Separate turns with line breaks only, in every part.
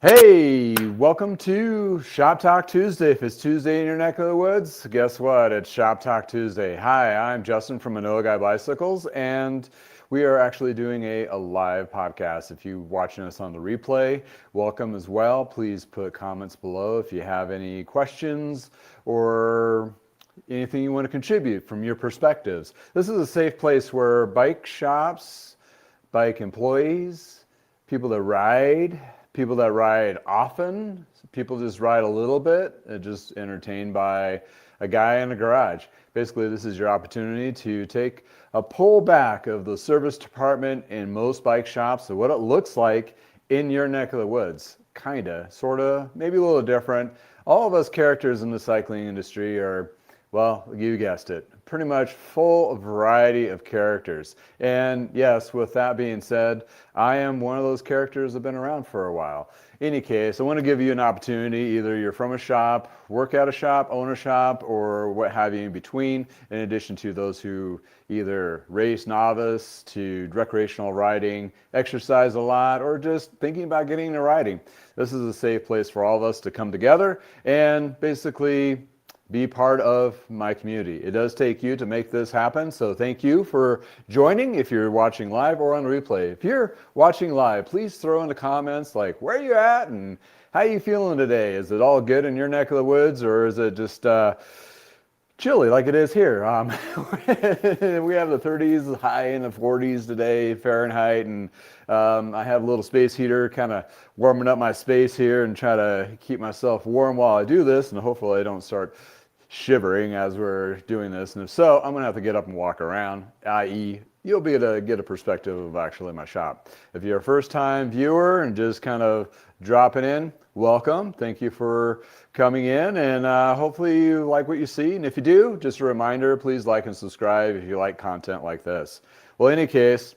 Hey, welcome to Shop Talk Tuesday. If it's Tuesday in your neck of the woods, guess what? It's Shop Talk Tuesday. Hi, I'm Justin from Manila Guy Bicycles, and we are actually doing a live podcast. If you're watching us on the replay, welcome as well. Please put comments below if you have any questions or anything you want to contribute from your perspectives. This is a safe place where bike shops, bike employees, people that ride often, people just ride a little bit, and just entertained by a guy in a garage. Basically, this is your opportunity to take a pull back of the service department in most bike shops and what it looks like in your neck of the woods. Kinda, sorta, maybe a little different. All of us characters in the cycling industry are, well, you guessed it, pretty much full of variety of characters. And yes, with that being said, I am one of those characters that have been around for a while. In any case, I want to give you an opportunity, either you're from a shop, work at a shop, own a shop, or what have you in between, in addition to those who either race novice to recreational riding, exercise a lot, or just thinking about getting into riding. This is a safe place for all of us to come together and basically be part of my community. It does take you to make this happen, so thank you for joining if you're watching live or on replay. If you're watching live, please throw in the comments like where you at and how you feeling today. Is it all good in your neck of the woods, or is it just chilly like it is here? We have the 30s, high in the 40s today, Fahrenheit, and I have a little space heater kind of warming up my space here and try to keep myself warm while I do this, and hopefully I don't start shivering as we're doing this. And if so, I'm gonna have to get up and walk around, i.e. you'll be able to get a perspective of actually my shop. If you're a first-time viewer and just kind of dropping in, welcome. Thank you for coming in, and hopefully you like what you see. And if you do, just a reminder, please like and subscribe if you like content like this. Well, in any case,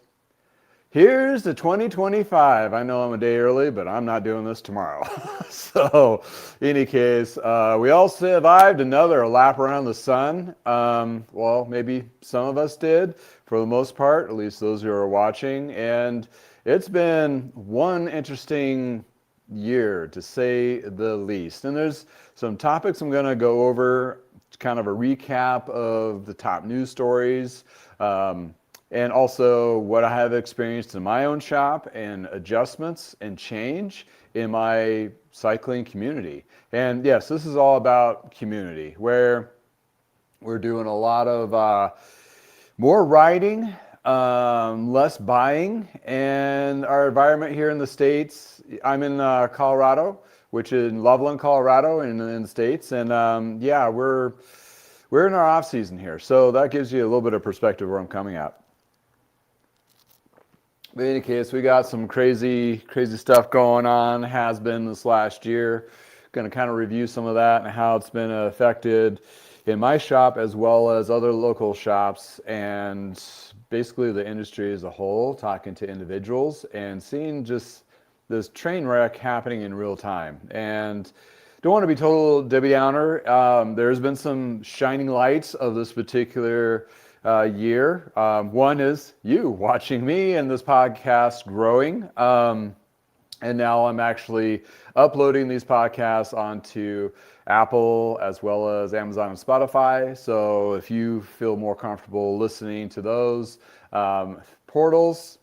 here's the 2025. I know I'm a day early, but I'm not doing this tomorrow. So, in any case, we all survived another lap around the sun. Well, maybe some of us did, for the most part, at least those who are watching. And it's been one interesting year, to say the least. And there's some topics I'm going to go over, kind of a recap of the top news stories. And also what I have experienced in my own shop and adjustments and change in my cycling community. And yes, this is all about community, where we're doing a lot of more riding, less buying, and our environment here in the States. I'm in Colorado, which is in Loveland, Colorado, in the States. And yeah, we're in our off season here. So that gives you a little bit of perspective where I'm coming at. But in any case, we got some crazy stuff going on, has been this last year. Going to kind of review some of that and how it's been affected in my shop as well as other local shops, and basically the industry as a whole, talking to individuals and seeing just this train wreck happening in real time. And don't want to be total Debbie Downer. There's been some shining lights of this particular year. One is you watching me and this podcast growing. And now I'm actually uploading these podcasts onto Apple as well as Amazon and Spotify. So if you feel more comfortable listening to those portals,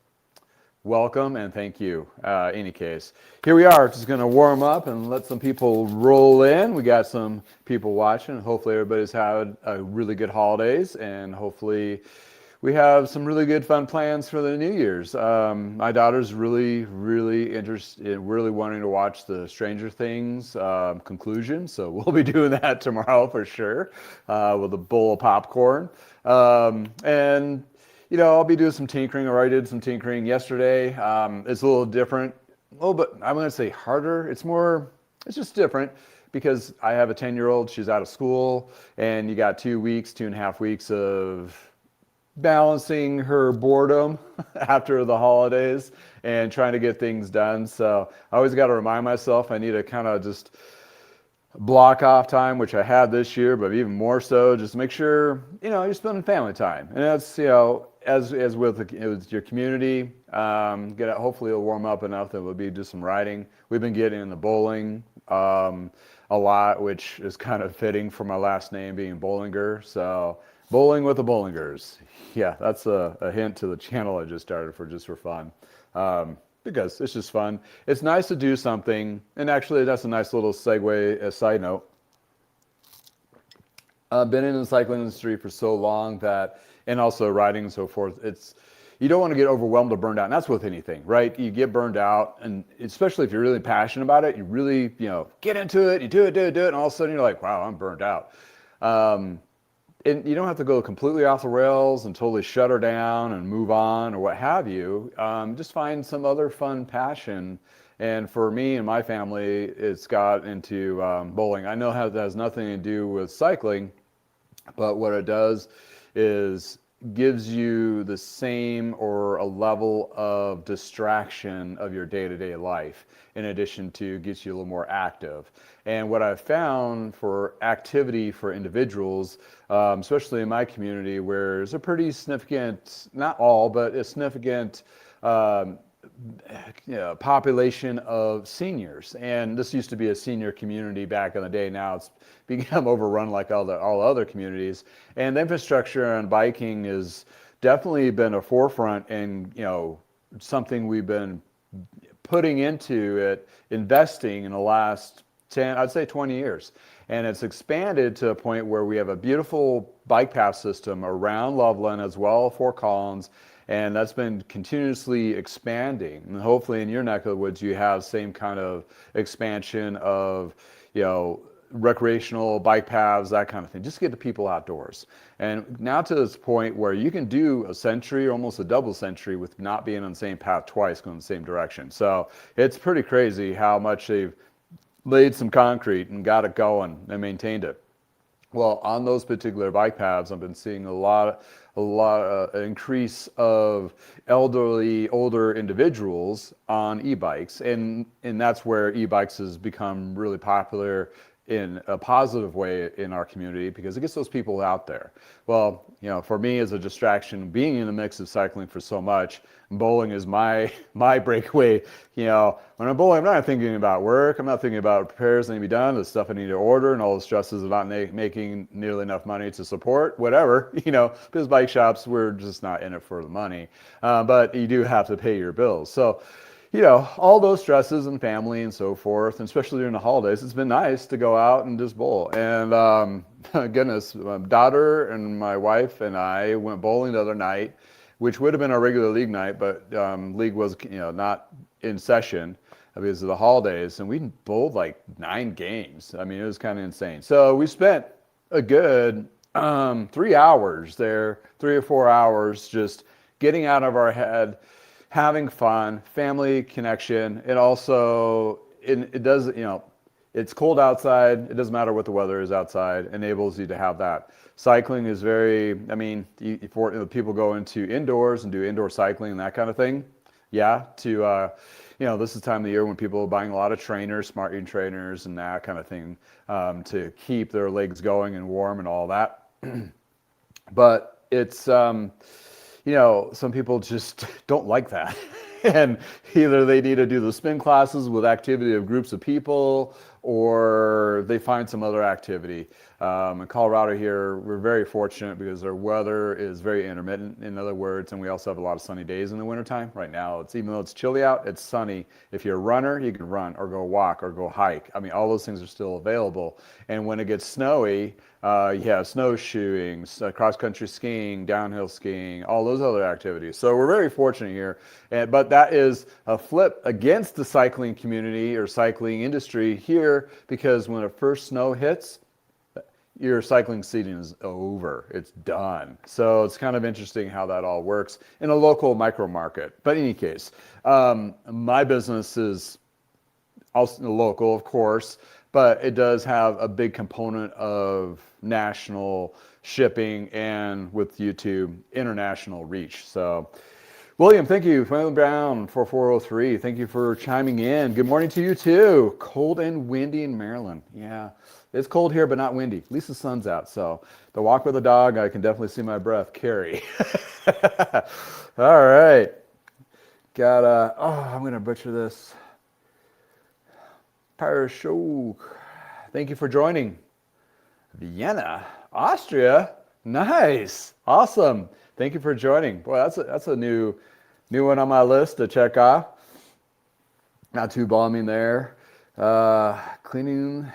welcome and thank you. Any case, here we are, just going to warm up and let some people roll in. We got some people watching. Hopefully everybody's had a really good holidays, and hopefully we have some really good fun plans for the New Year's. My daughter's really interested in really wanting to watch the Stranger Things conclusion, so we'll be doing that tomorrow for sure with a bowl of popcorn. And you know, I'll be doing some tinkering, or I did some tinkering yesterday. It's a little different, a little bit, I'm going to say harder. It's just different because I have a 10-year-old, she's out of school, and you got 2.5 weeks of balancing her boredom after the holidays and trying to get things done. So I always got to remind myself I need to kind of just block off time, which I had this year, but even more so, just make sure, you know, you're spending family time. And that's, you know, as with your community, hopefully it'll warm up enough that we'll be do some riding. We've been getting into bowling a lot, which is kind of fitting for my last name being Bollinger. So bowling with the Bollingers. Yeah, that's a hint to the channel I just started just for fun. Because it's just fun. It's nice to do something, and actually that's a nice little segue, a side note. I've been in the cycling industry for so long that, and also riding and so forth, you don't want to get overwhelmed or burned out. And that's with anything, right? You get burned out, and especially if you're really passionate about it, you really, get into it, you do it, and all of a sudden you're like, wow, I'm burned out. And you don't have to go completely off the rails and totally shut her down and move on or what have you. Just find some other fun passion. And for me and my family, it's got into bowling. I know that has nothing to do with cycling, but what it does is gives you the same or a level of distraction of your day-to-day life, in addition to gets you a little more active. And what I've found for activity for individuals, especially in my community, where there's a pretty significant, not all, but a significant population of seniors. And this used to be a senior community back in the day. Now it's become overrun like all other communities. And the infrastructure on biking has definitely been a forefront, and something we've been putting into it, investing in the last 10, I'd say 20 years. And it's expanded to a point where we have a beautiful bike path system around Loveland as well, Fort Collins, and that's been continuously expanding. And hopefully in your neck of the woods, you have same kind of expansion of, recreational bike paths, that kind of thing. Just get the people outdoors. And now to this point where you can do a century, almost a double century, with not being on the same path twice, going the same direction. So it's pretty crazy how much they've laid some concrete and got it going and maintained it. Well, on those particular bike paths, I've been seeing a lot of increase of older individuals on e-bikes, and that's where e-bikes has become really popular in a positive way in our community, because it gets those people out there. Well, for me as a distraction, being in the mix of cycling for so much, bowling is my breakaway. When I'm bowling, I'm not thinking about work. I'm not thinking about repairs that need to be done, the stuff I need to order, and all the stresses of not making nearly enough money to support whatever, because bike shops, we're just not in it for the money. But you do have to pay your bills. So, all those stresses and family and so forth, and especially during the holidays, it's been nice to go out and just bowl. And goodness, my daughter and my wife and I went bowling the other night, which would have been our regular league night, but league was not in session because of the holidays, and we bowled like 9 games. I mean, it was kind of insane. So we spent a good 3 hours there, 3 or 4 hours, just getting out of our head, having fun, family connection. It also, it does, it's cold outside. It doesn't matter what the weather is outside. Enables you to have that. Cycling is very, people go into indoors and do indoor cycling and that kind of thing. Yeah, this is the time of the year when people are buying a lot of trainers, smart eating trainers and that kind of thing, to keep their legs going and warm and all that. But it's, some people just don't like that. And either they need to do the spin classes with activity of groups of people, or they find some other activity. In Colorado here, we're very fortunate because our weather is very intermittent, in other words, and we also have a lot of sunny days in the wintertime. Right now, even though it's chilly out, it's sunny. If you're a runner, you can run or go walk or go hike. All those things are still available. And when it gets snowy, you have snowshoeing, cross-country skiing, downhill skiing, all those other activities. So we're very fortunate here. But that is a flip against the cycling community or cycling industry here, because when the first snow hits, your cycling season is over. It's done. So it's kind of interesting how that all works in a local micro market. But in any case, my business is also local, of course, but it does have a big component of national shipping and, with YouTube, international reach. So William, thank you. William Brown, 4403. Thank you for chiming in. Good morning to you too. Cold and windy in Maryland. Yeah, it's cold here, but not windy. At least the sun's out. So the walk with a dog, I can definitely see my breath carry. All right. Got I'm going to butcher this. Parashok. Thank you for joining. Vienna, Austria. Nice. Awesome. Thank you for joining. Boy, that's a new one on my list to check off. Not too bombing there. Cleaning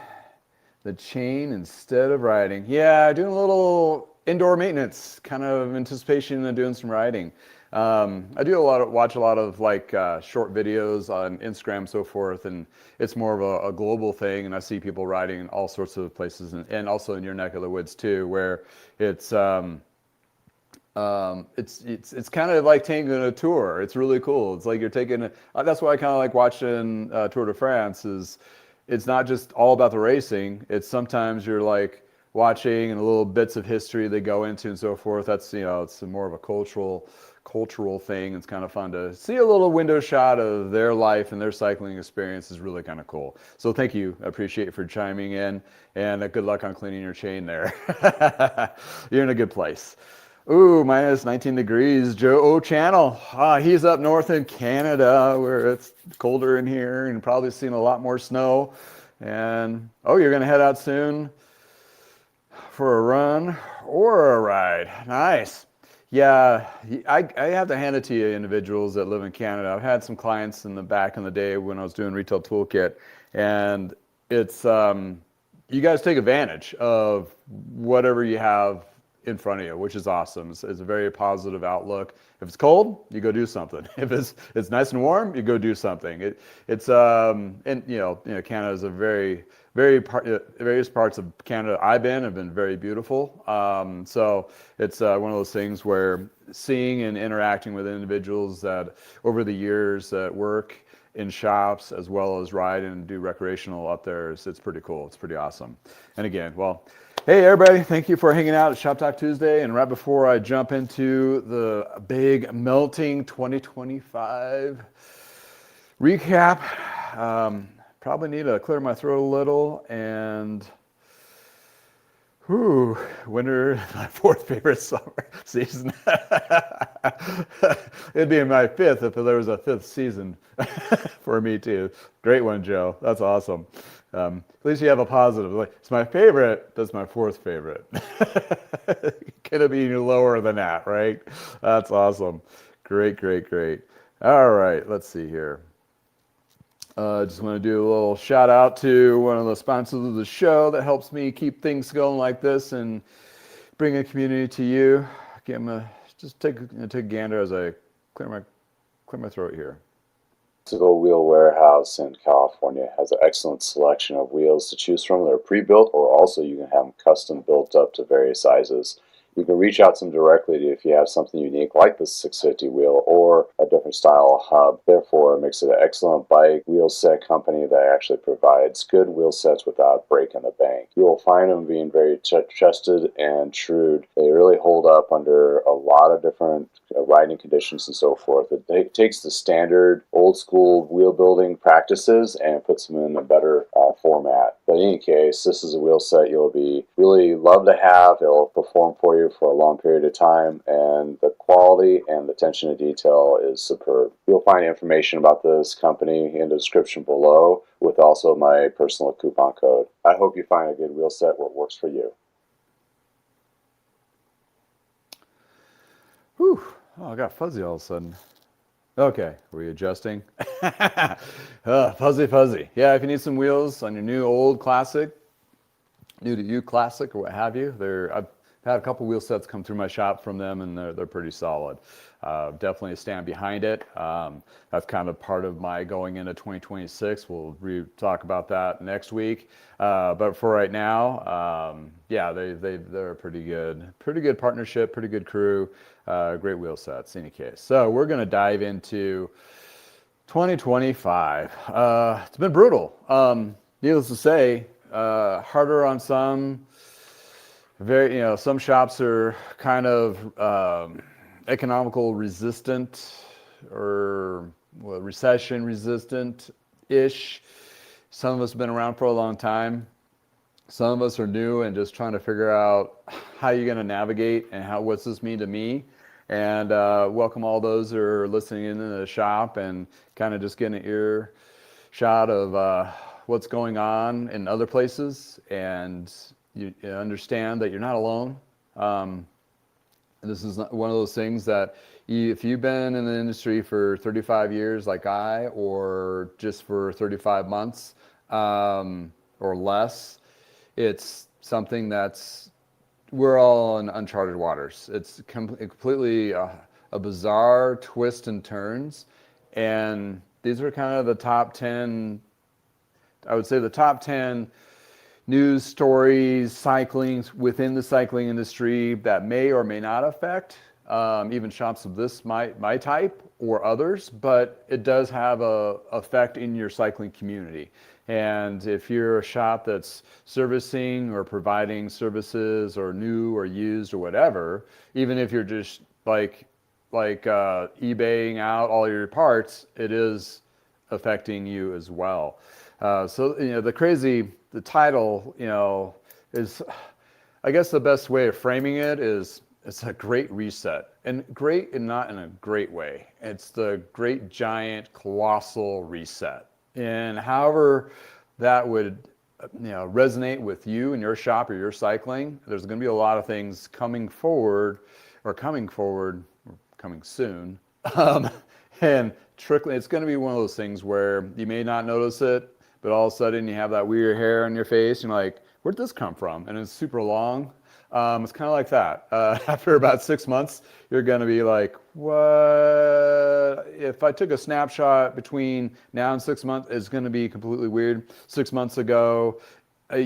the chain instead of riding. Yeah, doing a little indoor maintenance, kind of anticipation of doing some riding. I do watch a lot of like short videos on Instagram and so forth, and it's more of a global thing. And I see people riding in all sorts of places, and also in your neck of the woods too, where it's kind of like taking a tour. It's really cool. It's like you're taking. That's why I kind of like watching Tour de France. It's not just all about the racing. It's sometimes you're like watching and little bits of history they go into and so forth. That's it's more of a cultural thing. It's kind of fun to see a little window shot of their life and their cycling experience is really kind of cool. So thank you. I appreciate you for chiming in, and good luck on cleaning your chain there. You're in a good place. Ooh, minus 19 degrees. Joe O Channel. He's up north in Canada where it's colder in here and probably seen a lot more snow. And you're going to head out soon for a run or a ride. Nice. Yeah, I have to hand it to you, individuals that live in Canada. I've had some clients back in the day when I was doing Retail Toolkit, and it's you guys take advantage of whatever you have in front of you, which is awesome. It's a very positive outlook. If it's cold, you go do something. If it's nice and warm, you go do something. And Canada is a various parts of Canada I've been have been very beautiful. So it's one of those things where seeing and interacting with individuals that over the years that work in shops as well as ride and do recreational up there, it's pretty cool. It's pretty awesome. And again, hey everybody, thank you for hanging out at Shop Talk Tuesday. And right before I jump into the big melting 2025 recap, probably need to clear my throat a little, and winter is my fourth favorite summer season. It'd be my fifth if there was a fifth season for me too. Great one, Joe. That's awesome. At least you have a positive. Like, it's my favorite. That's my fourth favorite. Could it be lower than that, right? That's awesome. Great. All right, let's see here. Just want to do a little shout out to one of the sponsors of the show that helps me keep things going like this and bring a community to you. Just take a gander as I clear my throat here.
Bicycle Wheel Warehouse in California has an excellent selection of wheels to choose from. They're pre-built, or also you can have them custom built up to various sizes. You can reach out to them directly if you have something unique like the 650 wheel or a different style hub. Therefore, it makes it an excellent bike wheel set company that actually provides good wheel sets without breaking the bank. You will find them being very trusted and true. They really hold up under a lot of different riding conditions and so forth. It takes the standard old school wheel building practices and puts them in a better format. But in any case, this is a wheel set you'll be really love to have. It'll perform for you for a long period of time, and the quality and the attention to detail is superb. You'll find information about this company in the description below, with also my personal coupon code. I hope you find a good wheel set where it works for you.
Whew. I got fuzzy all of a sudden. Okay, were you adjusting? Fuzzy. Yeah, if you need some wheels on your new old classic, new to you classic or what have you, I've had a couple wheel sets come through my shop from them, and they're pretty solid. Definitely stand behind it. That's kind of part of my going into 2026. We'll talk about that next week. But for right now, yeah, they're a pretty good partnership, pretty good crew, great wheel sets in any case. So we're going to dive into 2025. It's been brutal. Needless to say, harder on some. Some shops are kind of economical resistant or recession resistant-ish. Some of us have been around for a long time. Some of us are new and just trying to figure out how you're going to navigate and what's this mean to me. And welcome all those who are listening in the shop and kind of just getting an ear shot of what's going on in other places. And you understand that you're not alone. This is one of those things that if you've been in the industry for 35 years like I, or just for 35 months or less, it's something we're all in uncharted waters. It's completely a bizarre twist and turns. And these are kind of the top 10, I would say the top 10 news stories, cycling within the cycling industry that may or may not affect even shops of my type or others, but it does have a effect in your cycling community. And if you're a shop that's servicing or providing services or new or used or whatever, even if you're just like eBaying out all your parts, it is affecting you as well. So the title, is, I guess the best way of framing it is it's a great reset, and great and not in a great way. It's the great giant colossal reset. And however that would resonate with you and your shop or your cycling, there's going to be a lot of things coming soon, and trickling. It's going to be one of those things where you may not notice it, but all of a sudden you have that weird hair on your face, and you're like, where'd this come from? And it's super long. It's kind of like that. After about 6 months, you're going to be like, what? If I took a snapshot between now and 6 months, it's going to be completely weird. 6 months ago, I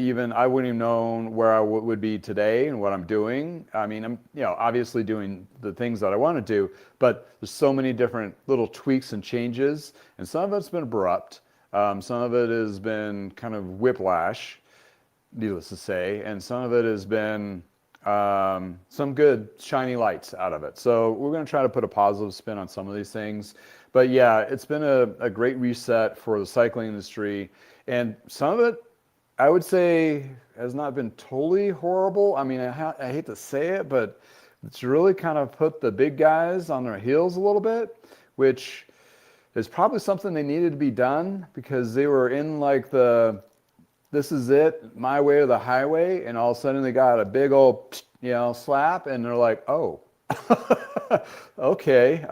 wouldn't even known where I would be today and what I'm doing. I mean, I'm obviously doing the things that I want to do, but there's so many different little tweaks and changes, and some of it's been abrupt. Some of it has been kind of whiplash, needless to say, and some of it has been some good shiny lights out of it. So we're going to try to put a positive spin on some of these things. But yeah, it's been a great reset for the cycling industry, and some of it, I would say, has not been totally horrible. I mean, I hate to say it, but it's really kind of put the big guys on their heels a little bit, which is probably something they needed to be done, because they were in like this is it, my way or the highway, and all of a sudden they got a big old slap, and they're like, oh, okay.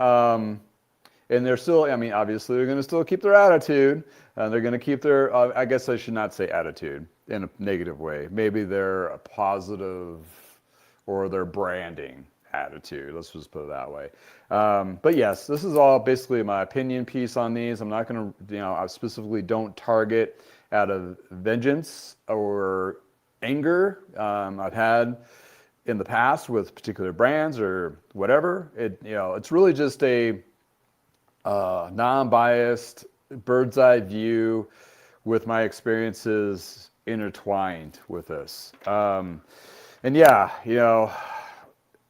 And they're still, I mean, obviously they're going to still keep their attitude. They're going to keep their, I guess I should not say attitude in a negative way. Maybe they're a positive, or their branding attitude. Let's just put it that way. But yes, this is all basically my opinion piece on these. I'm not going to, I specifically don't target out of vengeance or anger. I've had in the past with particular brands or whatever. It's really just a non-biased bird's eye view with my experiences intertwined with this. And yeah,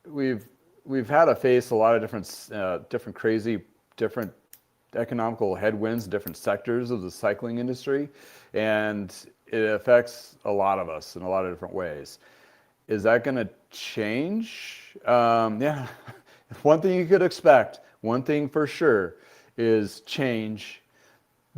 we've had to face a lot of different crazy, different economical headwinds, different sectors of the cycling industry, and it affects a lot of us in a lot of different ways. Is that going to change? Yeah, one thing you could expect, one thing for sure, is change,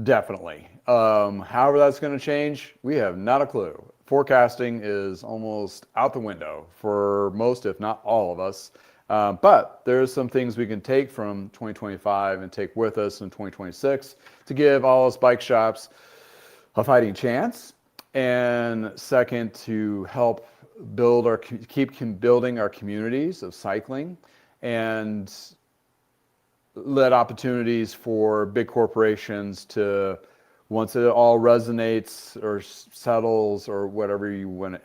definitely. However that's going to change, we have not a clue. Forecasting is almost out the window for most, if not all of us. But there's some things we can take from 2025 and take with us in 2026 to give all us bike shops a fighting chance. And second, to help keep building our communities of cycling, and let opportunities for big corporations to, once it all resonates or settles or whatever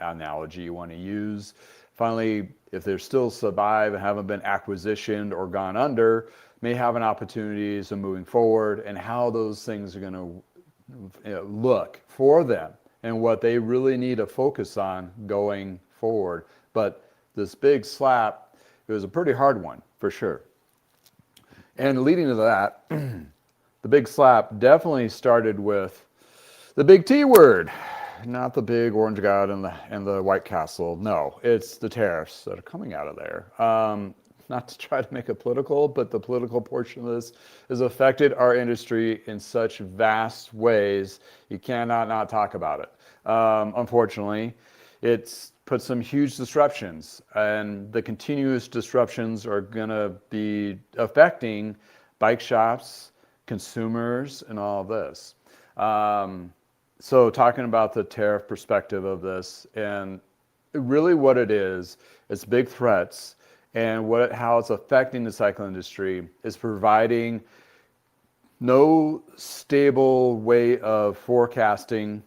analogy you want to use, finally, if they're still survive and haven't been acquisitioned or gone under, may have an opportunity of moving forward, and how those things are going to look for them and what they really need to focus on going forward. But this big slap, it was a pretty hard one for sure. And leading to that, the big slap definitely started with the big T word, not the big orange god and the White Castle. No, it's the tariffs that are coming out of there. Not to try to make it political, but the political portion of this has affected our industry in such vast ways, you cannot not talk about it. Unfortunately, it's put some huge disruptions, and the continuous disruptions are going to be affecting bike shops, consumers, and all of this. So talking about the tariff perspective of this, and really what it is, it's big threats, and how it's affecting the cycle industry is providing no stable way of forecasting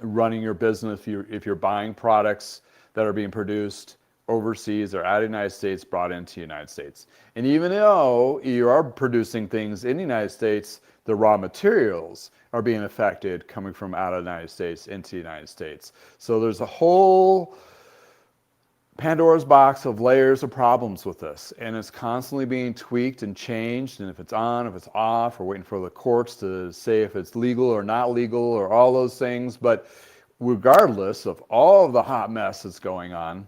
running your business if you're buying products that are being produced overseas or out of the United States brought into the United States. And even though you are producing things in the United States, the raw materials are being affected coming from out of the United States into the United States. So there's a whole Pandora's box of layers of problems with this, and it's constantly being tweaked and changed, and if it's on, if it's off, we're waiting for the courts to say if it's legal or not legal or all those things. But regardless of all of the hot mess that's going on,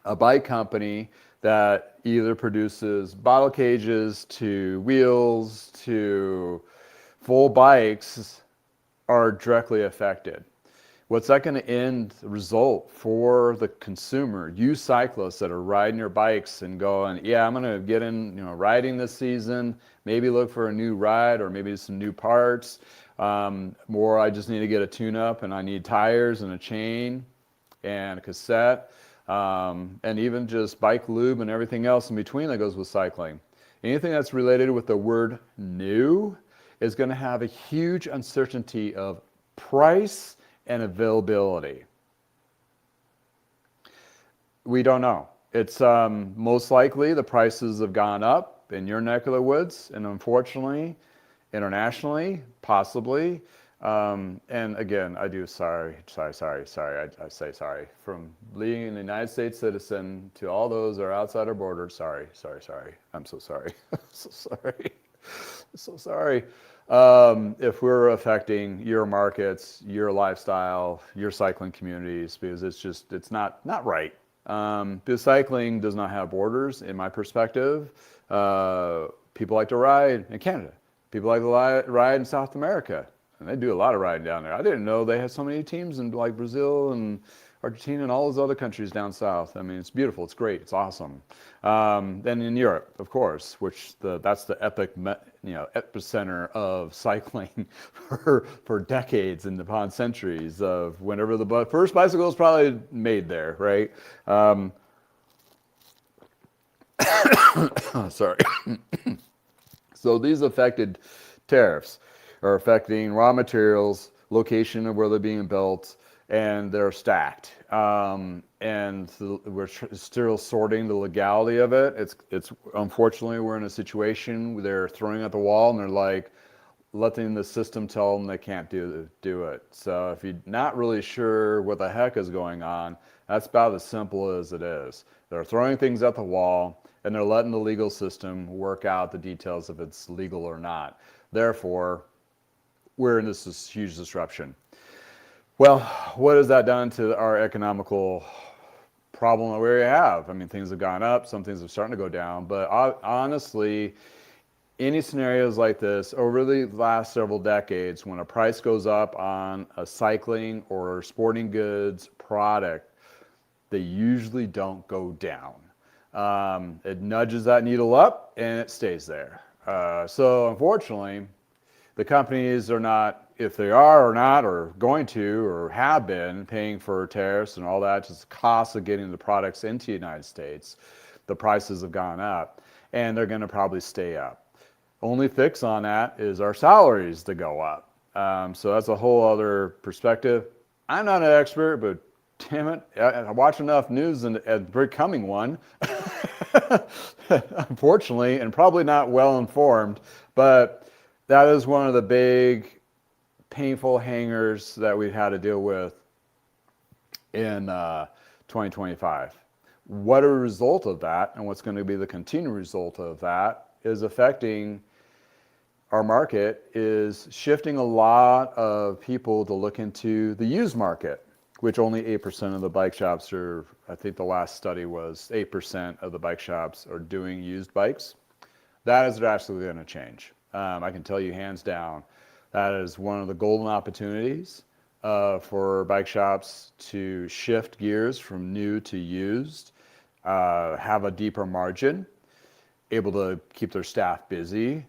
a bike company that either produces bottle cages to wheels to full bikes are directly affected. What's that going to end result for the consumer? You cyclists that are riding your bikes and going, yeah, I'm going to get in, riding this season, maybe look for a new ride or maybe some new parts. Or I just need to get a tune-up and I need tires and a chain and a cassette, and even just bike lube and everything else in between that goes with cycling. Anything that's related with the word new is going to have a huge uncertainty of price and availability. We don't know. It's most likely the prices have gone up in your neck of the woods, and unfortunately, internationally, possibly. And again, I do sorry. I say sorry. From being an United States citizen to all those that are outside our borders, sorry. I'm so sorry. So sorry. If we're affecting your markets, your lifestyle, your cycling communities, because it's not right. Because cycling does not have borders, in my perspective. People like to ride in Canada. People like to ride in South America. And they do a lot of riding down there. I didn't know they had so many teams in like Brazil and Argentina and all those other countries down south. I mean, it's beautiful. It's great. It's awesome. Then in Europe, of course, which that's the epicenter of cycling for decades and upon centuries of whenever the first bicycle was probably made there, right? Sorry. So these affected tariffs are affecting raw materials, location of where they're being built, and they're stacked. And we're still sorting the legality of it. It's unfortunately we're in a situation where they're throwing at the wall and they're like letting the system tell them they can't do it. So if you're not really sure what the heck is going on, that's about as simple as it is. They're throwing things at the wall and they're letting the legal system work out the details if it's legal or not. Therefore, we're in this huge disruption. Well, what has that done to our economical problem that we have? I mean, things have gone up, some things are starting to go down, but honestly, any scenarios like this over the last several decades, when a price goes up on a cycling or sporting goods product, they usually don't go down. It nudges that needle up and it stays there. So unfortunately, the companies are not, if they are or not, or going to, or have been paying for tariffs and all that, just the cost of getting the products into the United States, the prices have gone up, and they're going to probably stay up. Only fix on that is our salaries to go up. So that's a whole other perspective. I'm not an expert, but damn it, I watch enough news and becoming one, unfortunately, and probably not well informed, but that is one of the big painful hangers that we've had to deal with in 2025. What a result of that, and what's going to be the continued result of that is affecting our market is shifting a lot of people to look into the used market, which only 8% of the bike shops are, I think the last study was 8% of the bike shops are doing used bikes. That is drastically going to change. I can tell you hands down, that is one of the golden opportunities for bike shops to shift gears from new to used, have a deeper margin, able to keep their staff busy,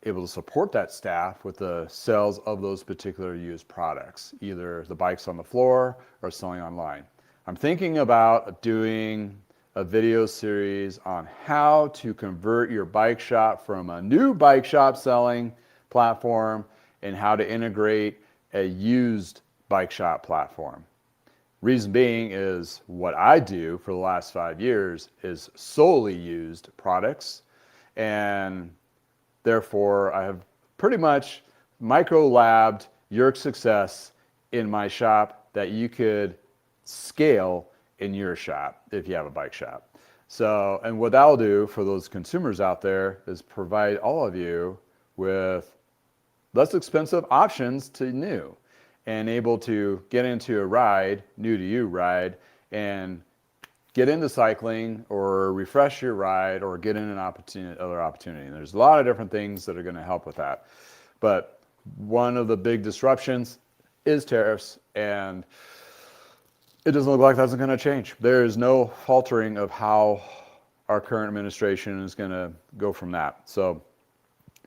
able to support that staff with the sales of those particular used products, either the bikes on the floor or selling online. I'm thinking about doing a video series on how to convert your bike shop from a new bike shop selling platform and how to integrate a used bike shop platform. Reason being is what I do for the last 5 years is solely used products, and therefore I have pretty much micro-labbed your success in my shop that you could scale in your shop if you have a bike shop. So, and what that'll do for those consumers out there is provide all of you with less expensive options to new and able to get into a ride, new to you ride, and get into cycling or refresh your ride or get in an other opportunity. And there's a lot of different things that are going to help with that. But one of the big disruptions is tariffs, and it doesn't look like that's going to change. There is no faltering of how our current administration is going to go from that. So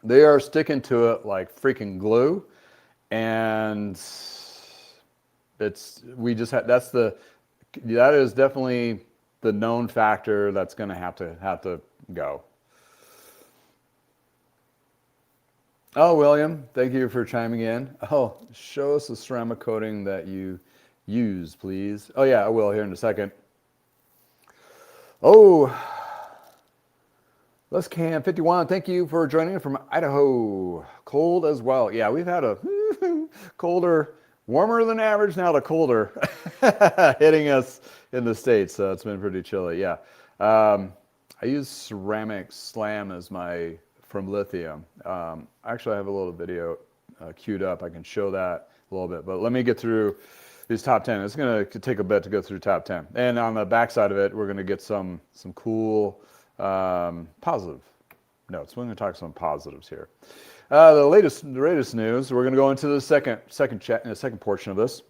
they are sticking to it like freaking glue, and that is definitely the known factor that's going to have to go. Oh, William, thank you for chiming in. Oh, show us the ceramic coating that you use, please. Oh yeah, I will here in a second. Oh, Les Cam 51, thank you for joining us from Idaho. Cold as well. Yeah, we've had a colder, warmer than average now to colder hitting us in the States. So it's been pretty chilly. Yeah. I use ceramic slam as from Lithium. Actually, I have a little video queued up. I can show that a little bit, but let me get through these top 10. It's going to take a bit to go through top 10. And on the back side of it, we're going to get some cool positive notes. We're going to talk some positives here. The latest news. We're going to go into the second portion of this.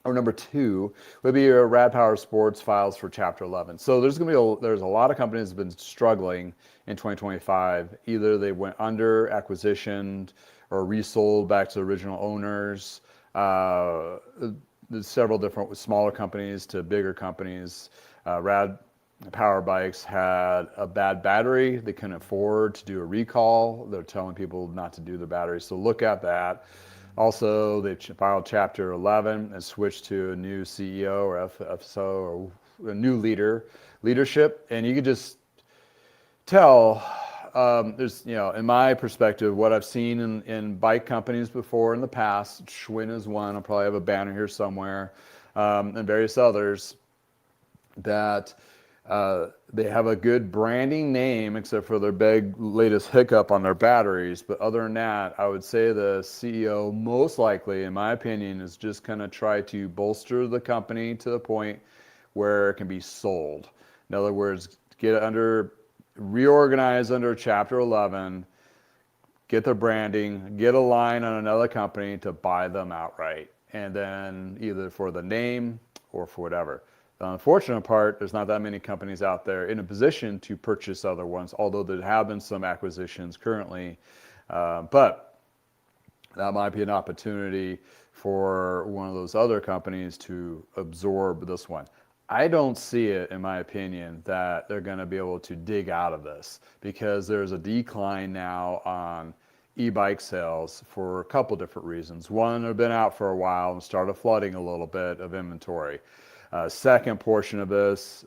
Or number 2 would be your Rad Power Sports files for Chapter 11. So there's a lot of companies that have been struggling in 2025. Either they went under, acquisitioned, or resold back to the original owners. There's several different smaller companies to bigger companies. Rad Power Bikes had a bad battery. They couldn't afford to do a recall. They're telling people not to do the battery. So look at that. Also, they filed Chapter 11 and switched to a new CEO or FSO or a new leadership. And you could just tell, there's, in my perspective, what I've seen in bike companies before in the past, Schwinn is one, I'll probably have a banner here somewhere, and various others, that they have a good branding name except for their big latest hiccup on their batteries. But other than that, I would say the CEO most likely, in my opinion, is just going to try to bolster the company to the point where it can be sold. In other words, reorganize under Chapter 11, get the branding, get a line on another company to buy them outright. And then either for the name or for whatever. The unfortunate part, there's not that many companies out there in a position to purchase other ones, although there have been some acquisitions currently. But that might be an opportunity for one of those other companies to absorb this one. I don't see it, in my opinion, that they're going to be able to dig out of this because there's a decline now on e-bike sales for a couple different reasons. One, they've been out for a while and started flooding a little bit of inventory. Second portion of this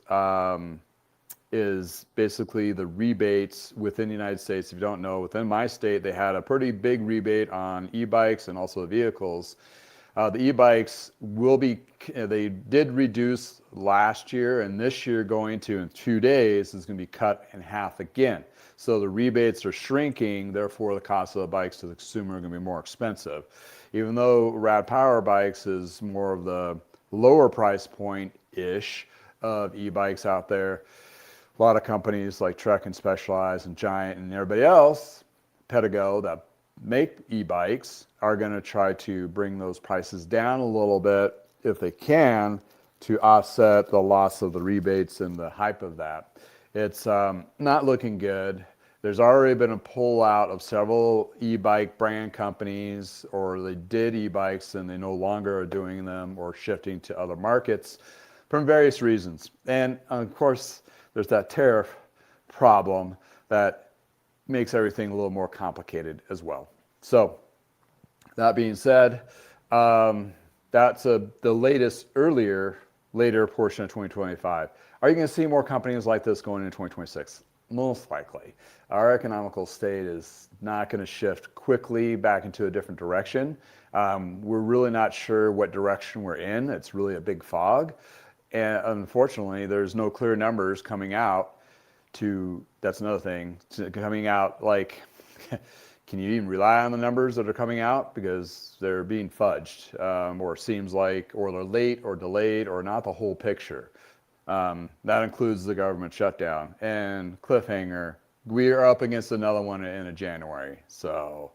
is basically the rebates within the United States. If you don't know, within my state, they had a pretty big rebate on e-bikes and also vehicles. The e-bikes will be, they did reduce last year, and this year going to in 2 days is going to be cut in half again. So the rebates are shrinking, therefore the cost of the bikes to the consumer are going to be more expensive. Even though Rad Power Bikes is more of the lower price point-ish of e-bikes out there, a lot of companies like Trek and Specialized and Giant and everybody else, Pedigo, that make e-bikes are going to try to bring those prices down a little bit if they can to offset the loss of the rebates and the hype of that. It's not looking good. There's already been a pullout of several e-bike brand companies, or they did e-bikes and they no longer are doing them or shifting to other markets from various reasons. And of course, there's that tariff problem that makes everything a little more complicated as well. So that being said, that's the latest later portion of 2025. Are you going to see more companies like this going into 2026? Most likely. Our economical state is not going to shift quickly back into a different direction. We're really not sure what direction we're in. It's really a big fog. And unfortunately, there's no clear numbers coming out that's another thing, coming out like, can you even rely on the numbers that are coming out? Because they're being fudged, or it seems like, or they're late or delayed or not the whole picture. That includes the government shutdown and cliffhanger. We are up against another one in January. So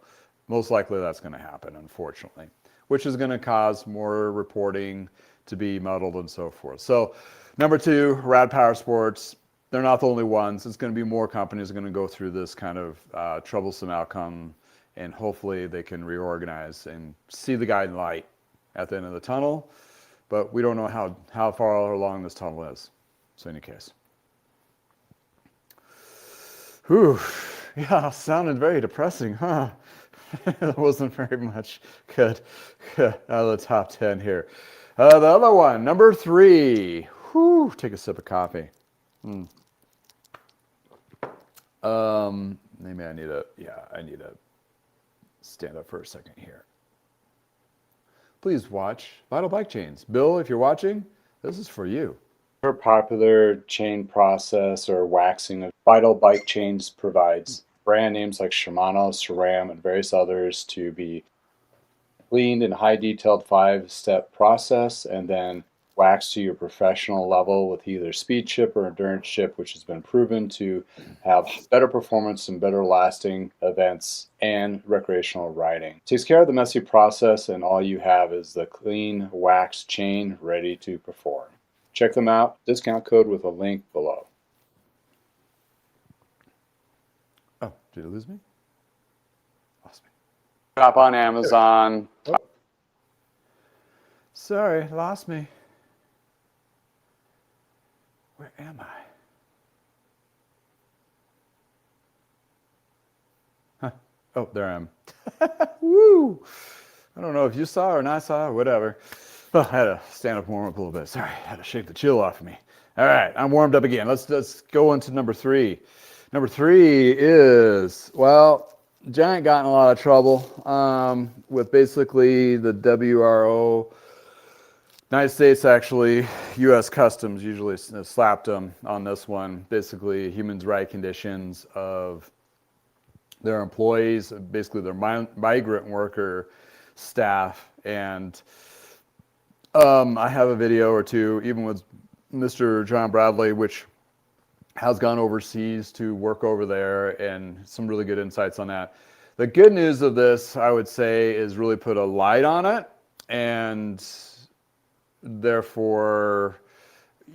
most likely that's going to happen, unfortunately, which is going to cause more reporting to be muddled and so forth. So number 2, Rad Power Sports. They're not the only ones. It's going to be more companies are going to go through this kind of troublesome outcome, and hopefully they can reorganize and see the guiding light at the end of the tunnel. But we don't know how far along this tunnel is. So in any case. Whew. Yeah, sounded very depressing, huh? That wasn't very much good out of the top 10 here. The other one, number 3. Whew, take a sip of coffee. Maybe I need to stand up for a second here. Please watch Vital Bike Chains. Bill, if you're watching, this is for you.
For popular chain process or waxing of Vital Bike Chains provides brand names like Shimano, SRAM, and various others to be cleaned in high detailed 5-step process and then waxed to your professional level with either speed chip or endurance chip, which has been proven to have better performance and better lasting events and recreational riding. Takes care of the messy process, and all you have is the clean wax chain ready to perform. Check them out. Discount code with a link below.
Oh, did you lose me? Lost me. Shop on Amazon. Oh. Sorry, lost me. Where am I? Huh. Oh, there I am. Woo! I don't know if you saw or not saw or whatever. Well, I had to stand up and warm up a little bit. Sorry, I had to shake the chill off of me. All right, I'm warmed up again. Let's go into number 3. Number 3 is, well, Giant got in a lot of trouble with basically the WRO. United States, actually, U.S. Customs usually slapped them on this one. Basically, human rights conditions of their employees, basically their migrant worker staff. And I have a video or two, even with Mr. John Bradley, which has gone overseas to work over there, and some really good insights on that. The good news of this, I would say, is really put a light on it, and therefore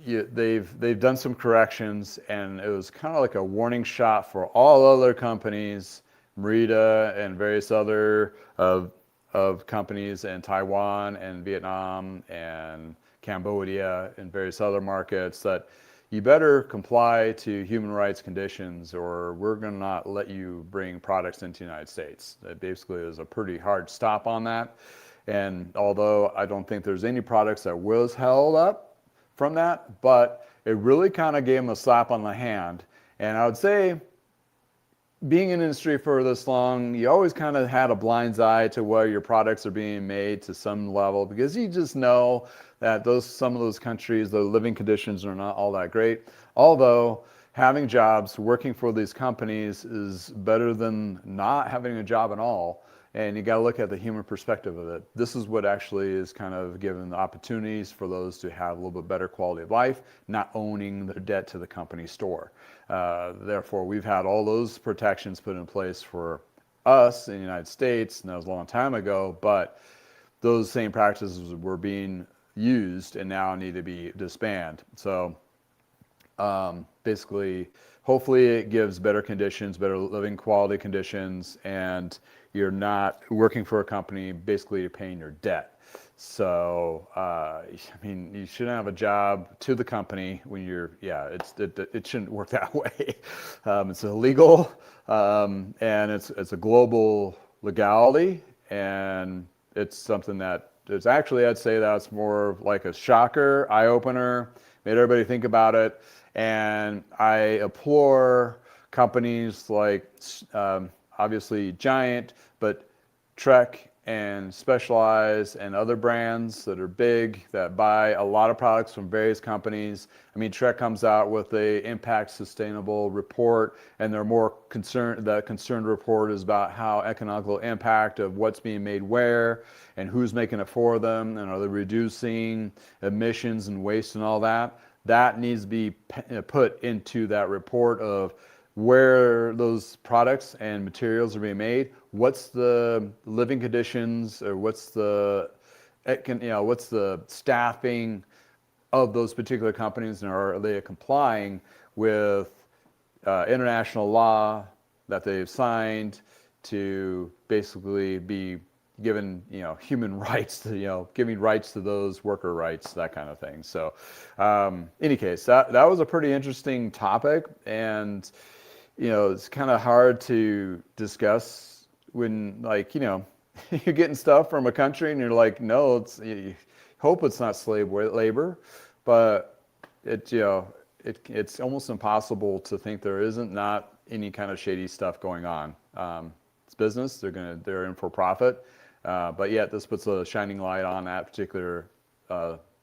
they've done some corrections, and it was kind of like a warning shot for all other companies, Merida and various other of companies in Taiwan and Vietnam and Cambodia and various other markets, that you better comply to human rights conditions or we're going to not let you bring products into the United States. It basically is a pretty hard stop on that. And although I don't think there's any products that was held up from that, but it really kind of gave them a slap on the hand. And I would say being in the industry for this long, you always kind of had a blind's eye to where your products are being made to some level, because you just know that some of those countries, the living conditions are not all that great. Although having jobs, working for these companies is better than not having a job at all. And you got to look at the human perspective of it. This is what actually is kind of giving the opportunities for those to have a little bit better quality of life, not owning their debt to the company store. Therefore, we've had all those protections put in place for us in the United States, and that was a long time ago, but those same practices were being used and now need to be disbanded. So basically, hopefully it gives better conditions, better living quality conditions, and you're not working for a company, basically you're paying your debt. So, I mean, you shouldn't have a job to the company when it shouldn't work that way. It's illegal, and it's a global legality, and it's something that it's actually, I'd say that's more like a shocker, eye-opener, made everybody think about it. And I implore companies like, obviously Giant, but Trek and Specialized and other brands that are big that buy a lot of products from various companies. I mean, Trek comes out with a impact sustainable report, and they're more concerned. The concerned report is about how economical impact of what's being made where and who's making it for them, and are they reducing emissions and waste and all that. That needs to be put into that report of where those products and materials are being made, what's the living conditions, or what's the staffing of those particular companies, and are they complying with international law that they've signed to basically be given, human rights to, giving rights to those worker rights, that kind of thing. So, any case, that was a pretty interesting topic, and it's kind of hard to discuss when, like, you're getting stuff from a country and you're like, no, you hope it's not slave labor, but it's almost impossible to think there isn't not any kind of shady stuff going on. It's business; they're in for profit, but yet this puts a shining light on that particular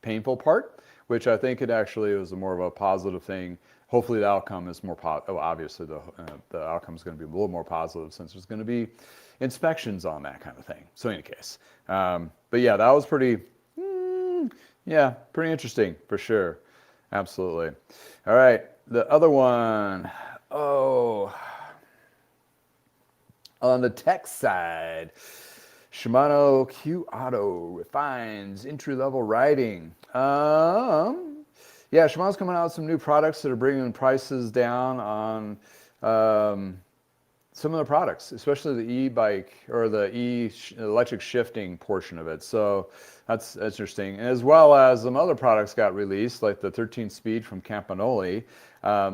painful part, which I think it actually was more of a positive thing. Hopefully the outcome is more obviously the outcome is going to be a little more positive, since there's going to be inspections on that kind of thing. So in any case, but yeah, that was pretty interesting for sure. Absolutely. All right, the other one, on the tech side, Shimano Q Auto refines entry-level riding. Yeah, Shimano's coming out with some new products that are bringing prices down on some of the products, especially the e-bike or the electric shifting portion of it. So that's interesting. And as well as some other products got released, like the 13-speed from Campagnolo.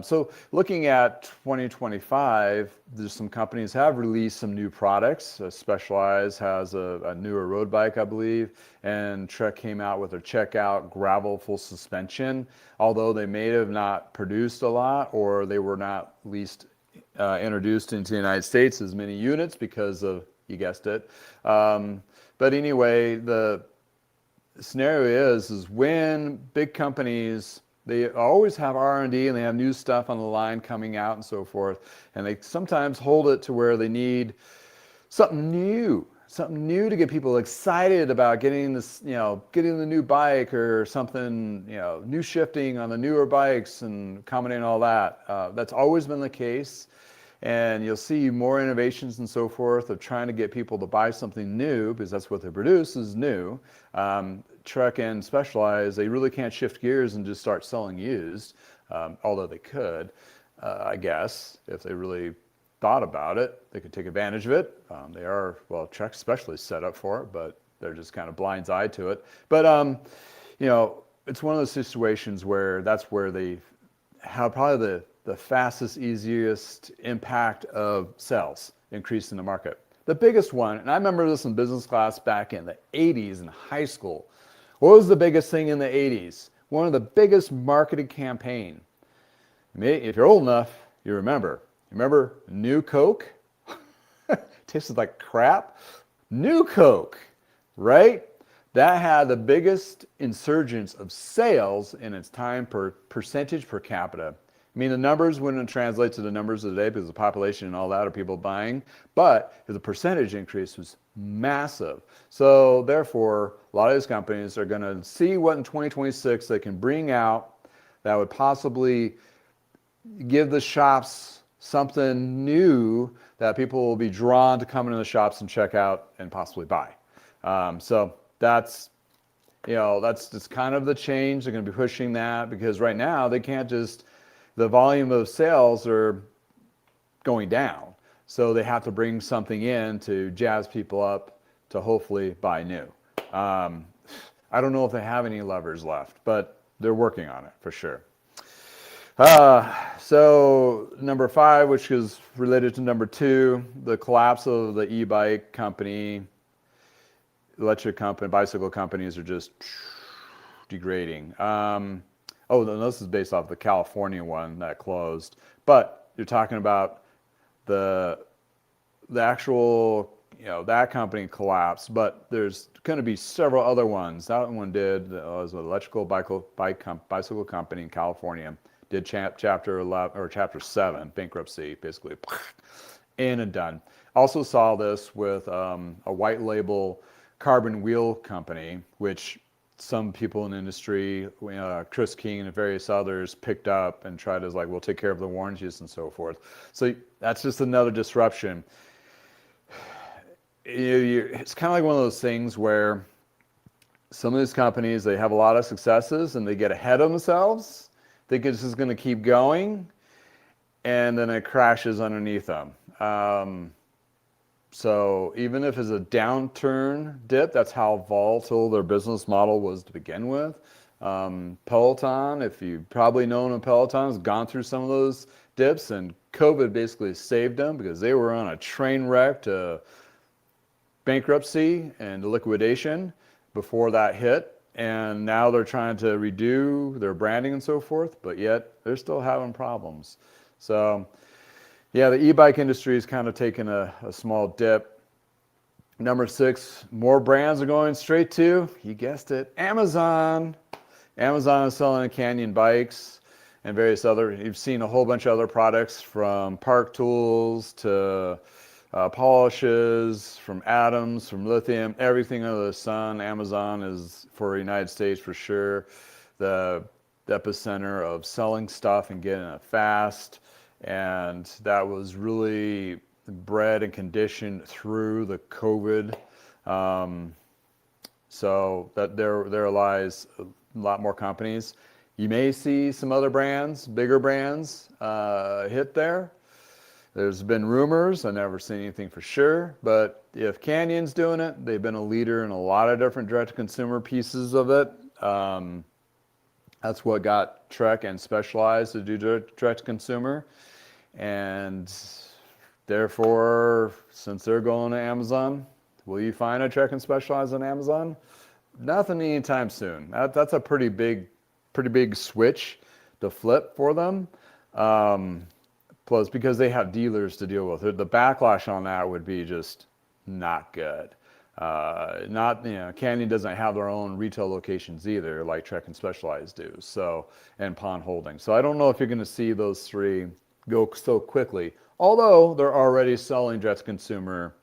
So looking at 2025, there's some companies have released some new products. Specialized has a newer road bike, I believe, and Trek came out with a Checkout gravel full suspension, although they may have not produced a lot, or they were not least introduced into the United States as many units because of, you guessed it. But anyway, the scenario is when big companies, they always have R&D and they have new stuff on the line coming out and so forth, and they sometimes hold it to where they need something new to get people excited about getting this, getting the new bike or something, new shifting on the newer bikes and accommodating all that. That's always been the case. And you'll see more innovations and so forth of trying to get people to buy something new, because that's what they produce is new. Trek and Specialized, they really can't shift gears and just start selling used, although they could, I guess, if they really thought about it. They could take advantage of it. They are, well, Trek especially set up for it, but they're just kind of blindsided to it. But, it's one of those situations where that's where they have probably the fastest, easiest impact of sales increase in the market. The biggest one, and I remember this in business class back in the 80s in high school. What was the biggest thing in the 80s? One of the biggest marketing campaign. If you're old enough, you remember. Remember New Coke? Tasted like crap. New Coke, right? That had the biggest insurgence of sales in its time per percentage per capita. I mean, the numbers wouldn't translate to the numbers of the day because the population and all that are people buying, but the percentage increase was massive. So therefore, a lot of these companies are going to see what in 2026 they can bring out that would possibly give the shops something new that people will be drawn to come into the shops and check out and possibly buy. So that's just kind of the change. They're going to be pushing that because right now they can't just, the volume of sales are going down. So they have to bring something in to jazz people up to hopefully buy new. I don't know if they have any levers left, but they're working on it for sure. So number 5, which is related to number 2, the collapse of the e-bike company, electric company, bicycle companies are just degrading. This is based off the California one that closed, but you're talking about the actual, that company collapsed, but there's going to be several other ones. That one was an electrical bicycle company in California. Did chapter 11 or chapter 7 bankruptcy, basically, in and done. Also saw this with a white label carbon wheel company, which some people in the industry, Chris King and various others, picked up and tried to we'll take care of the warranties and so forth. So that's just another disruption. It's kind of like one of those things where some of these companies, they have a lot of successes and they get ahead of themselves, think it's just going to keep going, and then it crashes underneath them. So even if it's a downturn dip, that's how volatile their business model was to begin with. Peloton, if you've probably known of Peloton, has gone through some of those dips, and COVID basically saved them because they were on a train wreck to bankruptcy and liquidation before that hit. And now they're trying to redo their branding and so forth, but yet they're still having problems. So yeah, the e-bike industry is kind of taking a small dip. Number 6, more brands are going straight to, you guessed it, Amazon. Amazon is selling Canyon bikes and various other, you've seen a whole bunch of other products from Park Tools to polishes, from Atoms, from Lithium, everything under the sun. Amazon is, for the United States for sure, the epicenter of selling stuff and getting it fast. And that was really bred and conditioned through the COVID. So that there lies a lot more companies. You may see some other brands, bigger brands, hit there. There's been rumors, I've never seen anything for sure, but if Canyon's doing it, they've been a leader in a lot of different direct-to-consumer pieces of it. That's what got Trek and Specialized to do direct-to-consumer. And therefore, since they're going to Amazon, will you find a Trek and Specialized on Amazon? Nothing anytime soon. That's a pretty big switch to flip for them. Plus, because they have dealers to deal with, the backlash on that would be just not good. Canyon doesn't have their own retail locations either, like Trek and Specialized do. So, and Pond Holding. So I don't know if you're going to see those 3 go so quickly. Although they're already selling direct to consumer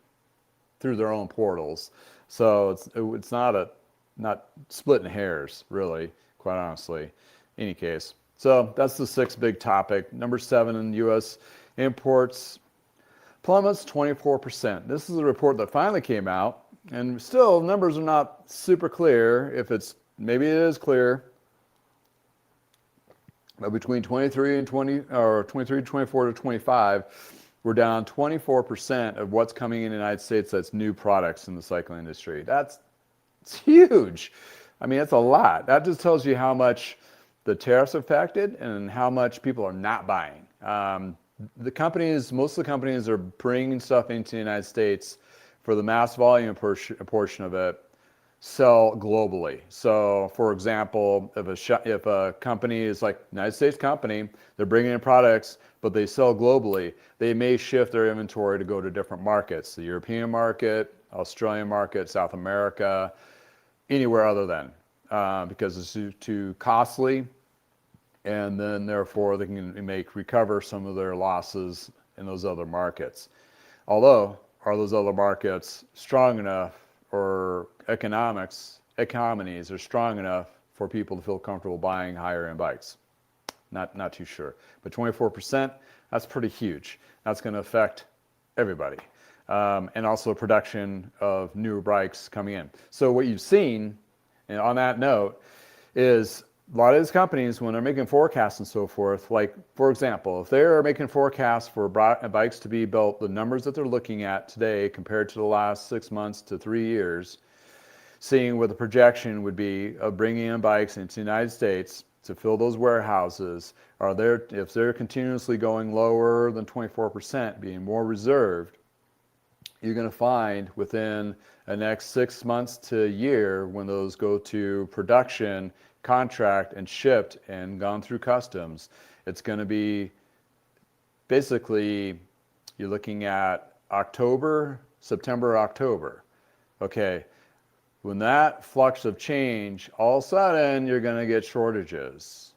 through their own portals, so it's not splitting hairs really, quite honestly. In any case. So that's the 6th big topic. Number 7 in U.S. imports plummets 24%. This is a report that finally came out, and still numbers are not super clear. Maybe it is clear, but between 23 and 24 to 25, we're down 24% of what's coming in the United States that's new products in the cycling industry. It's huge. I mean, that's a lot. That just tells you how much the tariffs affected and how much people are not buying. Most of the companies are bringing stuff into the United States for the mass volume portion of it sell globally. So, for example, if a company is like United States company, they're bringing in products, but they sell globally, they may shift their inventory to go to different markets, the European market, Australian market, South America, anywhere other than, because it's too costly, and then therefore they can recover some of their losses in those other markets. Although, are those other markets strong enough, or economies are strong enough for people to feel comfortable buying higher end bikes? Not too sure. But 24%, that's pretty huge. That's going to affect everybody. And also production of newer bikes coming in. So what you've seen, and on that note, is a lot of these companies, when they're making forecasts and so forth, like, for example, if they're making forecasts for bikes to be built, the numbers that they're looking at today compared to the last 6 months to 3 years, seeing what the projection would be of bringing in bikes into the United States to fill those warehouses, if they're continuously going lower than 24%, being more reserved, you're going to find within the next 6 months to a year, when those go to production, contract, and shipped and gone through customs, it's going to be basically, you're looking at September, October. Okay, when that flux of change, all of a sudden you're going to get shortages,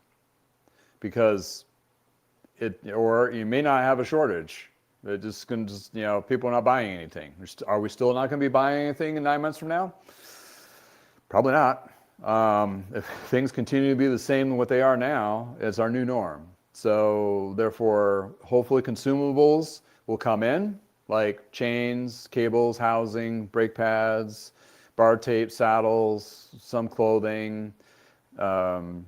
because or you may not have a shortage. It just going to, people are not buying anything. Are we still not going to be buying anything in 9 months from now? Probably not. If things continue to be the same than what they are now, it's our new norm. So therefore, hopefully consumables will come in, like chains, cables, housing, brake pads, bar tape, saddles, some clothing, those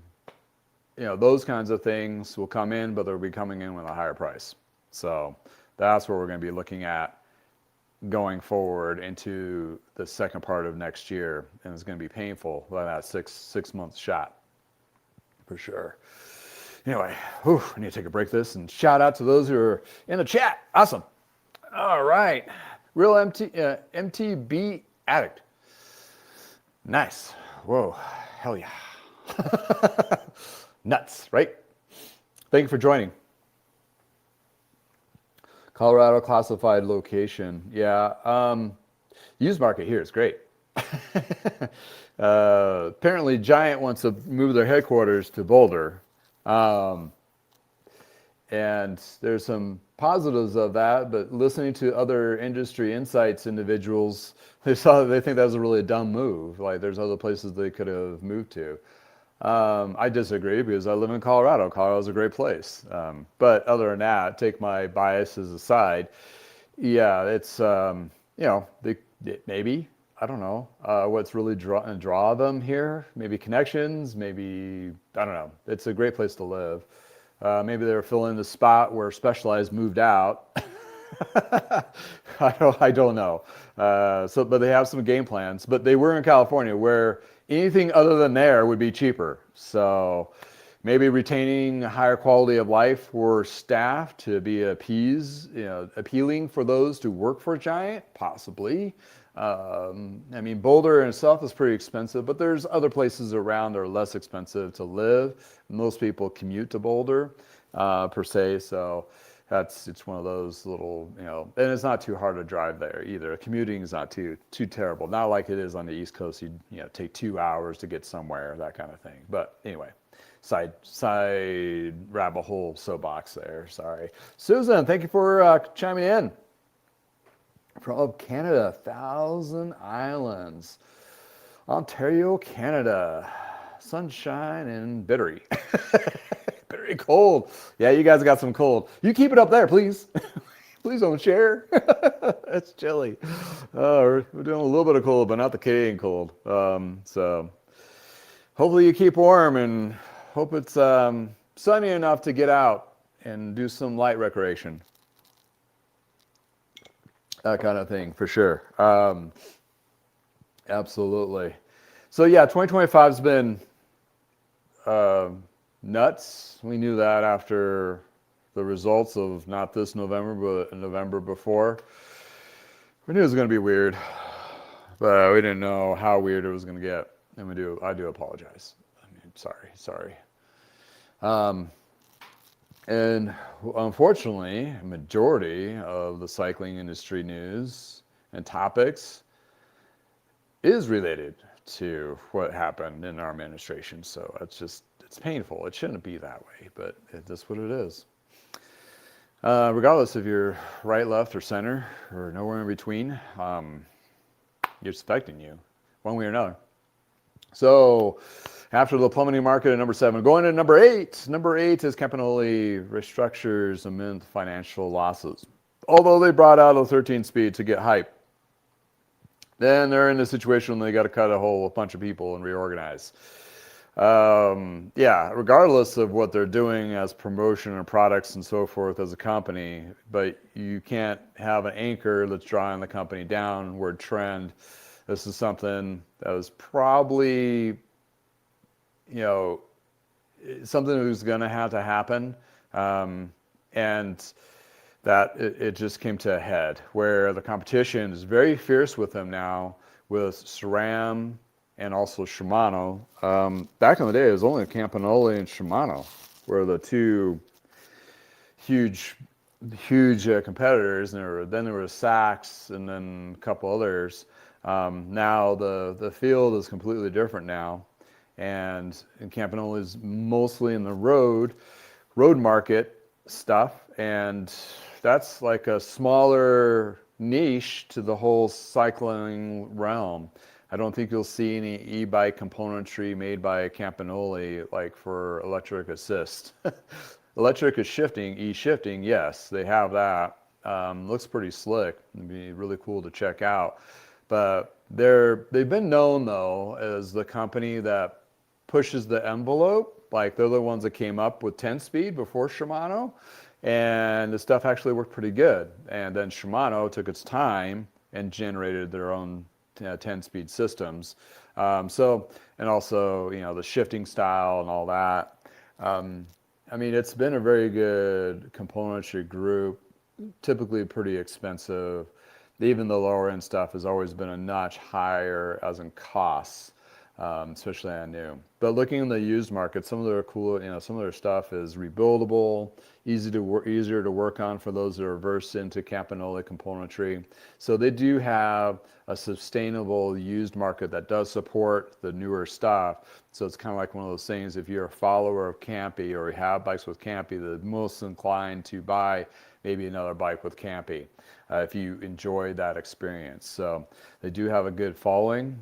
kinds of things will come in, but they'll be coming in with a higher price. So that's what we're going to be looking at going forward into the second part of next year, and it's going to be painful by that six month shot, for sure. Anyway, I need to take a break this and shout out to those who are in the chat. Awesome. All right. Real MTB addict. Nice. Whoa. Hell yeah. Nuts, right? Thank you for joining. Colorado classified location. Yeah. Used market here is great. Apparently Giant wants to move their headquarters to Boulder. And there's some positives of that, but listening to other industry insights individuals, they think that was a really dumb move. Like, there's other places they could have moved to. I disagree, because I live in Colorado. Colorado's a great place. But other than that, take my biases aside. Yeah, it's, maybe, I don't know, what's really draw them here. Maybe connections, maybe, I don't know. It's a great place to live. Maybe they were filling the spot where Specialized moved out. I don't know. But they have some game plans. But they were in California, where anything other than there would be cheaper. So maybe retaining a higher quality of life for staff to be appealing for those to work for Giant, possibly. Boulder in itself is pretty expensive, but there's other places around that are less expensive to live. Most people commute to Boulder, per se, so it's one of those little, and it's not too hard to drive there either. Commuting is not too terrible. Not like it is on the East Coast. You take 2 hours to get somewhere, that kind of thing. But anyway, side rabbit hole soapbox there. Sorry, Susan. Thank you for chiming in. From Canada, Thousand Islands, Ontario, Canada. Sunshine and bittery. Very cold. Yeah, you guys got some cold. You keep it up there, please. Please don't share. It's chilly. We're doing a little bit of cold, but not the Canadian cold. So hopefully you keep warm, and hope it's sunny enough to get out and do some light recreation. That kind of thing, for sure. Absolutely. So yeah, 2025 has been nuts. We knew that after the results of not this November, but November before. We knew it was going to be weird. but we didn't know how weird it was going to get. And I do apologize. I mean, sorry. And unfortunately, a majority of the cycling industry news and topics is related to what happened in our administration. So it's painful. It shouldn't be that way, but it's just what it is. Regardless if you're right, left, or center, or nowhere in between, it's affecting you one way or another. So after the plummeting market at number 7, going to number 8. Number 8 is Campagnolo restructures amid financial losses. Although they brought out a 13-speed to get hype, then they're in a situation where they got to cut a whole bunch of people and reorganize. Yeah, regardless of what they're doing as promotion and products and so forth as a company, but you can't have an anchor that's drawing the company downward trend. This is something that was probably, something that was going to have to happen. And that it just came to a head where the competition is very fierce with them now with SRAM and also Shimano. Back in the day, it was only Campagnolo and Shimano were the two huge competitors, and then there was Sachs and then a couple others. Now the field is completely different now, and Campagnolo is mostly in the road market stuff, and that's like a smaller niche to the whole cycling realm. I don't think you'll see any e-bike componentry made by Campagnolo like for electric assist. Electric is shifting, e-shifting, yes, they have that. Looks pretty slick. It'd be really cool to check out. But they've been known though as the company that pushes the envelope. Like they're the ones that came up with 10-speed before Shimano, and the stuff actually worked pretty good. And then Shimano took its time and generated their own 10-speed systems. And also, the shifting style and all that. I mean, it's been a very good componentry group, typically pretty expensive. Even the lower end stuff has always been a notch higher as in costs, especially on new. But looking in the used market, some of their cool, some of their stuff is rebuildable, easier to work on for those that are versed into Campagnolo componentry. So they do have a sustainable used market that does support the newer stuff. So it's kind of like one of those things, if you're a follower of Campy or you have bikes with Campy, the most inclined to buy maybe another bike with Campy if you enjoy that experience. So they do have a good following,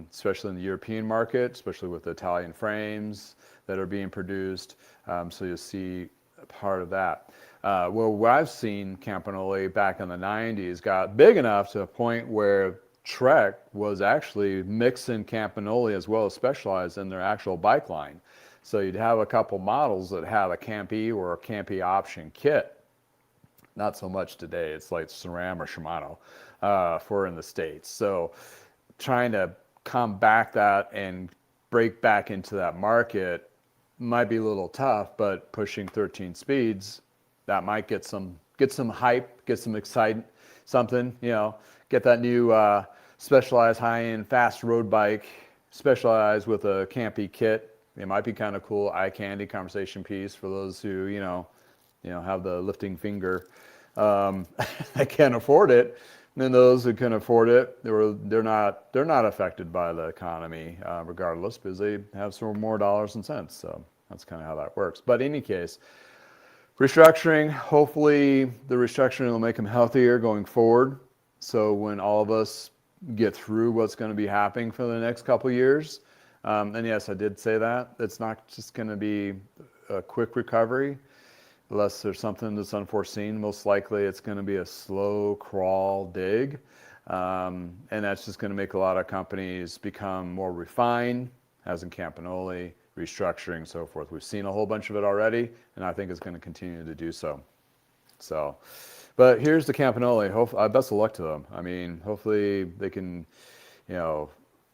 especially in the European market, especially with the Italian frames that are being produced. So you'll see a part of that. Well, what I've seen Campagnolo back in the 90s got big enough to a point where Trek was actually mixing Campagnolo as well as Specialized in their actual bike line. So you'd have a couple models that have a Campy or a Campy option kit. Not so much today. It's like SRAM or Shimano for in the States. So trying to combat that and break back into that market might be a little tough, but pushing 13 speeds, that might get some hype, get some excitement, something, get that new Specialized high-end fast road bike, Specialized with a Campy kit. It might be kind of cool, eye candy conversation piece for those who, have the lifting finger. I can't afford it. And then those who can afford it, they're not affected by the economy, regardless, because they have some more dollars and cents. So that's kind of how that works. But in any case, restructuring. Hopefully, the restructuring will make them healthier going forward. So when all of us get through what's going to be happening for the next couple years, and yes, I did say that it's not just going to be a quick recovery. Unless there's something that's unforeseen, most likely it's going to be a slow crawl dig. And that's just going to make a lot of companies become more refined, as in Campagnolo, restructuring, so forth. We've seen a whole bunch of it already, and I think it's going to continue to do so. But here's the Campagnolo. Best of luck to them. I mean, hopefully they can,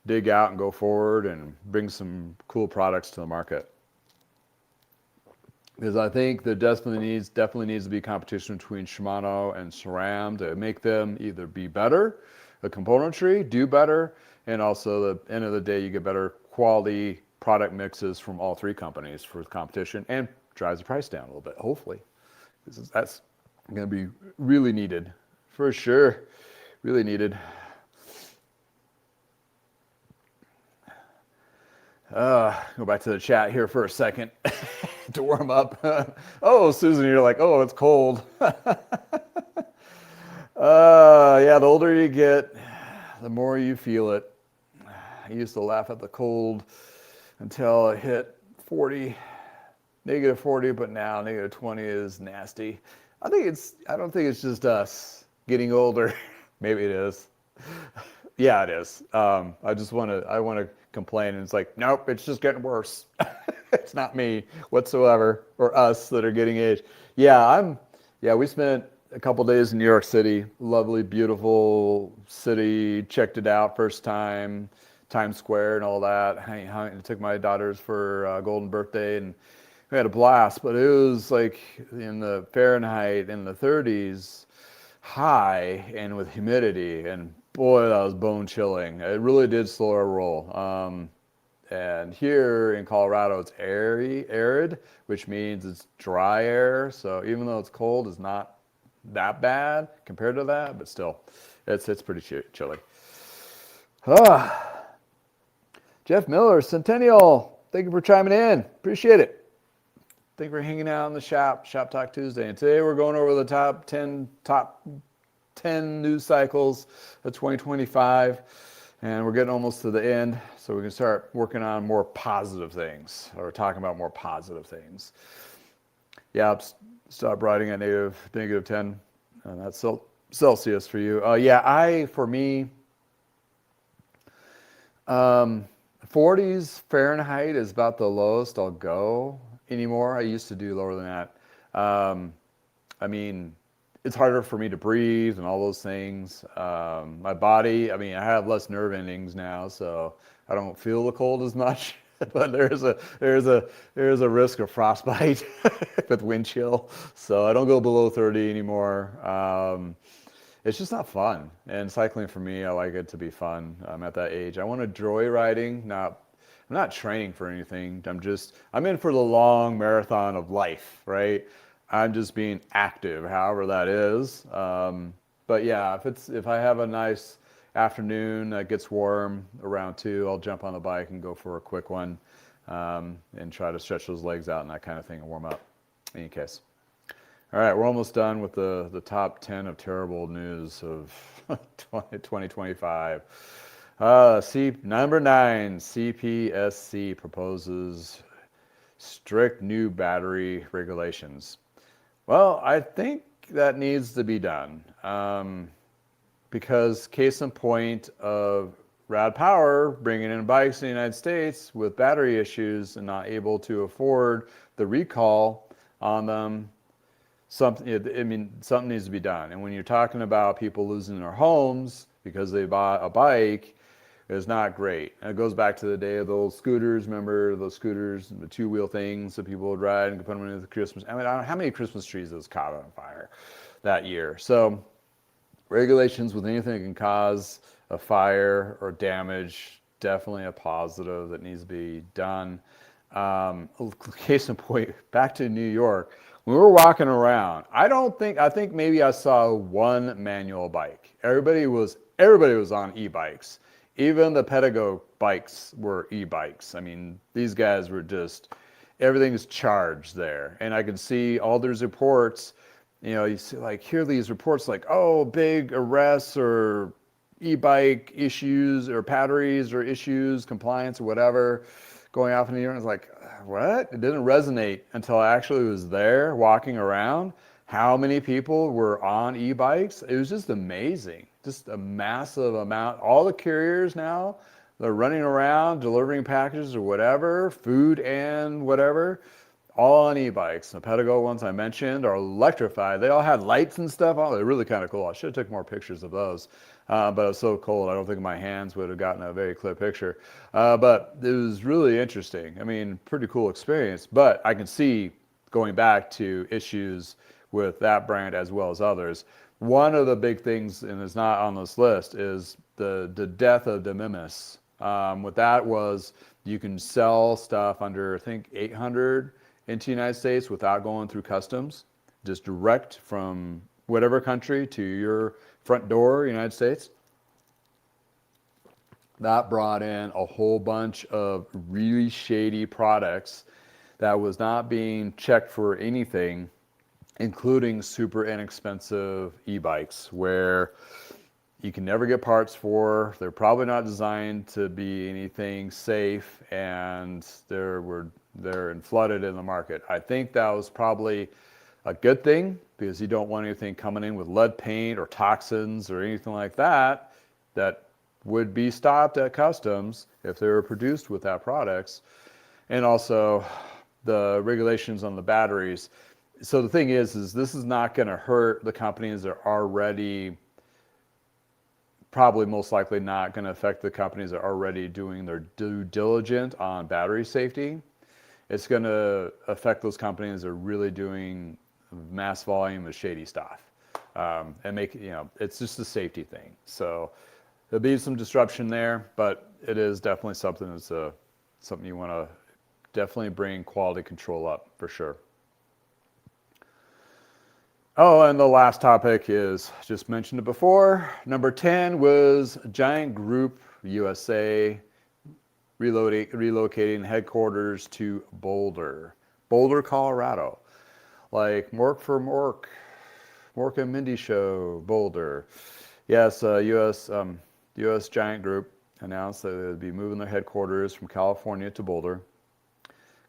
dig out and go forward and bring some cool products to the market. Because I think there definitely needs to be competition between Shimano and SRAM to make them either be better the componentry, do better, and also at the end of the day, you get better quality product mixes from all three companies for competition and drives the price down a little bit, hopefully. That's going to be really needed, for sure, really needed. Go back to the chat here for a second to warm up. Oh, Susan, you're like, oh, it's cold. Yeah, the older you get, the more you feel it. I used to laugh at the cold until it hit 40, negative 40, but now negative 20 is nasty. I don't think it's just us getting older. Maybe it is. Yeah, it is. I want to complain, and it's like, nope, it's just getting worse. It's not me whatsoever, or us that are getting age. Yeah, we spent a couple days in New York City. Lovely, beautiful city. Checked it out first time, Times Square and all that. I took my daughters for a golden birthday, and we had a blast. But it was like in the Fahrenheit in the 30s, high, and with humidity, and boy, that was bone chilling. It really did slow our roll. And here in Colorado, it's arid, which means it's dry air. So even though it's cold, it's not that bad compared to that, but still, it's pretty chilly. Jeff Miller, Centennial, thank you for chiming in. Appreciate it. Thank you for hanging out on the Shop Talk Tuesday. And today we're going over the top 10 news cycles of 2025. And we're getting almost to the end, so we can start working on more positive things, or talking about more positive things. Yeah, stop writing at negative 10. And that's Celsius for you. For me, 40s Fahrenheit is about the lowest I'll go anymore. I used to do lower than that. It's harder for me to breathe and all those things. My body, I have less nerve endings now, so I don't feel the cold as much. But there's a risk of frostbite with wind chill, so I don't go below 30 anymore. It's just not fun. And cycling for me, I like it to be fun. I'm at that age. I want to enjoy riding. I'm not training for anything. I'm in for the long marathon of life, right? I'm just being active, however that is. But yeah, if I have a nice afternoon that gets warm around 2, I'll jump on the bike and go for a quick one, and try to stretch those legs out and that kind of thing and warm up. In any case. All right, we're almost done with the top 10 of terrible news of 2025. Number 9, CPSC proposes strict new battery regulations. Well, I think that needs to be done, because case in point of Rad Power bringing in bikes in the United States with battery issues and not able to afford the recall on them. Something needs to be done. And when you're talking about people losing their homes because they bought a bike, it's not great. And it goes back to the day of those scooters. Remember those scooters, the 2-wheel things that people would ride and put them into the Christmas. I don't know how many Christmas trees was caught on fire that year. So regulations with anything that can cause a fire or damage, definitely a positive that needs to be done. Case in point, back to New York. When we were walking around, I think maybe I saw one manual bike. Everybody was on e-bikes. Even the Pedego bikes were e-bikes. These guys were everything's charged there. And I could see all these reports, you see, hear these reports big arrests or e-bike issues or batteries or issues, compliance or whatever, going off in the air. It's like, what? It didn't resonate until I actually was there walking around. How many people were on e-bikes? It was just amazing. Just a massive amount. All the carriers now, they're running around delivering packages or whatever, food and whatever, all on e-bikes. The Pedego ones I mentioned are electrified. They all had lights and stuff on. They're really kind of cool. I should have took more pictures of those. But it was so cold, I don't think my hands would have gotten a very clear picture. But it was really interesting. Pretty cool experience. But I can see, going back to issues with that brand as well as others, one of the big things, and it's not on this list, is the death of de minimis. What that was, you can sell stuff under, I think, 800 into the United States without going through customs, just direct from whatever country to your front door, United States. That brought in a whole bunch of really shady products that was not being checked for anything, including super inexpensive e-bikes where you can never get parts for. They're probably not designed to be anything safe, and they're flooded in the market. I think that was probably a good thing because you don't want anything coming in with lead paint or toxins or anything like that that would be stopped at customs if they were produced with that products. And also the regulations on the batteries. So the thing is this is not going to hurt the companies that are already, probably most likely not going to affect the companies that are already doing their due diligence on battery safety. It's going to affect those companies that are really doing mass volume of shady stuff. And make, it's just a safety thing. So there'll be some disruption there, but it is definitely something that's something you want to definitely bring quality control up for sure. Oh, and the last topic is, just mentioned it before, number 10 was Giant Group USA relocating headquarters to Boulder, Colorado. Like Mork and Mindy Show, Boulder. Yes, U.S. Giant Group announced that they would be moving their headquarters from California to Boulder,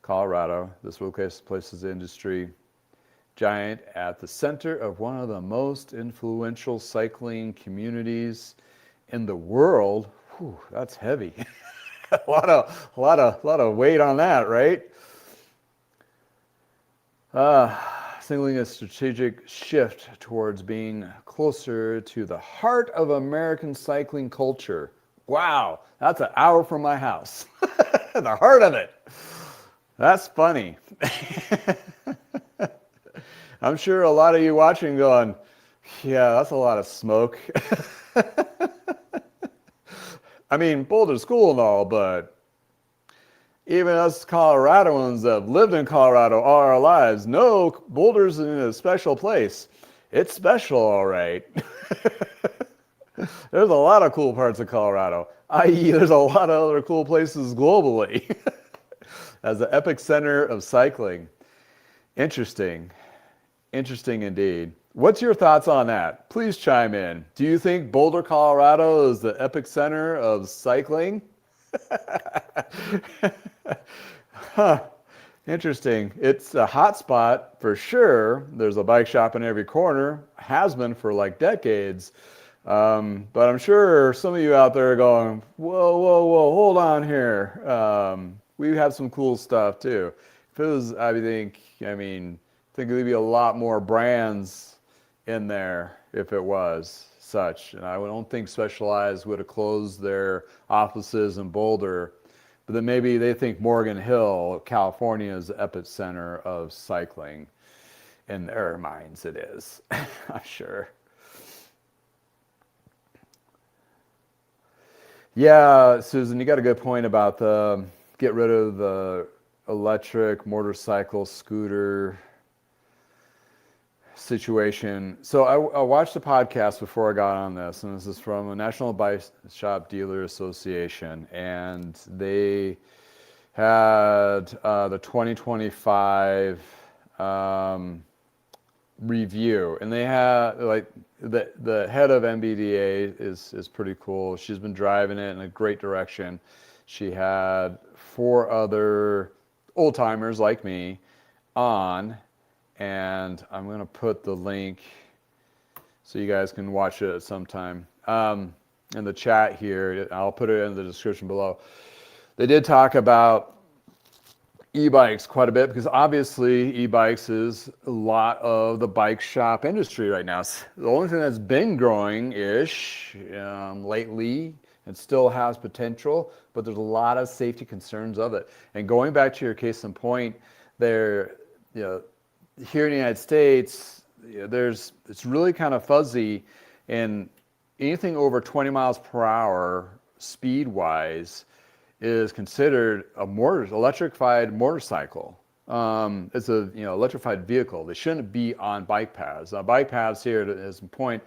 Colorado. This will places the industry giant at the center of one of the most influential cycling communities in the world. Whew, that's heavy. a lot of weight on that, right? Signaling a strategic shift towards being closer to the heart of American cycling culture. Wow, that's an hour from my house. The heart of it. That's funny. I'm sure a lot of you watching going, yeah, that's a lot of smoke. I mean, Boulder's cool and all, but even us Coloradoans that have lived in Colorado all our lives know Boulder's in a special place. It's special, all right. There's a lot of cool parts of Colorado, i.e. there's a lot of other cool places globally as the epic center of cycling. Interesting indeed. What's your thoughts on that? Please chime in. Do you think Boulder, Colorado is the epic center of cycling? Huh. Interesting. It's a hot spot for sure. There's a bike shop in every corner, has been for like decades. But I'm sure some of you out there are going, whoa, hold on here. We have some cool stuff too. If it was, I think there'd be a lot more brands in there if it was such. And I don't think Specialized would have closed their offices in Boulder, but then maybe they think Morgan Hill, California is the epicenter of cycling. In their minds it is, I'm sure. Yeah, Susan, you got a good point about get rid of the electric motorcycle scooter situation. So I watched the podcast before I got on this, and this is from a National Bike Shop Dealer Association, and they had the 2025 review, and they had like the head of MBDA is pretty cool. She's been driving it in a great direction. She had 4 other old timers like me on, and I'm going to put the link so you guys can watch it at some time in the chat here. I'll put it in the description below. They did talk about e-bikes quite a bit because obviously e-bikes is a lot of the bike shop industry right now. It's the only thing that's been growing-ish lately. It still has potential, but there's a lot of safety concerns of it. And going back to your case in point, here in the United States, it's really kind of fuzzy, and anything over 20 miles per hour speed wise is considered a electrified motorcycle. It's a electrified vehicle. They shouldn't be on bike paths. Bike paths here is the point.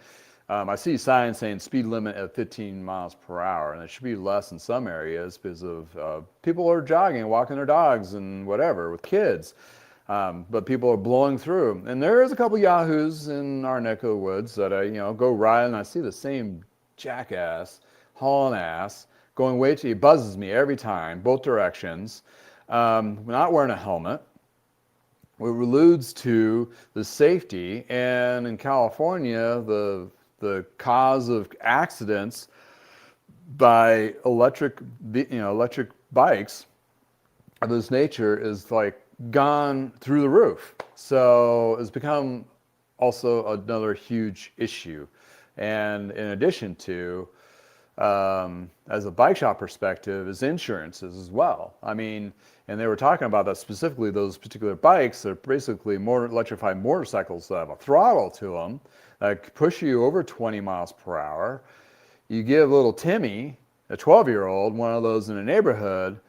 I see signs saying speed limit at 15 miles per hour, and it should be less in some areas because of people are jogging, walking their dogs, and whatever with kids. But people are blowing through, and there is a couple yahoos in our neck of the woods that I go ride, and I see the same jackass hauling ass going way too. He buzzes me every time, both directions. Not wearing a helmet. It alludes to the safety, and in California, the cause of accidents by electric bikes of this nature is like gone through the roof. So it's become also another huge issue. And in addition to, as a bike shop perspective, is insurances as well. I mean, and they were talking about that specifically, those particular bikes are basically more electrified motorcycles that have a throttle to them that push you over 20 miles per hour. You give little Timmy, a 12-year-old, one of those in a neighborhood,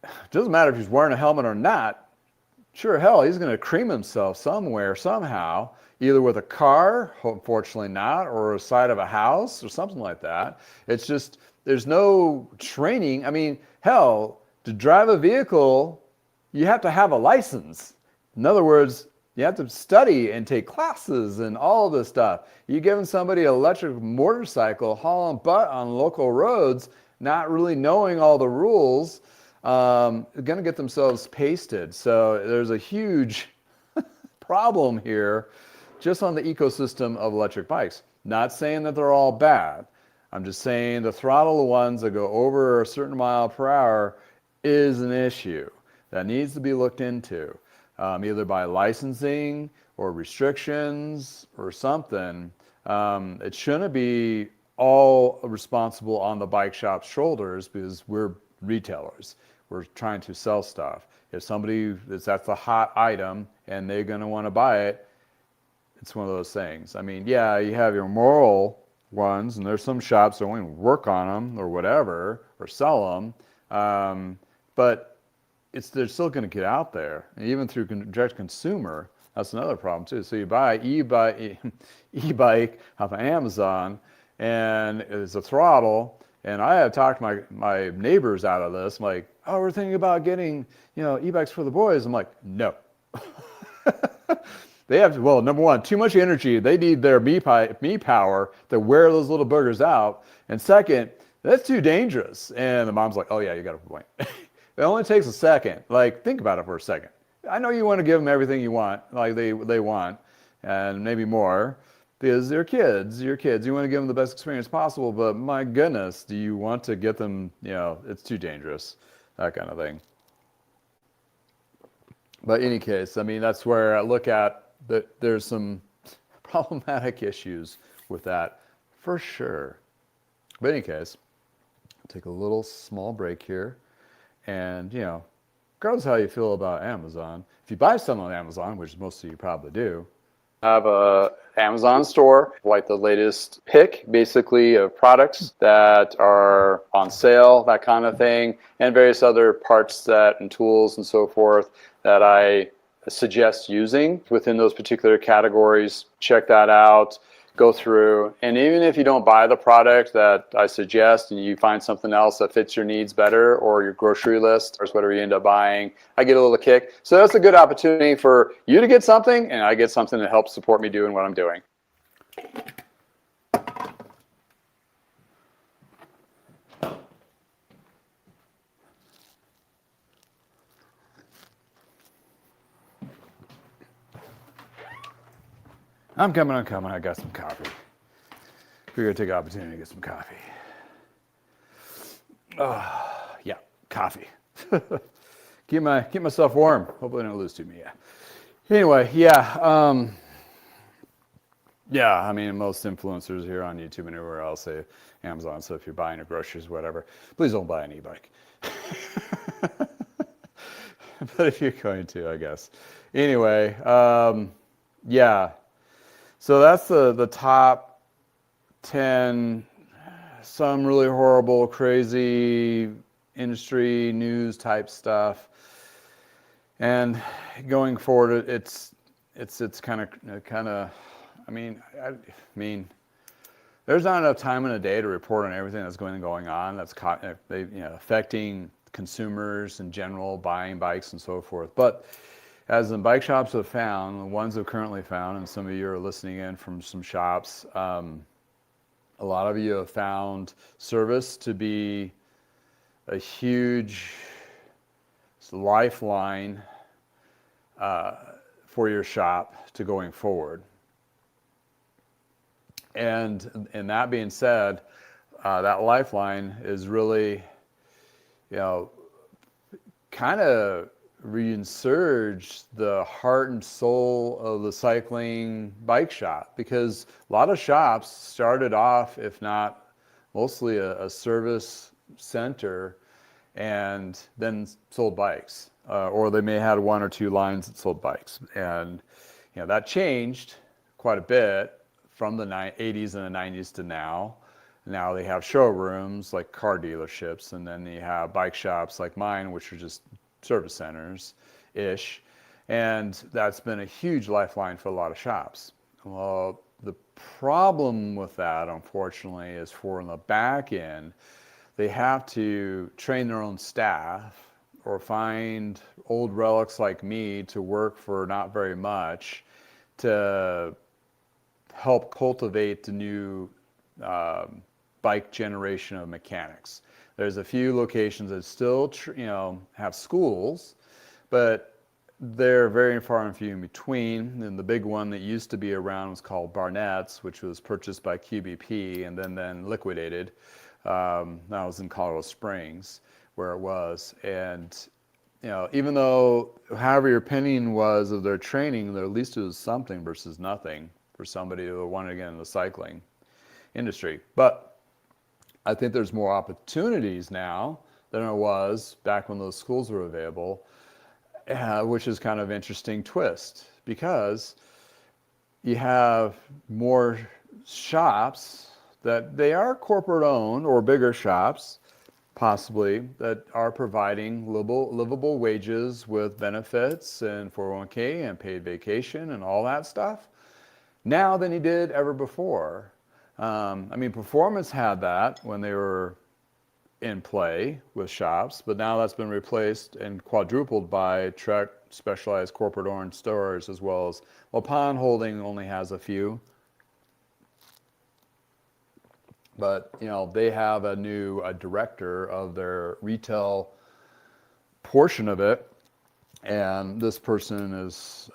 it doesn't matter if he's wearing a helmet or not, sure hell, he's going to cream himself somewhere, somehow, either with a car, unfortunately not, or a side of a house or something like that. It's just, there's no training. I mean, hell, to drive a vehicle, you have to have a license. In other words, you have to study and take classes and all of this stuff. You're giving somebody an electric motorcycle hauling butt on local roads, not really knowing all the rules, going to get themselves pasted. So there's a huge problem here just on the ecosystem of electric bikes. Not saying that they're all bad. I'm just saying the throttle ones that go over a certain mile per hour is an issue that needs to be looked into, either by licensing or restrictions or something. It shouldn't be all responsible on the bike shop's shoulders because we're retailers. We're trying to sell stuff. If somebody, that's a hot item and they're going to want to buy it, it's one of those things. I mean, yeah, you have your moral ones, and there's some shops that only work on them or whatever, or sell them, but they're still going to get out there, and even through direct consumer. That's another problem too. So you buy e-bike off of Amazon, and it's a throttle. And I have talked my neighbors out of this. I'm like, oh, we're thinking about getting e-bikes for the boys. I'm like, no. They have, well, number one, too much energy. They need their me power to wear those little boogers out. And second, that's too dangerous. And the mom's like, oh yeah, you got a point. It only takes a second. Like, think about it for a second. I know you want to give them everything you want, like they want, and maybe more, because they're kids. You're kids. You want to give them the best experience possible, but my goodness, do you want to get them, it's too dangerous, that kind of thing. But in any case, I mean, that's where I look at that there's some problematic issues with that, for sure. But in any case, take a little small break here. And, regardless of how you feel about Amazon, if you buy something on Amazon, which most of you probably do, have a Amazon store, like the latest pick, basically, of products that are on sale, that kind of thing, and various other parts and tools and so forth that I suggest using within those particular categories. Check that out. Go through, and even if you don't buy the product that I suggest and you find something else that fits your needs better, or your grocery list, or whatever you end up buying, I get a little kick. So that's a good opportunity for you to get something, and I get something that helps support me doing what I'm doing. I'm coming. I got some coffee. Figured I'd take an opportunity to get some coffee. Yeah, coffee. Keep myself warm. Hopefully I don't lose too many. Yeah. Anyway, yeah. Yeah, I mean, most influencers here on YouTube and everywhere else say Amazon. So if you're buying your groceries, whatever, please don't buy an e-bike. But if you're going to, I guess. Anyway, yeah. So that's the top 10, some really horrible, crazy industry news type stuff. And going forward, it's kind of, I mean, there's not enough time in a day to report on everything that's going on that's affecting consumers in general, buying bikes and so forth. But as the bike shops have found, the ones have currently found, and some of you are listening in from some shops, a lot of you have found service to be a huge lifeline for your shop to going forward. And that being said, that lifeline is really, kind of reinsurged the heart and soul of the cycling bike shop, because a lot of shops started off, if not mostly a service center, and then sold bikes, or they may have had one or two lines that sold bikes, and that changed quite a bit from the 80s and the 90s to now. Now they have showrooms like car dealerships, and then you have bike shops like mine, which are just service centers-ish. And that's been a huge lifeline for a lot of shops. Well, the problem with that, unfortunately, is for in the back end, they have to train their own staff or find old relics like me to work for not very much to help cultivate the new bike generation of mechanics. There's a few locations that still, have schools, but they're very far and few in between. And the big one that used to be around was called Barnett's, which was purchased by QBP and then liquidated. That was in Colorado Springs, where it was. And even though however your opinion was of their training, at least it was something versus nothing for somebody who wanted to get into the cycling industry. But I think there's more opportunities now than there was back when those schools were available, which is kind of an interesting twist, because you have more shops that they are corporate owned, or bigger shops possibly, that are providing livable wages with benefits and 401k and paid vacation and all that stuff now than he did ever before. Performance had that when they were in play with shops, but now that's been replaced and quadrupled by Trek specialized corporate owned stores, as well as, Pond Holding only has a few, but they have a new director of their retail portion of it, and this person is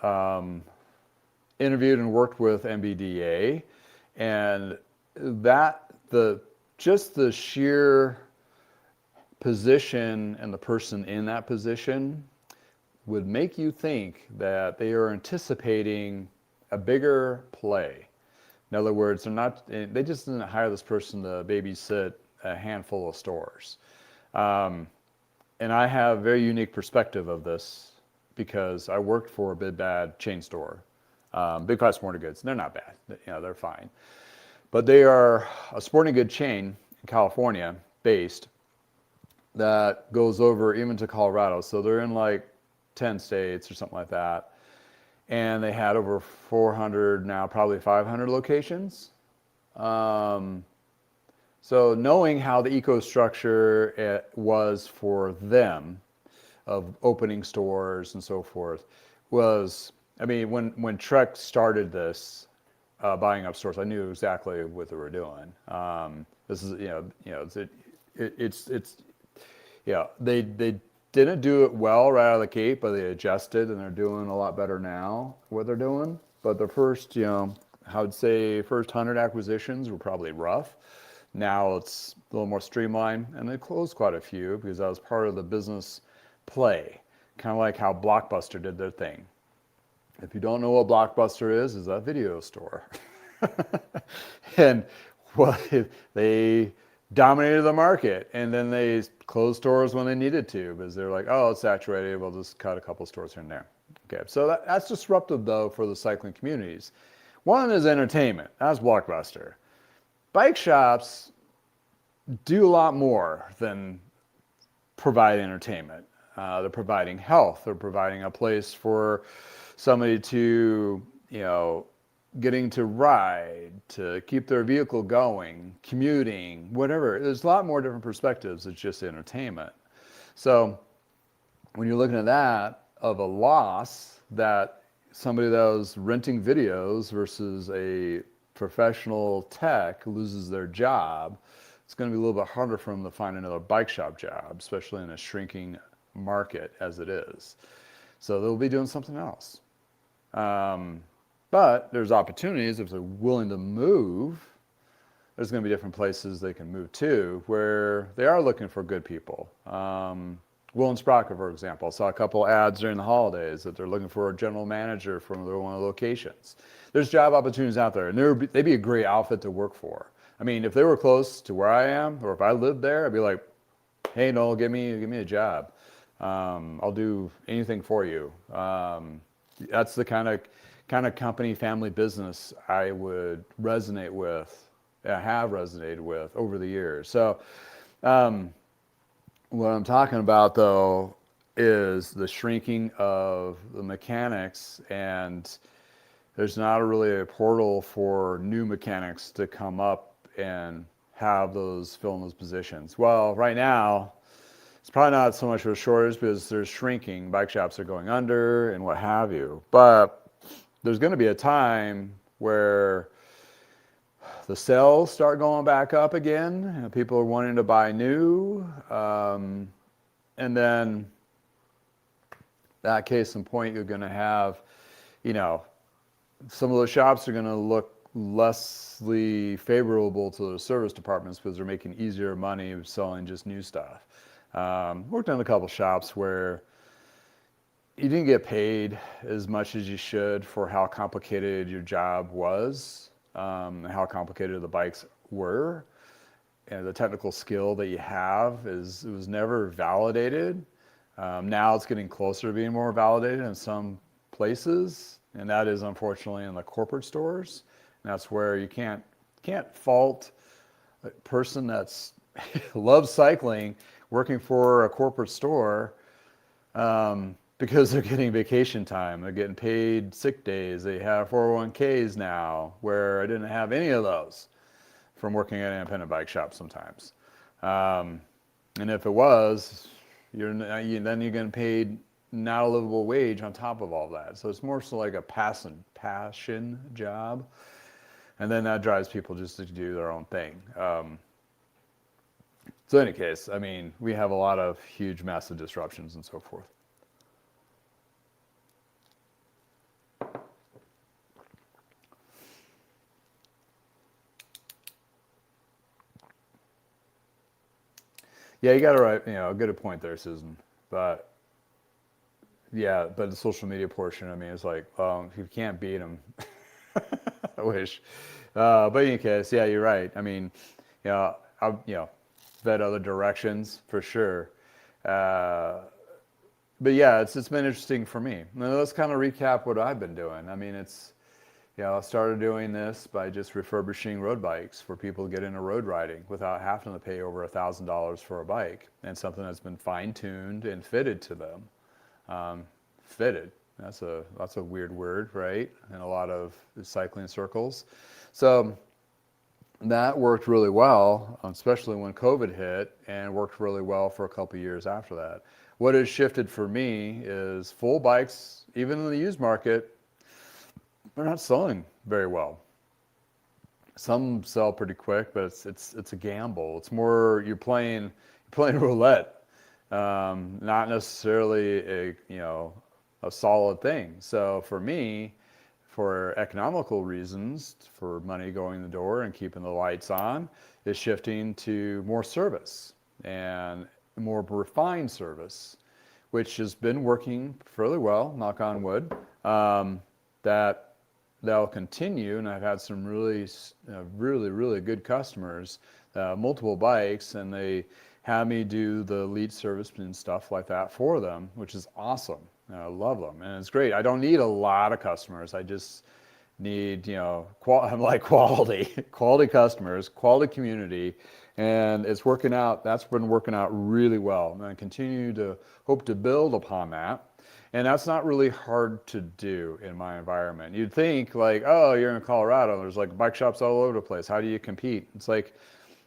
interviewed and worked with MBDA, and that the sheer position and the person in that position would make you think that they are anticipating a bigger play. In other words, they just didn't hire this person to babysit a handful of stores. And I have a very unique perspective of this because I worked for a big bad chain store, Big Five Sporting Goods. They're not bad, they're fine. But they are a sporting good chain in California based that goes over even to Colorado. So they're in like 10 states or something like that. And they had over 400, now probably 500 locations. So knowing how the eco-structure was for them of opening stores and so forth was, when Trek started this, buying up stores, I knew exactly what they were doing. This is, they didn't do it well right out of the gate, but they adjusted and they're doing a lot better now, what they're doing. But the first, I would say first 100 acquisitions were probably rough. Now it's a little more streamlined, and they closed quite a few because that was part of the business play, kind of like how Blockbuster did their thing. If you don't know what Blockbuster is a video store. And they dominated the market, and then they closed stores when they needed to because they're like, oh, it's saturated, we'll just cut a couple stores here and there. Okay, so that's disruptive though for the cycling communities. One is entertainment. That's Blockbuster. Bike shops do a lot more than provide entertainment. They're providing health. They're providing a place for somebody to, getting to ride, to keep their vehicle going, commuting, whatever. There's a lot more different perspectives than just entertainment. So when you're looking at that of a loss, that somebody that was renting videos versus a professional tech loses their job, it's going to be a little bit harder for them to find another bike shop job, especially in a shrinking market as it is. So they'll be doing something else. But there's opportunities if they're willing to move. There's going to be different places they can move to where they are looking for good people. Will and Sprocket, for example, I saw a couple ads during the holidays that they're looking for a general manager from one of the locations. There's job opportunities out there, and they'd be a great outfit to work for. I mean, if they were close to where I am, or if I lived there, I'd be like, hey, Noel, give me a job. I'll do anything for you. That's the kind of company, family business I would resonate with, I have resonated with over the years. So what I'm talking about, though, is the shrinking of the mechanics, and there's not really a portal for new mechanics to come up and have fill in those positions. Well, right now, it's probably not so much of a shortage because there's shrinking. Bike shops are going under and what have you. But there's going to be a time where the sales start going back up again, and people are wanting to buy new. And then that case in point, you're going to have, some of those shops are going to look lessly favorable to the service departments because they're making easier money selling just new stuff. Worked in a couple shops where you didn't get paid as much as you should for how complicated your job was, how complicated the bikes were, and the technical skill that you have it was never validated. Now it's getting closer to being more validated in some places, and that is unfortunately in the corporate stores. And that's where you can't fault a person that's loves cycling working for a corporate store because they're getting vacation time, they're getting paid sick days, they have 401ks now, where I didn't have any of those from working at an independent bike shop sometimes. And if it was, then you're getting paid not a livable wage on top of all that. So it's more so like a passion job. And then that drives people just to do their own thing. So in any case, I mean, we have a lot of huge, massive disruptions and so forth. Yeah, you got it right. A good point there, Susan. But yeah, but the social media portion, I mean, it's like, if you can't beat them, I wish. But in any case, yeah, you're right. I mean, I've vet other directions for sure. But yeah, it's been interesting for me. Now, let's kind of recap what I've been doing. I mean, I started doing this by just refurbishing road bikes for people to get into road riding without having to pay over $1,000 for a bike, and something that's been fine-tuned and fitted to them. Fitted. That's a weird word, right? In a lot of cycling circles. So that worked really well, especially when COVID hit, and worked really well for a couple of years after that. What has shifted for me is full bikes, even in the used market, they're not selling very well. Some sell pretty quick, but it's a gamble. It's more you're playing roulette, not necessarily a solid thing. So for me, for economical reasons, for money going in the door and keeping the lights on, is shifting to more service and more refined service, which has been working fairly well, knock on wood. That'll continue, and I've had some really good customers, multiple bikes, and they have me do the lead service and stuff like that for them, which is awesome. I love them, and it's great. I don't need a lot of customers. I just need, I'm like quality customers, quality community, and it's working out. That's been working out really well, and I continue to hope to build upon that. And that's not really hard to do in my environment. You'd think like, oh, you're in Colorado, there's like bike shops all over the place. How do you compete? It's like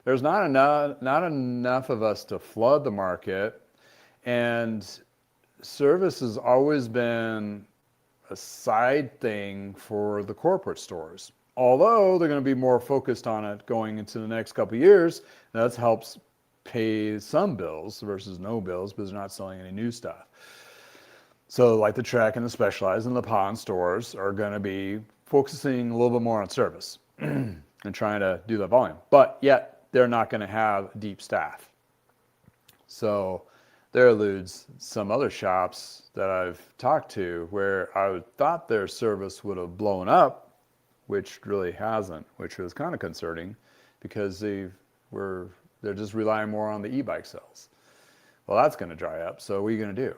there's not enough of us to flood the market, and service has always been a side thing for the corporate stores. Although they're going to be more focused on it going into the next couple of years, that helps pay some bills versus no bills because they're not selling any new stuff. So like the Trek and the Specialized and the Pond stores are going to be focusing a little bit more on service and trying to do that volume. But yet they're not going to have deep staff. So there eludes some other shops that I've talked to where I thought their service would have blown up, which really hasn't, which was kind of concerning because they're just relying more on the e-bike sales. Well, that's going to dry up. So what are you going to do?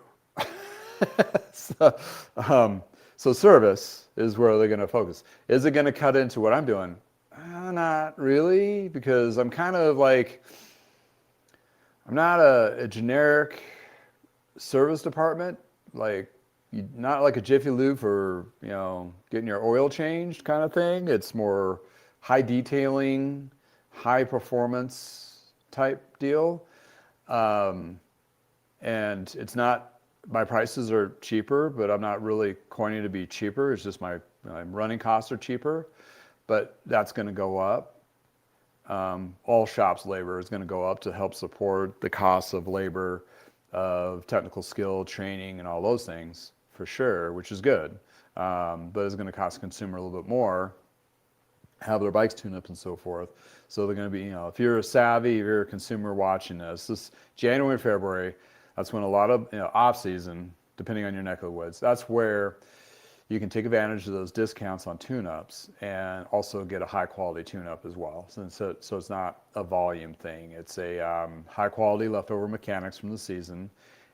So service is where they're going to focus. Is it going to cut into what I'm doing? Not really, because I'm kind of like, I'm not a generic service department, like not like a Jiffy Lube for, getting your oil changed kind of thing. It's more high detailing, high performance type deal. And it's not, my prices are cheaper, but I'm not really coining to be cheaper. It's just my running costs are cheaper, but that's going to go up. All shops labor is going to go up to help support the costs of labor, of technical skill, training, and all those things for sure, which is good. But it's going to cost the consumer a little bit more, have their bikes tuned up and so forth. So they're going to be, if you're if you're a consumer watching this January and February, that's when a lot of, off season, depending on your neck of the woods, that's where you can take advantage of those discounts on tune-ups and also get a high quality tune-up as well. So it's not a volume thing. It's a high quality leftover mechanics from the season,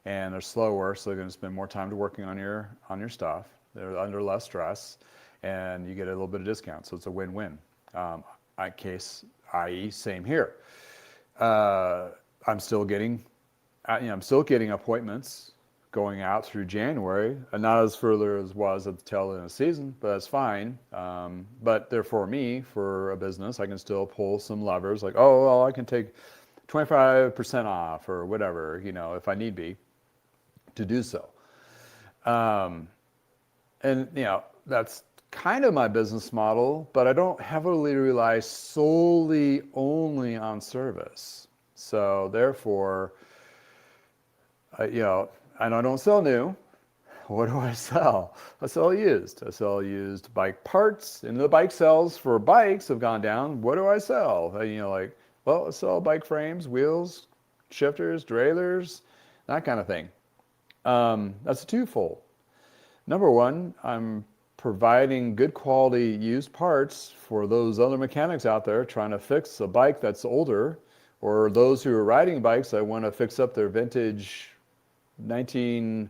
and they're slower, so they're going to spend more time to working on your stuff. They're under less stress, and you get a little bit of discount. So it's a win-win. I.e., same here. I'm still getting appointments going out through January, and not as further as was at the tail end of the season, but that's fine. But they're for me, for a business, I can still pull some levers like, oh, well, I can take 25% off or whatever, if I need be to do so. And, that's kind of my business model, but I don't heavily rely solely only on service. So therefore, and I don't sell new. What do I sell? I sell used. I sell used bike parts, and the bike sales for bikes have gone down. What do I sell? I sell bike frames, wheels, shifters, derailleurs, that kind of thing. That's a twofold. Number one, I'm providing good quality used parts for those other mechanics out there trying to fix a bike that's older, or those who are riding bikes that want to fix up their vintage 19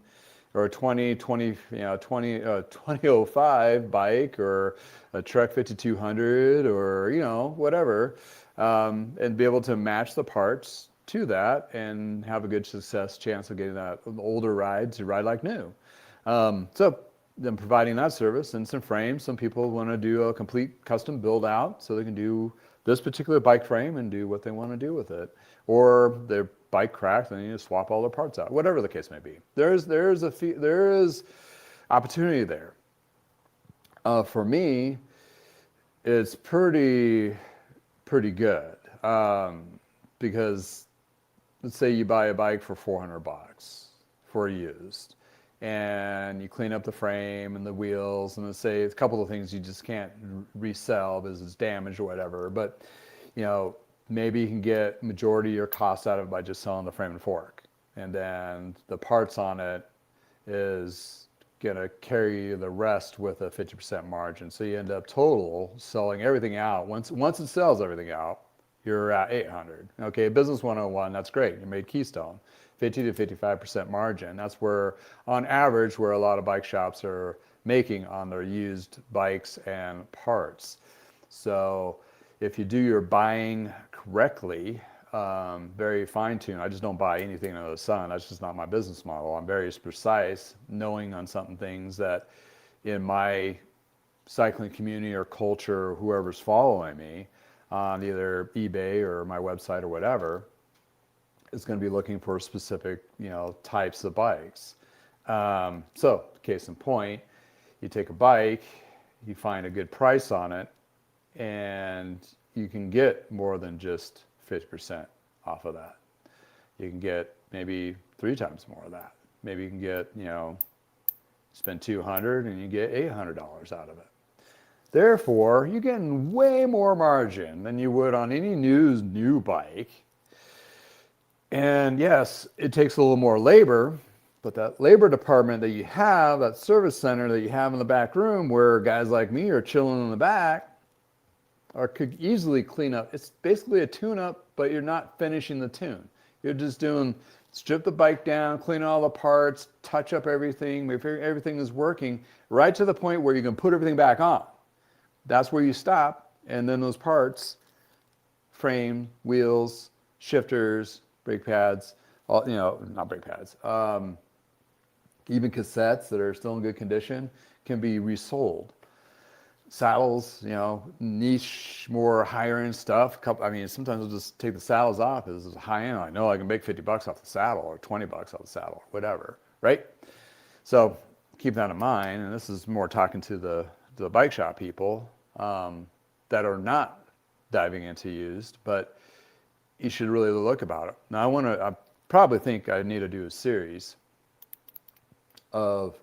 or 2005 bike, or a Trek 5200, or whatever, and be able to match the parts to that and have a good chance of getting that older ride to ride like new. So then providing that service and some frames. Some people want to do a complete custom build out, so they can do this particular bike frame and do what they want to do with it. Or their bike cracked and they need to swap all their parts out, whatever the case may be. There is opportunity there. For me, it's pretty good, because let's say you buy a bike for $400 for used, and you clean up the frame and the wheels, and let's say a couple of things you just can't resell because it's damaged or whatever, but maybe you can get majority of your costs out of it by just selling the frame and fork, and then the parts on it is going to carry the rest with a 50% margin. So you end up total selling everything out. Once it sells everything out, you're at 800. Okay, business 101, that's great. You made Keystone. 50 to 55% margin. That's where, on average, where a lot of bike shops are making on their used bikes and parts. So if you do your buying correctly, very fine-tuned. I just don't buy anything under the sun. That's just not my business model. I'm very precise, knowing on certain things that in my cycling community or culture, whoever's following me on either eBay or my website or whatever, is going to be looking for specific, types of bikes. So, case in point, you take a bike, you find a good price on it, and you can get more than just 50% off of that. You can get maybe 3 times more of that. Maybe you can get, spend $200 and you get $800 out of it. Therefore, you're getting way more margin than you would on any new bike. And yes, it takes a little more labor, but that labor department that you have, that service center that you have in the back room where guys like me are chilling in the back, or could easily clean up. It's basically a tune-up, but you're not finishing the tune. You're just strip the bike down, clean all the parts, touch up everything, make sure everything is working, right to the point where you can put everything back on. That's where you stop, and then those parts, frame, wheels, shifters, brake pads, not brake pads, even cassettes that are still in good condition can be resold. Saddles, niche, more higher end stuff. Sometimes I'll just take the saddles off. This is high end. I know I can make $50 off the saddle or $20 off the saddle, or whatever, right? So keep that in mind. And this is more talking to the bike shop people that are not diving into used, but you should really look about it. Now I probably think I need to do a series of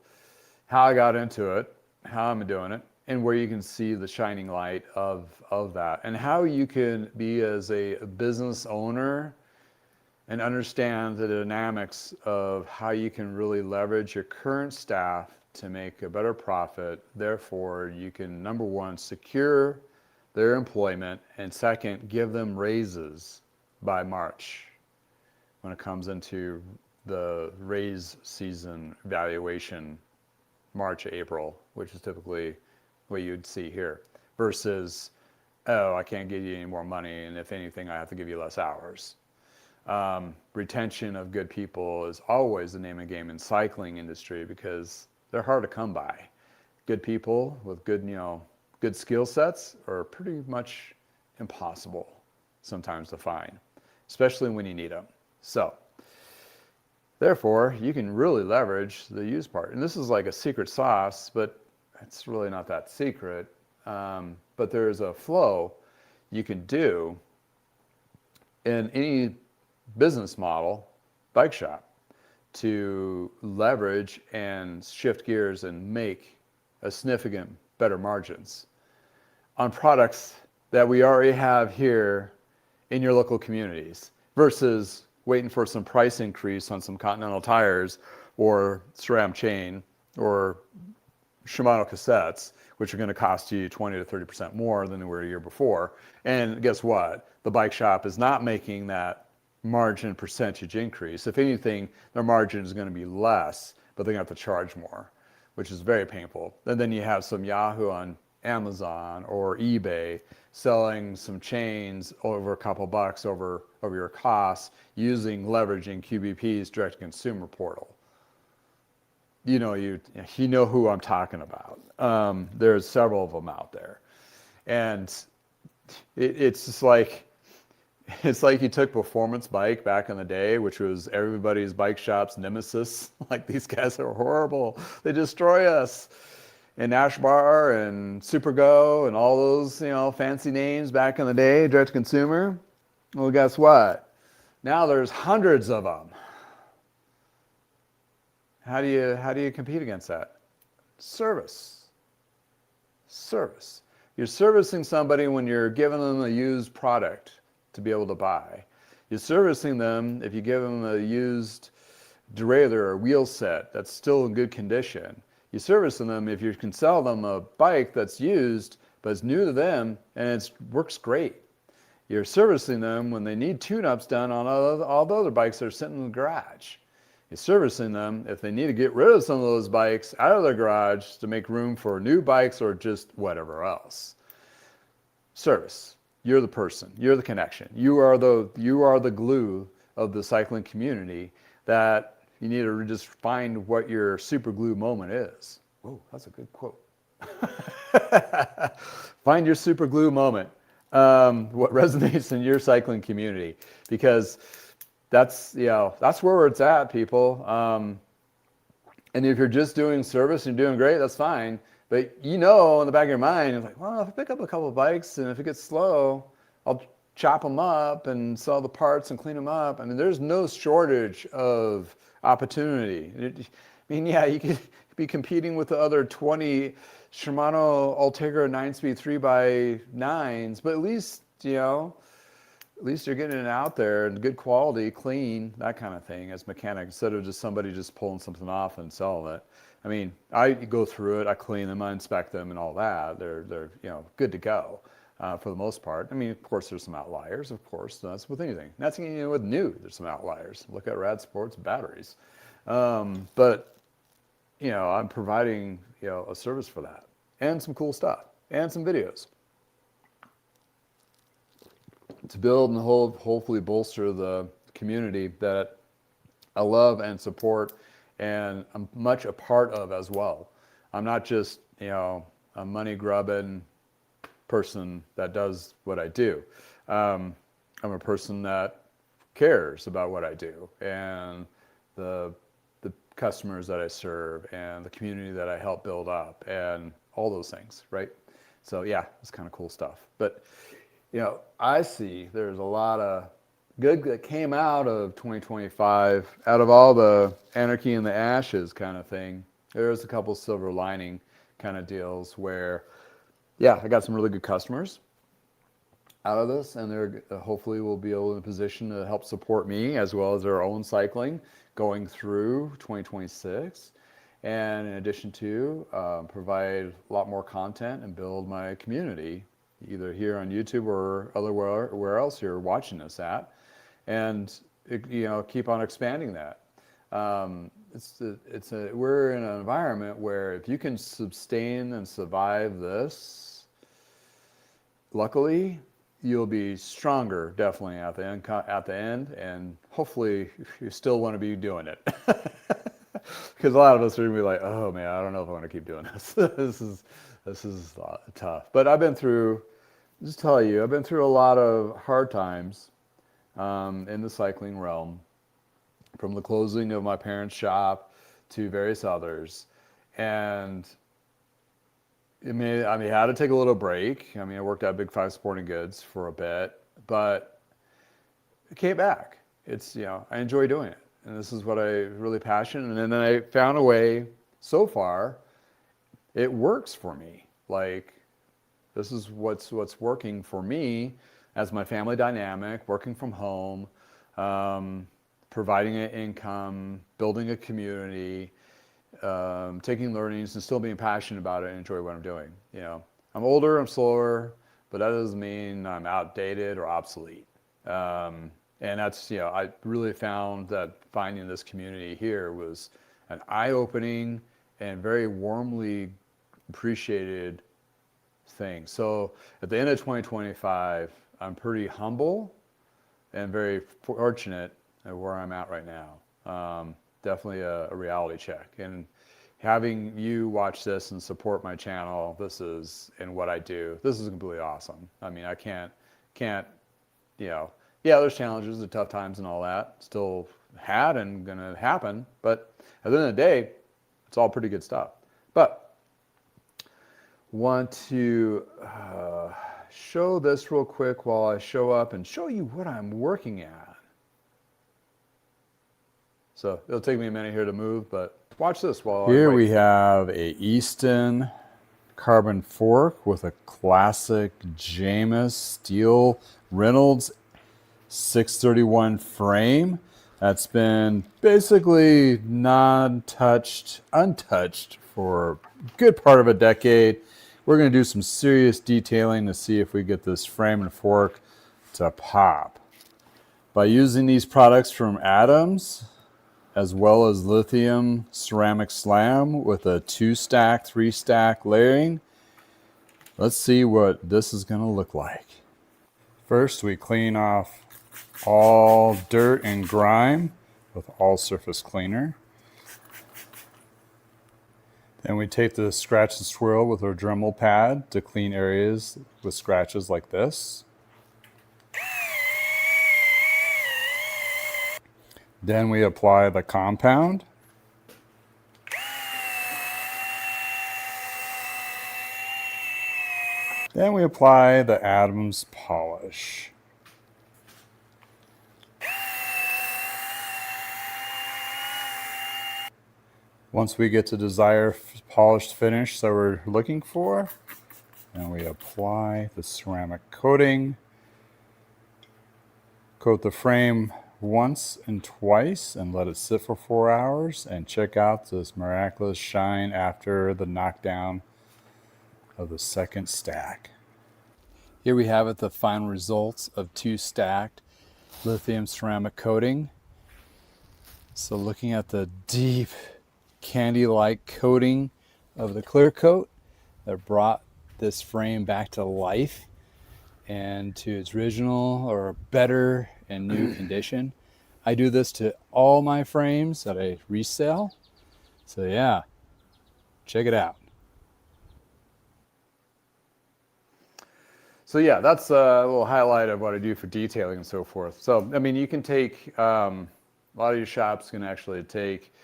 how I got into it, how I'm doing it, and where you can see the shining light of that, and how you can be as a business owner and understand the dynamics of how you can really leverage your current staff to make a better profit. Therefore, you can, number one, secure their employment, and second, give them raises by March when it comes into the raise season evaluation, March, April, which is typically what you'd see here, versus, oh, I can't give you any more money, and if anything, I have to give you less hours. Retention of good people is always the name of the game in cycling industry because they're hard to come by. Good people with good skill sets are pretty much impossible sometimes to find, especially when you need them. So, therefore, you can really leverage the used part. And this is like a secret sauce, but it's really not that secret. But there's a flow you can do in any business model, bike shop, to leverage and shift gears and make a significant better margins on products that we already have here in your local communities versus waiting for some price increase on some Continental tires or SRAM chain or Shimano cassettes, which are going to cost you 20 to 30% more than they were a year before. And guess what? The bike shop is not making that margin percentage increase. If anything, their margin is going to be less, but they're going to have to charge more, which is very painful. And then you have some Yahoo on Amazon or eBay selling some chains over a couple bucks over your costs leveraging QBP's direct consumer portal. You know who I'm talking about. There's several of them out there. And it's just like, it's like you took Performance Bike back in the day, which was everybody's bike shop's nemesis. Like, these guys are horrible. They destroy us. And Ash Bar and Supergo and all those, fancy names back in the day, direct to consumer. Well, guess what? Now there's hundreds of them. How do you compete against that? Service. You're servicing somebody when you're giving them a used product to be able to buy. You're servicing them if you give them a used derailleur or wheel set that's still in good condition. You're servicing them if you can sell them a bike that's used but it's new to them and it works great. You're servicing them when they need tune-ups done on all the other bikes that are sitting in the garage. servicing them if they need to get rid of some of those bikes out of their garage to make room for new bikes or just whatever else. Service. You're the person. You're the connection. You are the glue of the cycling community that you need to just find what your super glue moment is. Whoa, that's a good quote. Find your super glue moment. What resonates in your cycling community, because that's where it's at, people. And if you're just doing service and you're doing great, that's fine. But in the back of your mind, you're like, well, if I pick up a couple of bikes and if it gets slow, I'll chop them up and sell the parts and clean them up. I mean, there's no shortage of opportunity. You could be competing with the other 20 Shimano Ultegra 9-speed 3x9s, but at least you're getting it out there and good quality, clean, that kind of thing as mechanic, instead of just somebody just pulling something off and selling it. I mean, I go through it, I clean them, I inspect them and all that. They're good to go for the most part. I mean, of course, there's some outliers, of course. That's with anything. That's with new, there's some outliers. Look at Rad Sports batteries. But I'm providing a service for that and some cool stuff and some videos to build and hopefully bolster the community that I love and support and I'm much a part of as well. I'm not just a money grubbing person that does what I do. I'm a person that cares about what I do and the customers that I serve and the community that I help build up and all those things, right? So yeah, it's kind of cool stuff. But I see there's a lot of good that came out of 2025, out of all the anarchy in the ashes kind of thing. There's a couple silver lining kind of deals where, I got some really good customers out of this, and they're hopefully will be able in a position to help support me as well as their own cycling going through 2026. And in addition to provide a lot more content and build my community, either here on YouTube or where else you're watching this at, and keep on expanding that. We're in an environment where if you can sustain and survive this, luckily you'll be stronger definitely at the end, and hopefully you still want to be doing it. Because a lot of us are gonna be like, oh man, I don't know if I want to keep doing this. This is tough. But I've been through a lot of hard times in the cycling realm, from the closing of my parents' shop to various others. And I had to take a little break. I worked at Big Five Sporting Goods for a bit, but it came back. I enjoy doing it. And this is what I'm really passionate. And then I found a way, so far, it works for me. Like, this is what's working for me as my family dynamic, working from home, providing an income, building a community, taking learnings and still being passionate about it and enjoy what I'm doing. I'm older, I'm slower, but that doesn't mean I'm outdated or obsolete. And that's, I really found that finding this community here was an eye-opening and very warmly appreciated thing. So at the end of 2025, I'm pretty humble and very fortunate at where I'm at right now. Definitely a reality check. And having you watch this and support my channel, and what I do, this is completely awesome. I can't, there's challenges, the tough times and all that still had and gonna happen, but at the end of the day, it's all pretty good stuff. But want to show this real quick while I show up and show you what I'm working at. So it'll take me a minute here to move, but watch this while here we have a Easton carbon fork with a classic Jameis steel Reynolds 631 frame that's been basically untouched for a good part of a decade. We're going to do some serious detailing to see if we get this frame and fork to pop. By using these products from Adams, as well as Lithium Ceramic Slam with a 2-stack, 3-stack layering. Let's see what this is going to look like. First, we clean off all dirt and grime with all surface cleaner. Then we take the scratch and swirl with our Dremel pad to clean areas with scratches like this. Then we apply the compound. Then we apply the Adams polish. Once we get the desired polished finish that we're looking for, then we apply the ceramic coating. Coat the frame once and twice and let it sit for 4 hours, and check out this miraculous shine after the knockdown of the second stack. Here we have it, the final results of 2 stacked lithium ceramic coating. So looking at the deep candy-like coating of the clear coat that brought this frame back to life and to its original or better and new condition. I do this to all my frames that I resell. So yeah, check it out. So yeah, that's a little highlight of what I do for detailing and so forth. So, I mean, you can take, a lot of your shops can actually take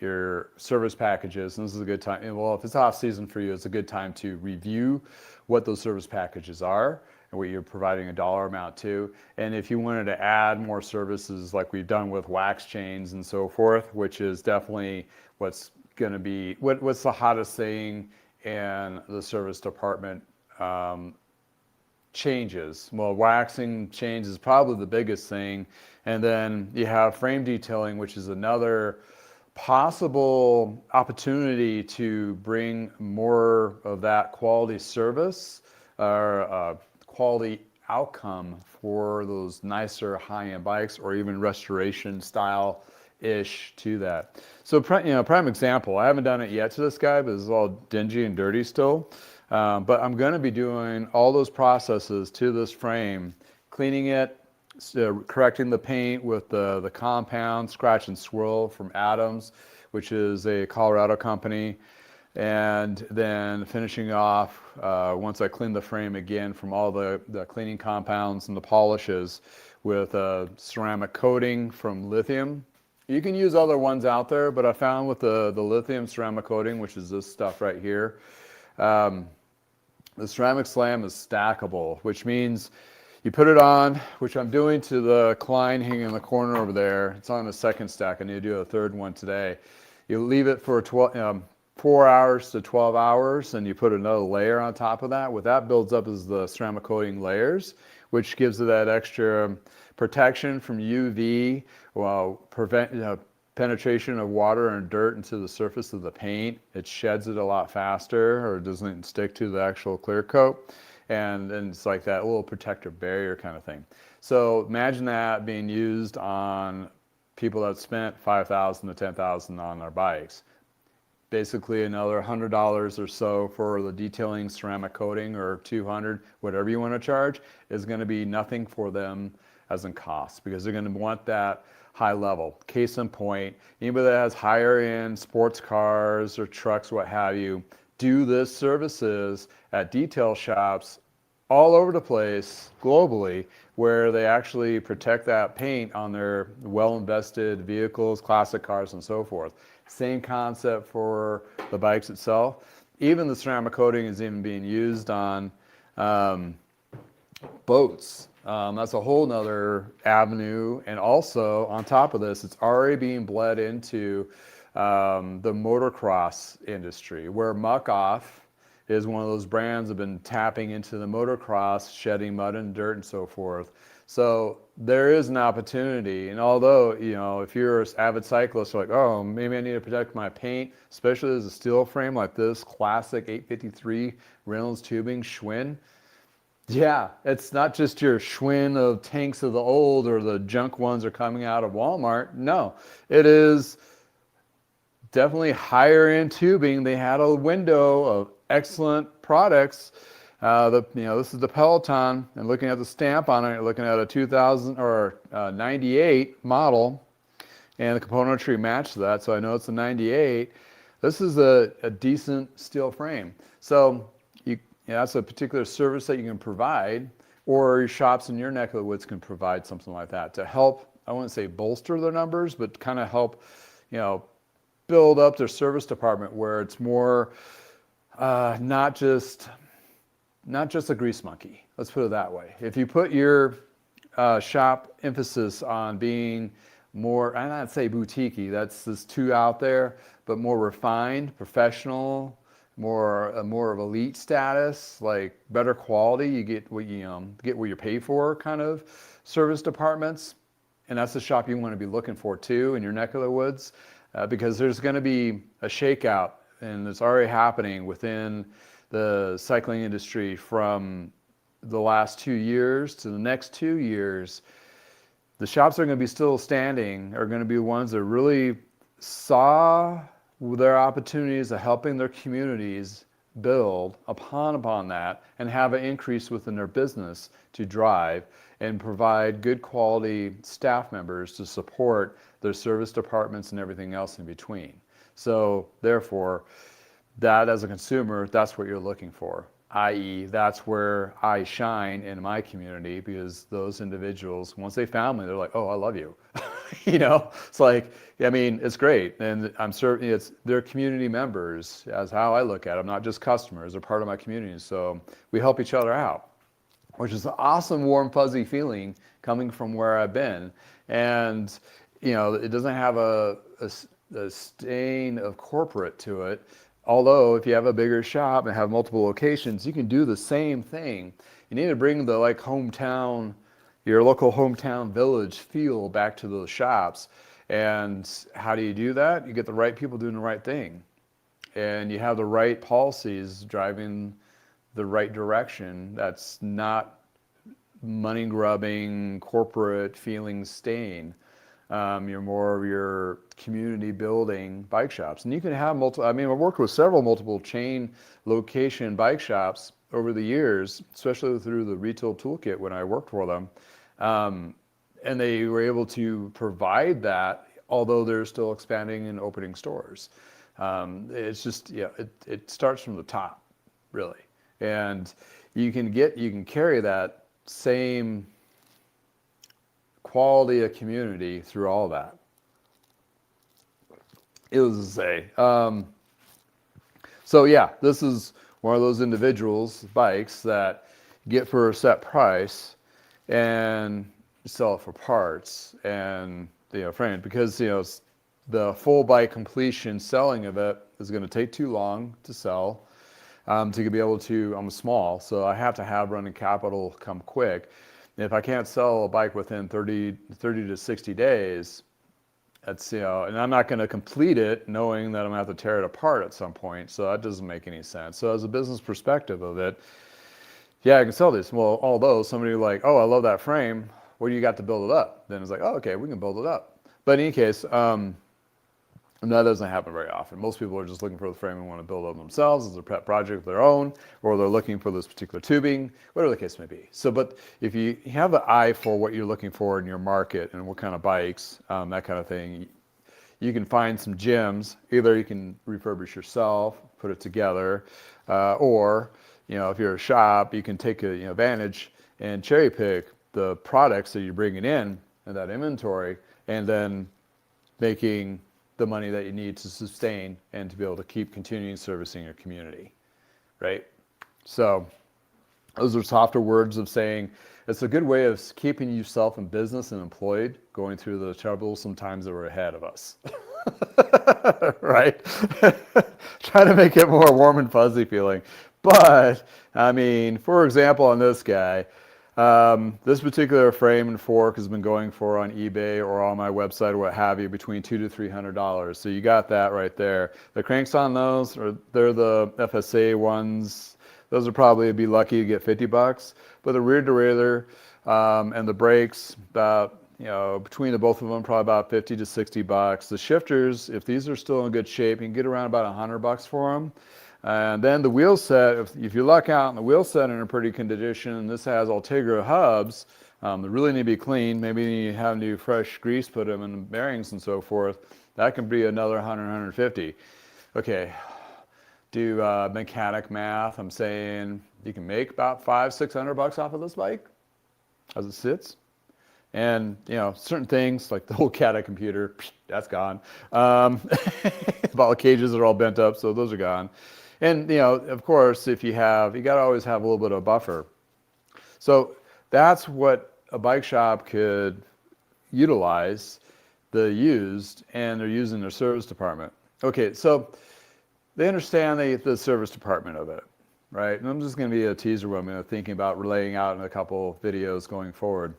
your service packages, and this is a good time. Well, if it's off season for you, it's a good time to review what those service packages are and what you're providing a dollar amount to. And if you wanted to add more services like we've done with wax chains and so forth, which is definitely what's going to be, what's the hottest thing in the service department, changes. Well, waxing chains is probably the biggest thing. And then you have frame detailing, which is another possible opportunity to bring more of that quality service or quality outcome for those nicer high-end bikes, or even restoration style ish to that. So, prime example, I haven't done it yet to this guy, but it's all dingy and dirty still. But I'm going to be doing all those processes to this frame, cleaning it, correcting the paint with the compound, scratch and swirl from Adams, which is a Colorado company, and then finishing off once I clean the frame again from all the cleaning compounds and the polishes with a ceramic coating from Lithium. You can use other ones out there, but I found with the Lithium ceramic coating, which is this stuff right here, the ceramic slam is stackable, which means you put it on, which I'm doing to the Klein hanging in the corner over there. It's on the second stack. I need to do a third one today. You leave it for 4 hours to 12 hours, and you put another layer on top of that. What that builds up is the ceramic coating layers, which gives it that extra protection from UV, while prevent penetration of water and dirt into the surface of the paint. It sheds it a lot faster, or doesn't stick to the actual clear coat. And it's like that little protective barrier kind of thing. So imagine that being used on people that spent $5,000 to $10,000 on their bikes. Basically another $100 or so for the detailing ceramic coating, or $200, whatever you want to charge, is going to be nothing for them as in cost, because they're going to want that high level. Case in point, anybody that has higher end sports cars or trucks, what have you, do this services at detail shops all over the place globally, where they actually protect that paint on their well-invested vehicles, classic cars, and so forth. Same concept for the bikes itself. Even the ceramic coating is even being used on boats. That's a whole nother avenue. And also, on top of this, it's already being bled into the motocross industry, where Muck Off is one of those brands that have been tapping into the motocross, shedding mud and dirt and so forth. So there is an opportunity. And although, if you're an avid cyclist, you're like, oh, maybe I need to protect my paint, especially as a steel frame like this classic 853 Reynolds tubing Schwinn. Yeah, it's not just your Schwinn of tanks of the old or the junk ones are coming out of Walmart. No, it is definitely higher end tubing. They had a window of excellent products. This is the Peloton, and looking at the stamp on it, you're looking at a 2000 or 98 model, and the componentry matched that, so I know it's a 98. This is a decent steel frame. So that's a particular service that you can provide, or your shops in your neck of the woods can provide something like that to help, I wouldn't say bolster their numbers, but kind of help, build up their service department where it's more not just a grease monkey. Let's put it that way. If you put your shop emphasis on being more, I not say boutique-y, that's too out there, but more refined, professional, more of elite status, like better quality, you get what you pay for kind of service departments. And that's the shop you want to be looking for too in your neck of the woods, because there's going to be a shakeout, and it's already happening within the cycling industry from the last 2 years to the next 2 years. The shops that are going to be still standing are going to be ones that really saw their opportunities of helping their communities build upon that and have an increase within their business to drive and provide good quality staff members to support their service departments and everything else in between. So therefore, that as a consumer, that's what you're looking for, i.e. that's where I shine in my community, because those individuals, once they found me, they're like, oh, I love you. It's like, I mean, it's great. And I'm certain it's their community members, as how I look at them, not just customers, they're part of my community. So we help each other out, which is an awesome, warm, fuzzy feeling coming from where I've been. And, it doesn't have a stain of corporate to it. Although if you have a bigger shop and have multiple locations, you can do the same thing. You need to bring the your local hometown village feel back to those shops. And how do you do that? You get the right people doing the right thing. And you have the right policies driving the right direction. That's not money grubbing, corporate feeling stain. You're more of your community building bike shops. And you can have I've worked with several multiple chain location bike shops over the years, especially through the retail toolkit when I worked for them. And they were able to provide that, although they're still expanding and opening stores. It's just, it starts from the top, really. And you can carry that same quality of community through all that. It was to say. So yeah, this is one of those individuals' bikes that get for a set price and sell it for parts and frame, because the full bike completion selling of it is going to take too long to sell. To be able to, I'm small, so I have to have running capital come quick. If I can't sell a bike within 30 to 60 days, that's, and I'm not going to complete it knowing that I'm going to have to tear it apart at some point. So that doesn't make any sense. So as a business perspective of it, yeah, I can sell this. Well, although somebody like, oh, I love that frame. What do you got to build it up? Then it's like, oh, okay, we can build it up. But in any case, and that doesn't happen very often. Most people are just looking for the frame and want to build it themselves as a pet project of their own, or they're looking for this particular tubing, whatever the case may be. So, but if you have an eye for what you're looking for in your market and what kind of bikes, that kind of thing, you can find some gems. Either you can refurbish yourself, put it together, or if you're a shop, you can take advantage and cherry pick the products that you're bringing in that inventory, and then making the money that you need to sustain and to be able to keep continuing servicing your community, right? So those are softer words of saying it's a good way of keeping yourself in business and employed, going through the troublesome times that were ahead of us, right? Trying to make it more warm and fuzzy feeling. But I mean, for example, on this guy, this particular frame and fork has been going for on eBay or on my website or what have you between $200 to $300. So you got that right there. The cranks on those, they're the FSA ones. those would probably be lucky to get $50. But the rear derailleur and the brakes, about, between the both of them, probably about $50 to $60. The shifters, if these are still in good shape, you can get around about $100 for them. And then the wheel set, if you luck out and the wheel set in a pretty condition, this has Ultegra hubs that really need to be cleaned. Maybe you have new fresh grease put them in the bearings and so forth. That can be another 100, 150. Okay, do mechanic math. I'm saying you can make about $500, $600 off of this bike as it sits. And, certain things like the whole CATA computer, that's gone. All the cages are all bent up, so those are gone. And, of course, if you got to always have a little bit of a buffer. So that's what a bike shop could utilize, the used, and they're using their service department. Okay, so they understand the service department of it, right? And I'm just going to be a teaser what I'm thinking about relaying out in a couple videos going forward.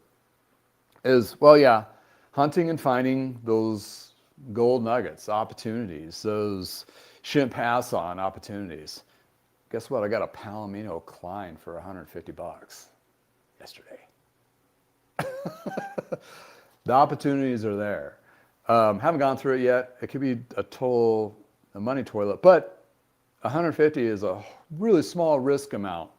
Hunting and finding those gold nuggets, opportunities, those shouldn't pass on opportunities. Guess what? I got a Palomino Klein for $150 yesterday. The opportunities are there. Haven't gone through it yet. It could be a money toilet, but 150 is a really small risk amount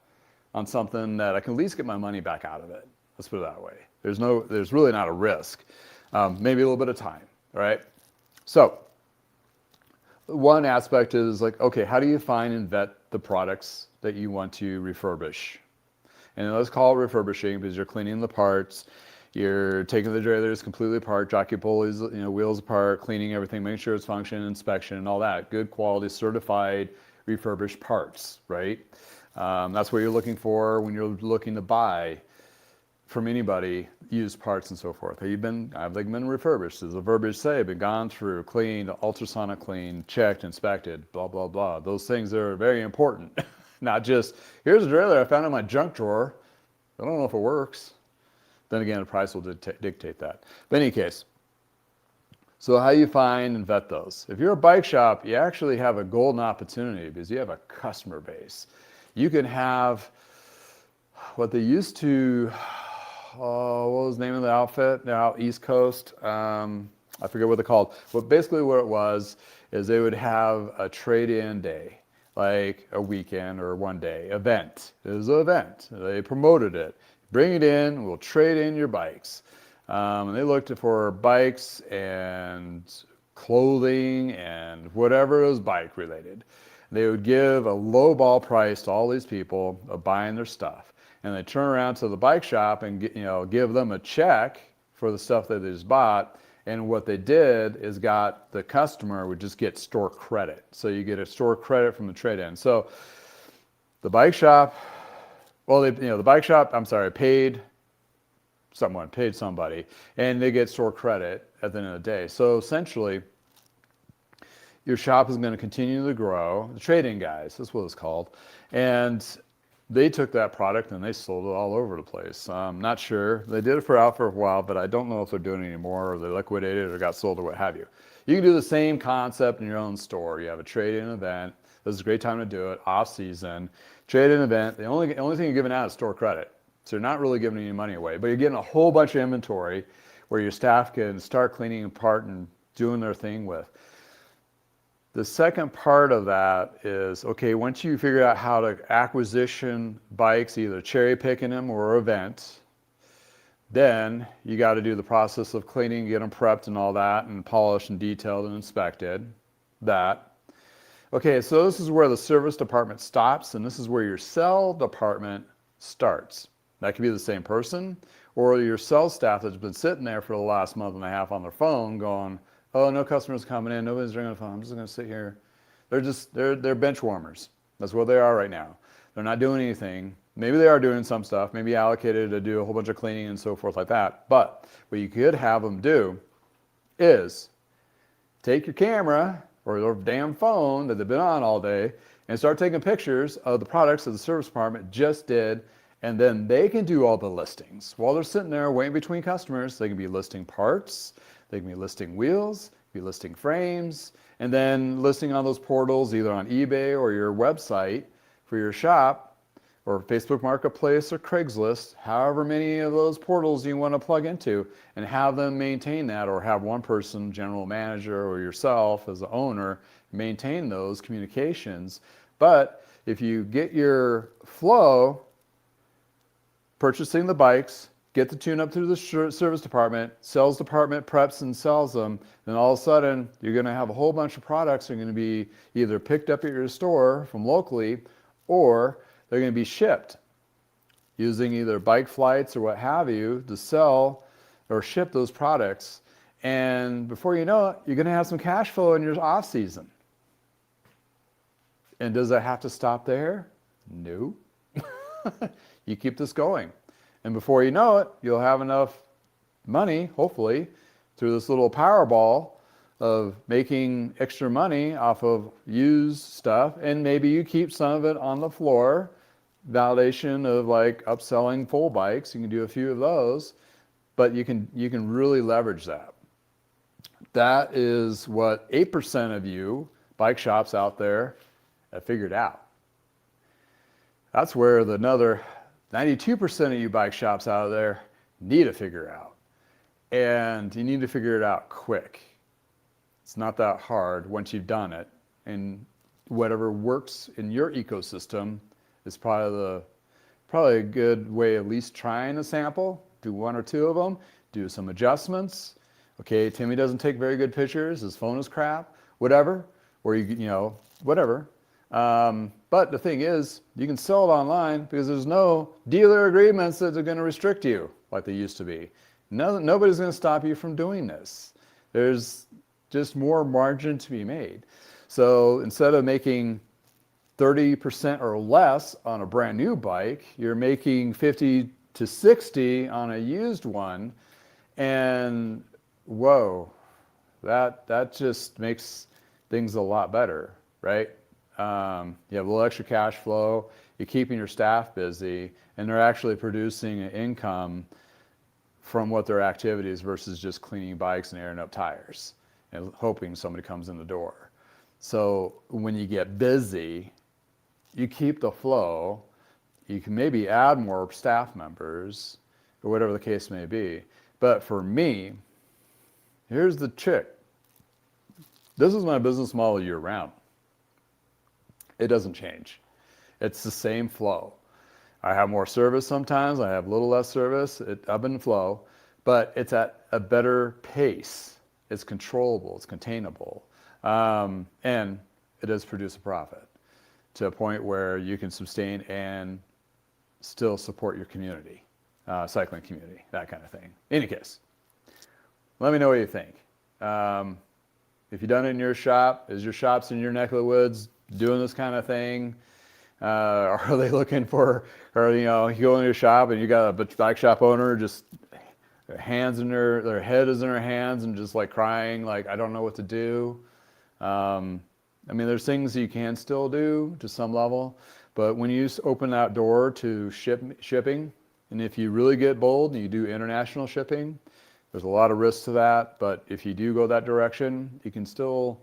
on something that I can at least get my money back out of it. Let's put it that way. There's really not a risk. Maybe a little bit of time, right? So one aspect is like, okay, how do you find and vet the products that you want to refurbish? And let's call it refurbishing because you're cleaning the parts, you're taking the derailleurs completely apart, jockey pulleys, wheels apart, cleaning everything, making sure it's functioning, inspection, and all that. Good quality, certified, refurbished parts, right? That's what you're looking for when you're looking to buy from anybody used parts and so forth. Have they been refurbished? Does the verbiage say been gone through, cleaned, ultrasonic cleaned, checked, inspected, blah, blah, blah. Those things are very important. Not just, here's a derailleur I found in my junk drawer. I don't know if it works. Then again, the price will dictate that. But in any case, so how you find and vet those? If you're a bike shop, you actually have a golden opportunity because you have a customer base. You can have what they used to, what was the name of the outfit? They're out East Coast. I forget what they're called. But basically what it was is they would have a trade-in day, like a weekend or one day event. It was an event. They promoted it. Bring it in, we'll trade in your bikes. And they looked for bikes and clothing and whatever was bike related. They would give a low ball price to all these people of buying their stuff. And they turn around to the bike shop and give them a check for the stuff that they just bought. And what they did is got the customer would just get store credit. So you get a store credit from the trade-in. So the bike shop, paid somebody, and they get store credit at the end of the day. So essentially, your shop is going to continue to grow. The trade-in guys, that's what it's called. And they took that product and they sold it all over the place. I'm not sure. They did it for a while, but I don't know if they're doing it anymore or they liquidated it or got sold or what have you. You can do the same concept in your own store. You have a trade-in event. This is a great time to do it, off-season. Trade-in event, the only thing you're giving out is store credit. So you're not really giving any money away, but you're getting a whole bunch of inventory where your staff can start cleaning apart and doing their thing with. The second part of that is, okay, once you figure out how to acquisition bikes, either cherry picking them or event, then you got to do the process of cleaning, get them prepped and all that, and polished and detailed and inspected. Okay, so this is where the service department stops, and this is where your sell department starts. That could be the same person, or your sales staff that's been sitting there for the last month and a half on their phone going, oh, no customers coming in, nobody's ringing the phone, I'm just going to sit here. They're bench warmers. That's what they are right now. They're not doing anything. Maybe they are doing some stuff, maybe allocated to do a whole bunch of cleaning and so forth like that. But what you could have them do is take your camera or their damn phone that they've been on all day and start taking pictures of the products that the service department just did, and then they can do all the listings. While they're sitting there waiting between customers, they can be listing parts, they can be listing wheels, be listing frames, and then listing on those portals either on eBay or your website for your shop or Facebook Marketplace or Craigslist, however many of those portals you want to plug into, and have them maintain that, or have one person, general manager, or yourself as the owner, maintain those communications. But if you get your flow purchasing the bikes, get the tune up through the service department, sales department preps and sells them, then all of a sudden you're going to have a whole bunch of products that are going to be either picked up at your store from locally, or they're going to be shipped using either bike flights or what have you to sell or ship those products. And before you know it, you're going to have some cash flow in your off season. And does that have to stop there? No. You keep this going. And before you know it, you'll have enough money, hopefully, through this little Powerball of making extra money off of used stuff. And maybe you keep some of it on the floor. Validation of like upselling full bikes. You can do a few of those, but you can really leverage that. That is what 8% of you bike shops out there have figured out. That's where the another 92% of you bike shops out there need to figure out. And you need to figure it out quick. It's not that hard once you've done it. And whatever works in your ecosystem is probably a good way of at least trying a sample. Do one or two of them. Do some adjustments. Okay, Timmy doesn't take very good pictures. His phone is crap. Whatever. Or whatever. But the thing is, you can sell it online because there's no dealer agreements that are going to restrict you like they used to be. Nobody's going to stop you from doing this. There's just more margin to be made. So instead of making 30% or less on a brand new bike, you're making 50 to 60 on a used one. And whoa, that just makes things a lot better, right? You have a little extra cash flow, you're keeping your staff busy, and they're actually producing an income from what their activities versus just cleaning bikes and airing up tires and hoping somebody comes in the door. So when you get busy, you keep the flow, you can maybe add more staff members or whatever the case may be. But for me, here's the trick. This is my business model year round. It doesn't change. It's the same flow. I have more service sometimes. I have a little less service. It ebb and flow, but it's at a better pace. It's controllable. It's containable. And it does produce a profit to a point where you can sustain and still support your community, cycling community, that kind of thing. In any case, let me know what you think. If you've done it in your shop, is your shops in your neck of the woods doing this kind of thing? Are they looking for, or you go in your shop and you got a bike shop owner just their hands in their head is in their hands and just like crying, like, I don't know what to do. I mean, there's things you can still do to some level, but when you open that door to shipping, and if you really get bold and you do international shipping, there's a lot of risk to that. But if you do go that direction, you can still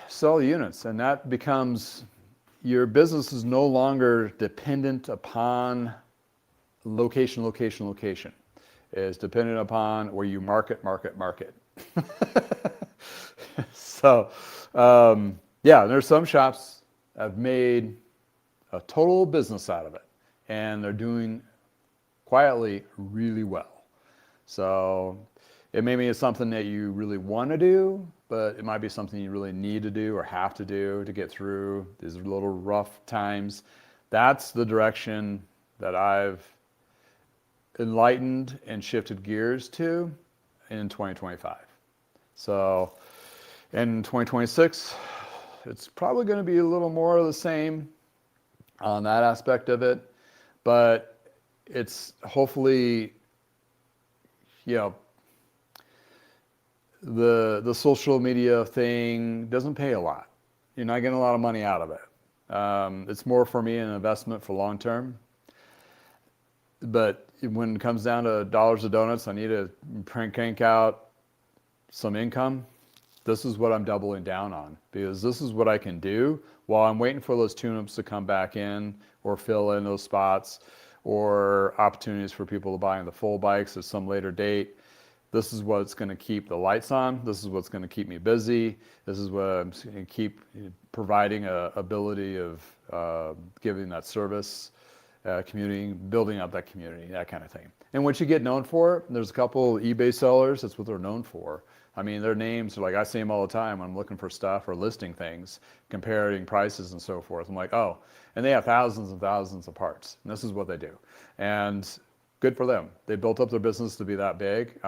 sell units, and that becomes, your business is no longer dependent upon location. It's dependent upon where you market. So, there's some shops that have made a total business out of it, and they're doing quietly really well. So it may be something that you really want to do, but it might be something you really need to do or have to do to get through these little rough times. That's the direction that I've enlightened and shifted gears to in 2025. So in 2026, it's probably going to be a little more of the same on that aspect of it, but it's hopefully, the social media thing doesn't pay a lot. You're not getting a lot of money out of it. It's more for me an investment for long term. But when it comes down to dollars to donuts, I need to crank out some income. this is what I'm doubling down on, because this is what I can do while I'm waiting for those tune-ups to come back in or fill in those spots, or opportunities for people to buy in the full bikes at some later date. This is what's going to keep the lights on. This is what's going to keep me busy. This is what I'm going to keep providing a ability of giving that service, community, building up that community, that kind of thing. And what you get known for, there's a couple eBay sellers, that's what they're known for. I mean, their names are like, I see them all the time when I'm looking for stuff or listing things, comparing prices and so forth. I'm like, oh, and they have thousands and thousands of parts. And this is what they do. And good for them. They built up their business to be that big.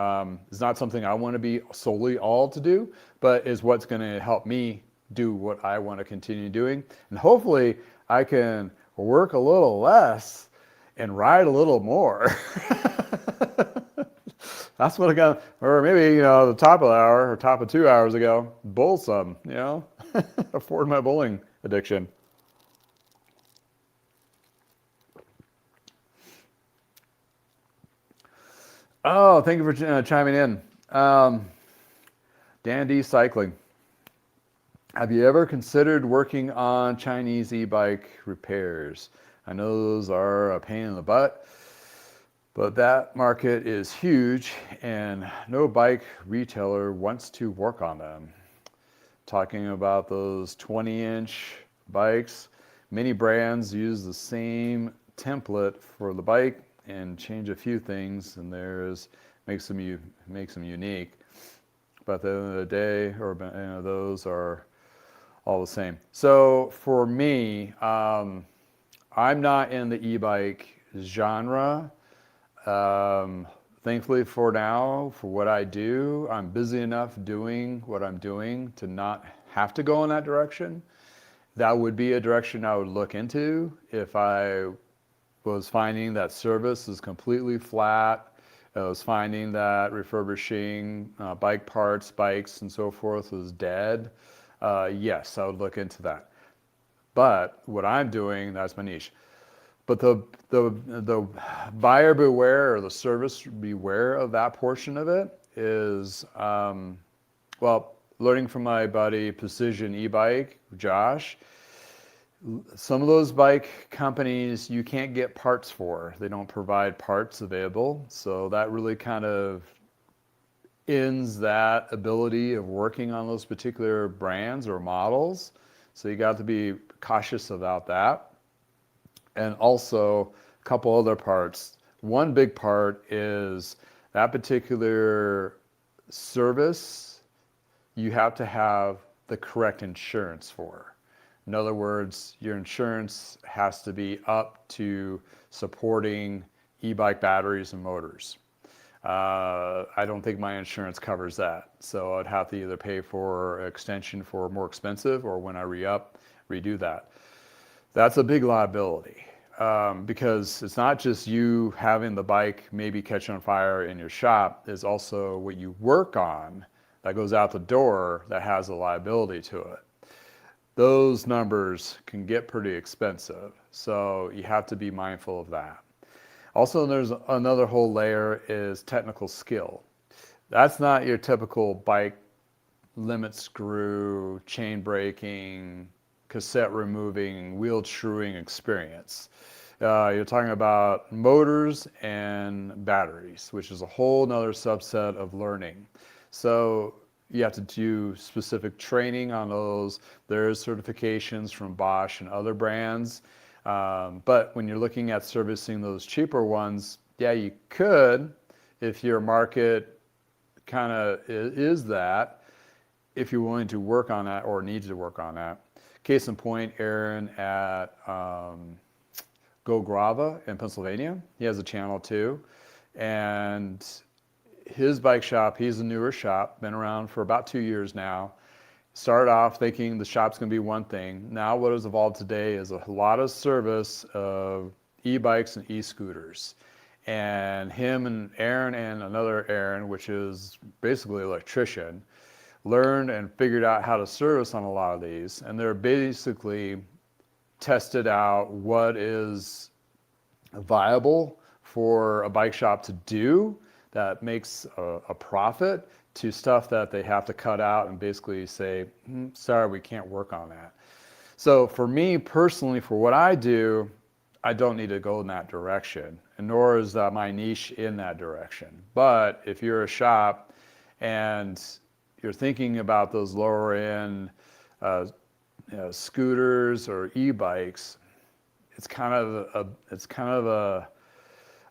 It's not something I want to be solely all to do, but is what's going to help me do what I want to continue doing. And hopefully I can work a little less and ride a little more. That's what I got, or maybe, the top of the hour or top of 2 hours ago, bowl some, afford my bowling addiction. Oh, thank you for chiming in. Dandy Cycling. Have you ever considered working on Chinese e-bike repairs? I know those are a pain in the butt, but that market is huge and no bike retailer wants to work on them. Talking about those 20-inch bikes, many brands use the same template for the bike and change a few things, and makes them unique. But at the end of the day, those are all the same. So for me, I'm not in the e-bike genre. Thankfully for now, for what I do, I'm busy enough doing what I'm doing to not have to go in that direction. That would be a direction I would look into if I was finding that service is completely flat. I was finding that refurbishing bike parts, bikes, and so forth was dead. Yes, I would look into that. But what I'm doing, that's my niche. But the buyer beware, or the service beware of that portion of it is, learning from my buddy Precision e-bike, Josh, some of those bike companies you can't get parts for. They don't provide parts available. So that really kind of ends that ability of working on those particular brands or models. So you got to be cautious about that. And also a couple other parts. One big part is that particular service you have to have the correct insurance for. In other words, your insurance has to be up to supporting e-bike batteries and motors. I don't think my insurance covers that. So I'd have to either pay for extension for more expensive, or when I re-up, redo that. That's a big liability, because it's not just you having the bike maybe catch on fire in your shop, it's also what you work on that goes out the door that has a liability to it. Those numbers can get pretty expensive, so you have to be mindful of that. Also, there's another whole layer is technical skill. That's not your typical bike limit screw, chain braking, cassette removing, wheel truing experience. You're talking about motors and batteries, which is a whole nother subset of learning. So you have to do specific training on those. There's certifications from Bosch and other brands. But when you're looking at servicing those cheaper ones, yeah, you could, if your market kind of is that, if you're willing to work on that or need to work on that. Case in point, Aaron at Go Grava in Pennsylvania. He has a channel too. And his bike shop, he's a newer shop, been around for about 2 years now. Started off thinking the shop's going to be one thing. Now what has evolved today is a lot of service of e-bikes and e-scooters. And him and Aaron and another Aaron, which is basically an electrician, learned and figured out how to service on a lot of these. And they're basically tested out what is viable for a bike shop to do that makes a profit to stuff that they have to cut out and basically say, sorry, we can't work on that. So for me personally, for what I do, I don't need to go in that direction, and nor is my niche in that direction. But if you're a shop and you're thinking about those lower end scooters or e-bikes, it's kind of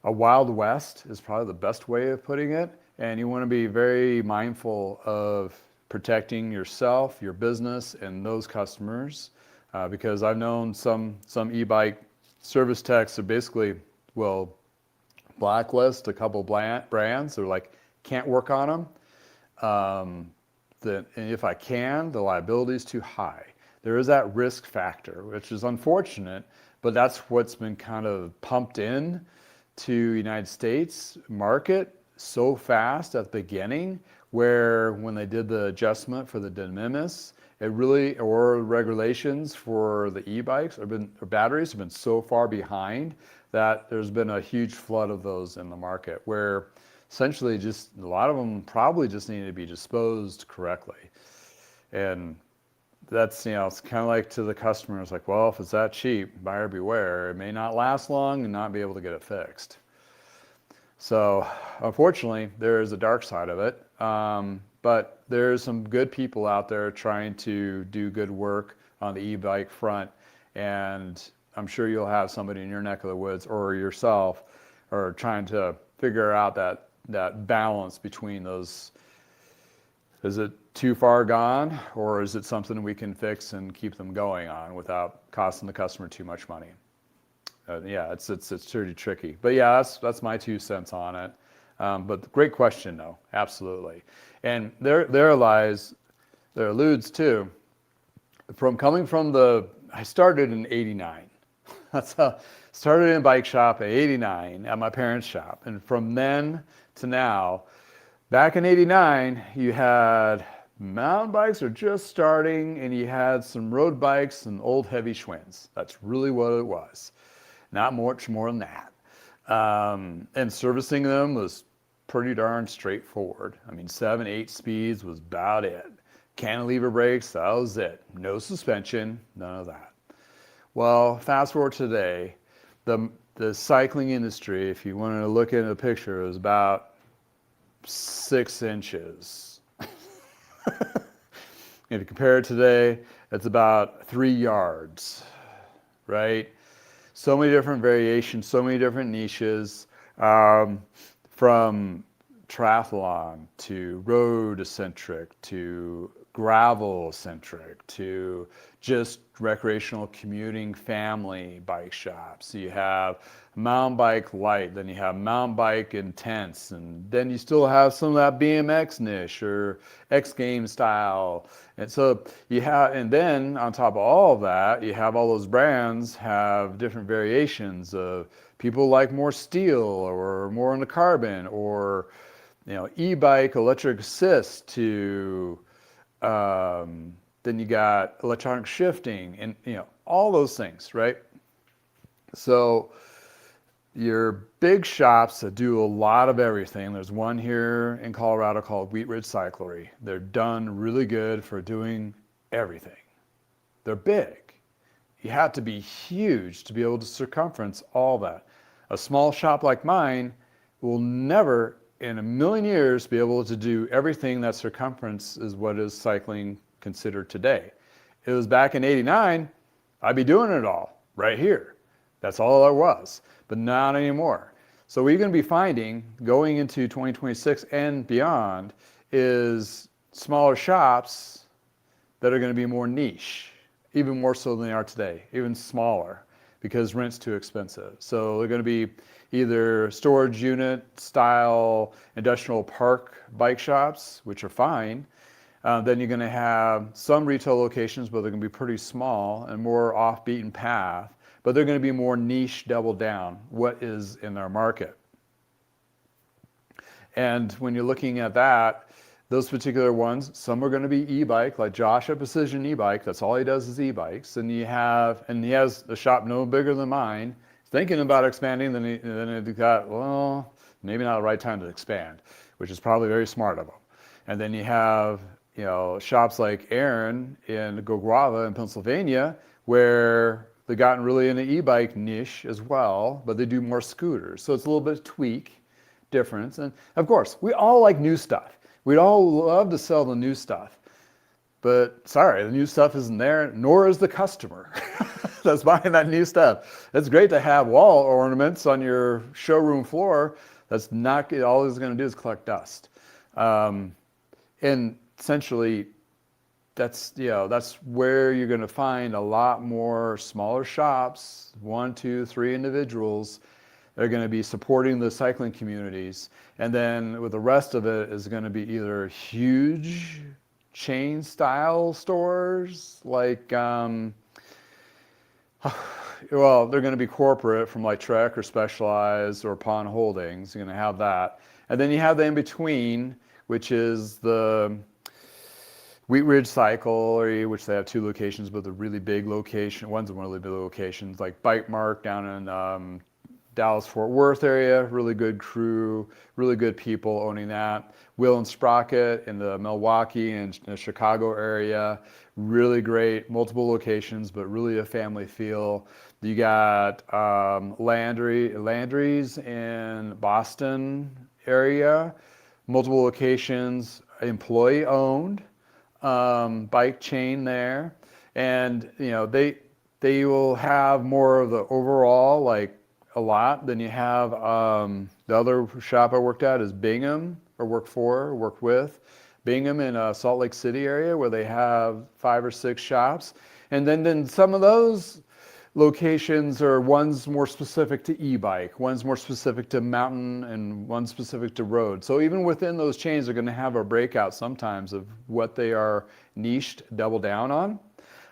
a wild west is probably the best way of putting it. And you want to be very mindful of protecting yourself, your business, and those customers, because I've known some e-bike service techs that basically will blacklist a couple brands. They're like, can't work on them. And if I can, the liability is too high. There is that risk factor, which is unfortunate, but that's what's been kind of pumped in to United States market so fast at the beginning, where when they did the adjustment for the de minimis, it really, or regulations for the e-bikes or batteries have been so far behind that there's been a huge flood of those in the market, where essentially just a lot of them probably just need to be disposed correctly. And that's, it's kind of like to the customer, it's like, well, if it's that cheap, buyer beware. It may not last long and not be able to get it fixed. So unfortunately, there is a dark side of it. But there's some good people out there trying to do good work on the e-bike front. And I'm sure you'll have somebody in your neck of the woods or yourself or trying to figure out that balance between those. Is it too far gone, or is it something we can fix and keep them going on without costing the customer too much money? Yeah, it's pretty tricky. But yeah, that's my 2 cents on it. But great question, though, absolutely. And there alludes to, I started in '89. That's how, started in a bike shop at '89 at my parents' shop. And from then to now, back in '89, you had mountain bikes are just starting, and you had some road bikes and old heavy Schwinn's. That's really what it was. Not much more than that. And servicing them was pretty darn straightforward. I mean, 7, 8 speeds was about it. Cantilever brakes, that was it. No suspension, none of that. Well, fast forward today, the cycling industry, if you wanted to look at a picture, is about 6 inches. If you compare it today, it's about 3 yards, right? So many different variations, so many different niches, from triathlon to road-centric to gravel-centric to just recreational commuting family bike shops. You have mountain bike light, then you have mountain bike intense, and then you still have some of that BMX niche or X Games style. And so you have, and then on top of all of that, you have all those brands have different variations of people like more steel or more on the carbon, or e-bike electric assist to then you got electronic shifting and all those things, right? So your big shops that do a lot of everything. There's one here in Colorado called Wheat Ridge Cyclery. They're done really good for doing everything. They're big. You have to be huge to be able to circumference all that. A small shop like mine will never in a million years be able to do everything that circumference is what is cycling considered today. It was back in '89, I'd be doing it all right here. That's all there was, but not anymore. So what you're going to be finding going into 2026 and beyond is smaller shops that are going to be more niche, even more so than they are today, even smaller, because rent's too expensive. So they're going to be either storage unit style industrial park bike shops, which are fine. Then you're going to have some retail locations, but they're going to be pretty small and more off beaten path, but they're going to be more niche, double down what is in their market. And when you're looking at that, those particular ones, some are going to be e-bike, like Josh at Precision E-Bike. That's all he does is e-bikes. And he has a shop no bigger than mine, thinking about expanding. Then he got, well, maybe not the right time to expand, which is probably very smart of him. And then you have, shops like Aaron in Guava in Pennsylvania, where they've gotten really in the e-bike niche as well, but they do more scooters. So it's a little bit of tweak difference. And of course, we all like new stuff. We'd all love to sell the new stuff. But sorry, the new stuff isn't there, nor is the customer that's buying that new stuff. It's great to have wall ornaments on your showroom floor. That's not, all it's going to do is collect dust. And essentially, that's where you're going to find a lot more smaller shops, 1, 2, 3 individuals that are going to be supporting the cycling communities. And then with the rest of it is going to be either huge chain style stores like, well, they're going to be corporate from like Trek or Specialized or Pond Holdings. You're going to have that. And then you have the in between, which is the Wheat Ridge Cycle, which they have 2 locations, but the really big location, one's one really big locations, like Bike Mark down in Dallas-Fort Worth area, really good crew, really good people owning that. Wheel and Sprocket in the Milwaukee and the Chicago area, really great, multiple locations, but really a family feel. You got Landry's in Boston area, multiple locations, employee owned, bike chain there. And they will have more of the overall, like, a lot than you have. The other shop I worked at is Bingham, or worked with Bingham in Salt Lake City area, where they have 5 or 6 shops. And then some of those locations are one's more specific to e-bike, one's more specific to mountain, and one's specific to road. So even within those chains, they're going to have a breakout sometimes of what they are niched, double down on.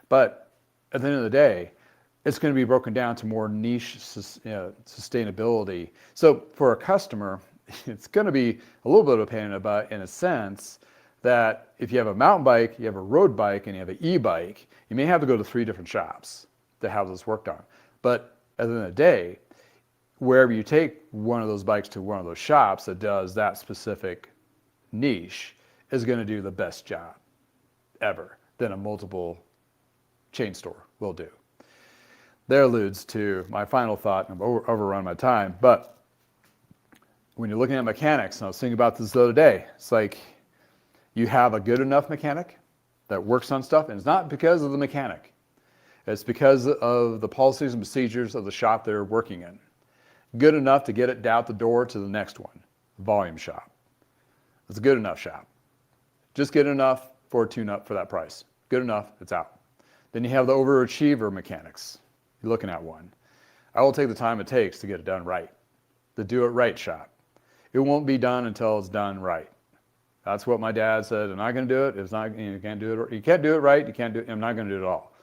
But at the end of the day, it's going to be broken down to more niche sustainability. So for a customer, it's going to be a little bit of a pain in the butt in a sense that if you have a mountain bike, you have a road bike, and you have an e-bike, you may have to go to 3 different shops to have this worked on. But at the end of the day, wherever you take one of those bikes to one of those shops that does that specific niche is going to do the best job ever than a multiple chain store will do. There alludes to my final thought, and I've overrun my time, but when you're looking at mechanics, and I was thinking about this the other day, it's like you have a good enough mechanic that works on stuff, and it's not because of the mechanic. It's because of the policies and procedures of the shop they're working in. Good enough to get it out the door to the next one, volume shop. It's a good enough shop. Just good enough for a tune-up for that price. Good enough, it's out. Then you have the overachiever mechanics. You're looking at one. I will take the time it takes to get it done right. The do it right shop. It won't be done until it's done right. That's what my dad said. I'm not going to do it. It's not, you can't do it. You can't do it right. You can't do it. I'm not going to do it at all.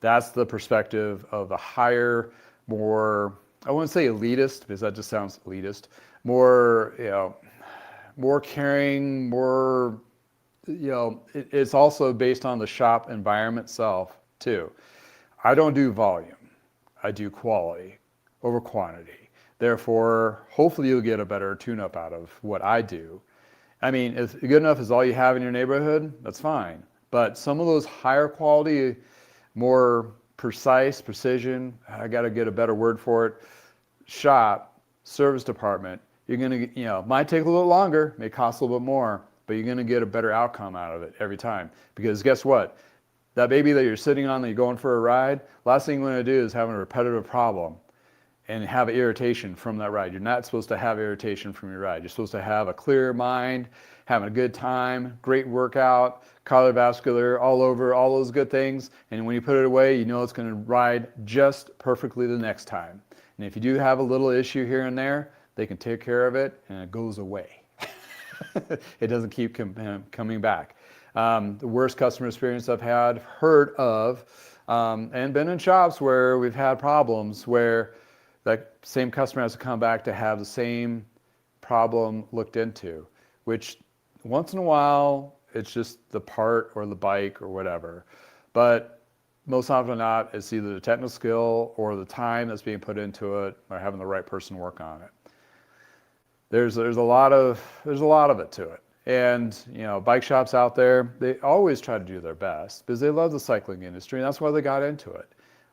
That's the perspective of the higher, more, I wouldn't say elitist because that just sounds elitist. More, more caring, more, it's also based on the shop environment itself too. I don't do volume. I do quality over quantity. Therefore, hopefully you'll get a better tune-up out of what I do. I mean, if good enough is all you have in your neighborhood, that's fine. But some of those higher quality, more precise, precision, I got to get a better word for it, shop, service department, you're going to, might take a little longer, may cost a little bit more, but you're going to get a better outcome out of it every time. Because guess what? That baby that you're sitting on, that you're going for a ride, last thing you want to do is have a repetitive problem and have irritation from that ride. You're not supposed to have irritation from your ride. You're supposed to have a clear mind, having a good time, great workout, cardiovascular, all over, all those good things. And when you put it away, you know it's going to ride just perfectly the next time. And if you do have a little issue here and there, they can take care of it and it goes away. It doesn't keep coming back. The worst customer experience I've heard of, and been in shops where we've had problems where that same customer has to come back to have the same problem looked into, which once in a while, it's just the part or the bike or whatever. But most often than not, it's either the technical skill or the time that's being put into it or having the right person work on it. There's a lot of it to it. And, bike shops out there, they always try to do their best because they love the cycling industry, and that's why they got into it.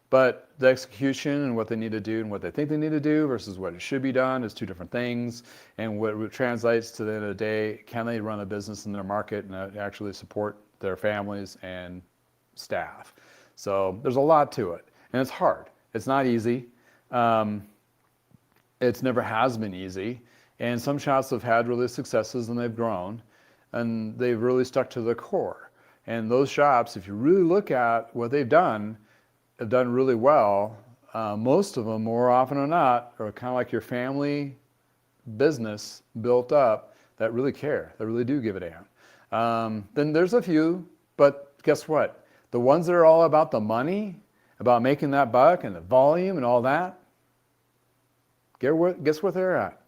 But the execution and what they need to do and what they think they need to do versus what it should be done is two different things. And what translates to the end of the day, can they run a business in their market and actually support their families and staff? So there's a lot to it, and it's hard. It's not easy. It's never has been easy. And some shops have had really successes and they've grown and they've really stuck to the core. And those shops, if you really look at what they've done, have done really well. Most of them, more often than not, are kind of like your family business built up that really care, that really do give a damn. Then there's a few, but guess what? The ones that are all about the money, about making that buck and the volume and all that, guess where they're at?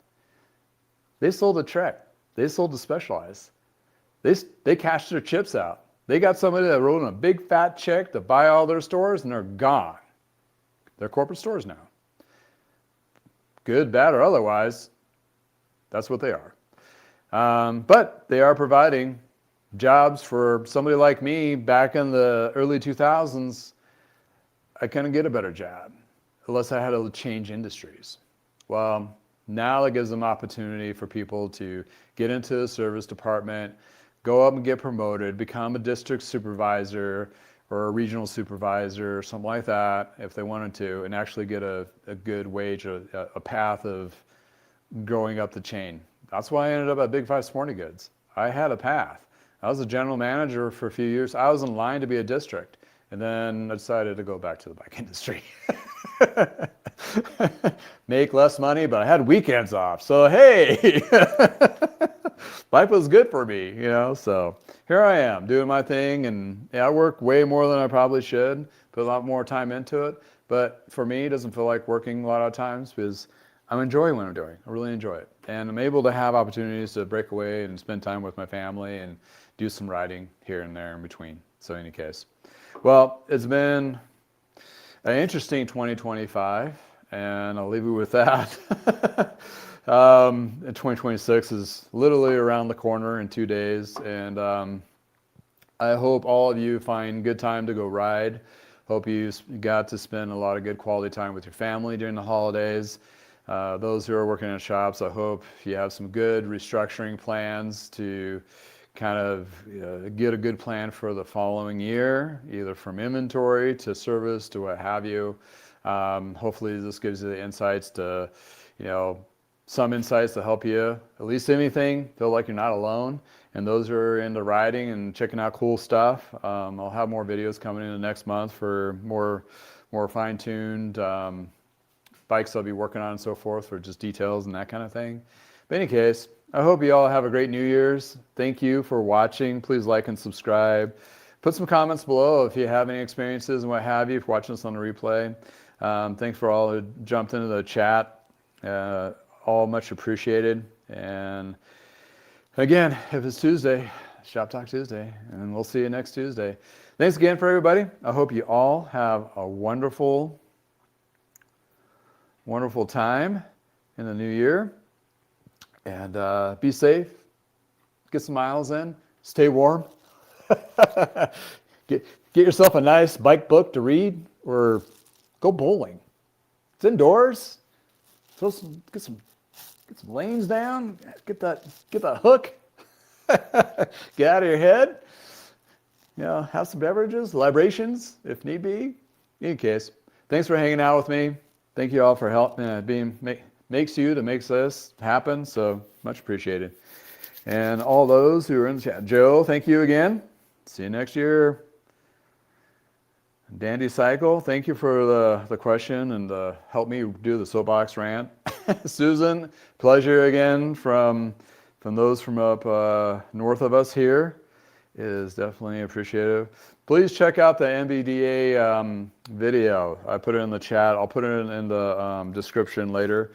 They sold a Trek. They sold to Specialized. They cashed their chips out. They got somebody that wrote in a big fat check to buy all their stores, and they're gone. They're corporate stores now. Good, bad, or otherwise, that's what they are. But they are providing jobs for somebody like me back in the early 2000s. I couldn't get a better job unless I had to change industries. Well, now it gives them opportunity for people to get into the service department, go up and get promoted, become a district supervisor or a regional supervisor or something like that if they wanted to, and actually get a good wage, a path of growing up the chain. That's why I ended up at Big Five Sporting Goods. I had a path. I was a general manager for a few years. I was in line to be a district, and then I decided to go back to the bike industry. Make less money, but I had weekends off. So, hey, life was good for me, So here I am doing my thing. And yeah, I work way more than I probably should, put a lot more time into it. But for me, it doesn't feel like working a lot of times because I'm enjoying what I'm doing. I really enjoy it. And I'm able to have opportunities to break away and spend time with my family and do some riding here and there in between. So in any case, well, it's been an interesting 2025, and I'll leave you with that. 2026 is literally around the corner in 2 days, and I hope all of you find good time to go ride. Hope you got to spend a lot of good quality time with your family during the holidays. Those who are working in shops, I hope you have some good restructuring plans to kind of get a good plan for the following year, either from inventory to service to what have you. Hopefully this gives you the insights to, some insights to help you, at least anything, feel like you're not alone. And those who are into riding and checking out cool stuff, I'll have more videos coming in the next month for more fine-tuned bikes I'll be working on and so forth for just details and that kind of thing. But in any case, I hope you all have a great New Year's. Thank you for watching. Please like and subscribe. Put some comments below if you have any experiences and what have you, if you're watching this on the replay. Thanks for all who jumped into the chat. All much appreciated. And again, if it's Tuesday, Shop Talk Tuesday, and we'll see you next Tuesday. Thanks again for everybody. I hope you all have a wonderful, wonderful time in the new year. And be safe, get some miles in, stay warm, get yourself a nice bike book to read, or go bowling. It's indoors. Get some lanes down. Get that hook. Get out of your head. Have some beverages, libations if need be. In any case, thanks for hanging out with me. Thank you all for helping makes this happen, so much appreciated. And all those who are in the chat, Joe, thank you again. See you next year. Dandy Cycle, thank you for the question and help me do the soapbox rant. Susan, pleasure again from those from up north of us here. It is definitely appreciative. Please check out the NBDA video. I put it in the chat. I'll put it in the description later.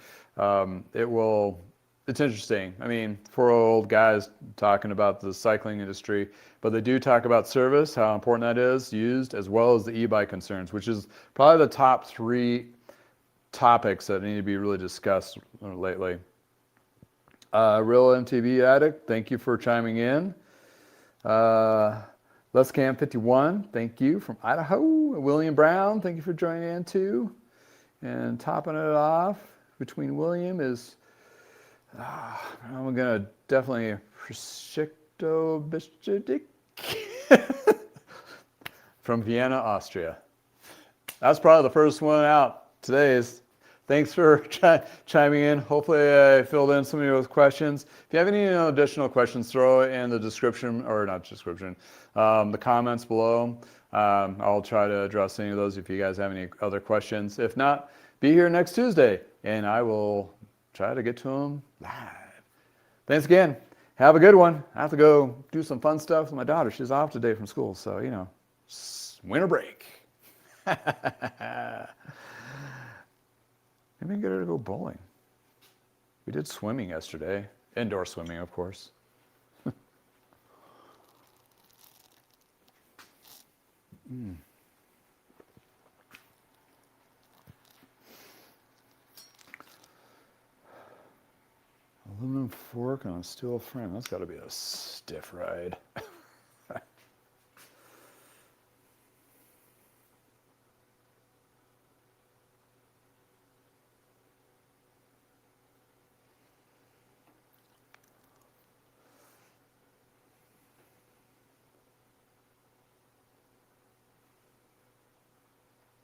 It's interesting. I mean, 4 old guys talking about the cycling industry, but they do talk about service, how important that is, used, as well as the e-bike concerns, which is probably the top 3 topics that need to be really discussed lately. Real MTV Addict, thank you for chiming in. Let's Cam 51, thank you from Idaho. William Brown, thank you for joining in too. And topping it off between William is, I'm gonna definitely Prosciutto Biscuit from Vienna, Austria. That's probably the first one out today. Thanks for chiming in. Hopefully I filled in some of your questions. If you have any additional questions, throw it in the description, or not description, the comments below. I'll try to address any of those if you guys have any other questions. If not, be here next Tuesday, and I will try to get to them live. Thanks again. Have a good one. I have to go do some fun stuff with my daughter. She's off today from school, so, winter break. Maybe I can get her to go bowling. We did swimming yesterday. Indoor swimming, of course. Aluminum fork on a steel frame. That's got to be a stiff ride.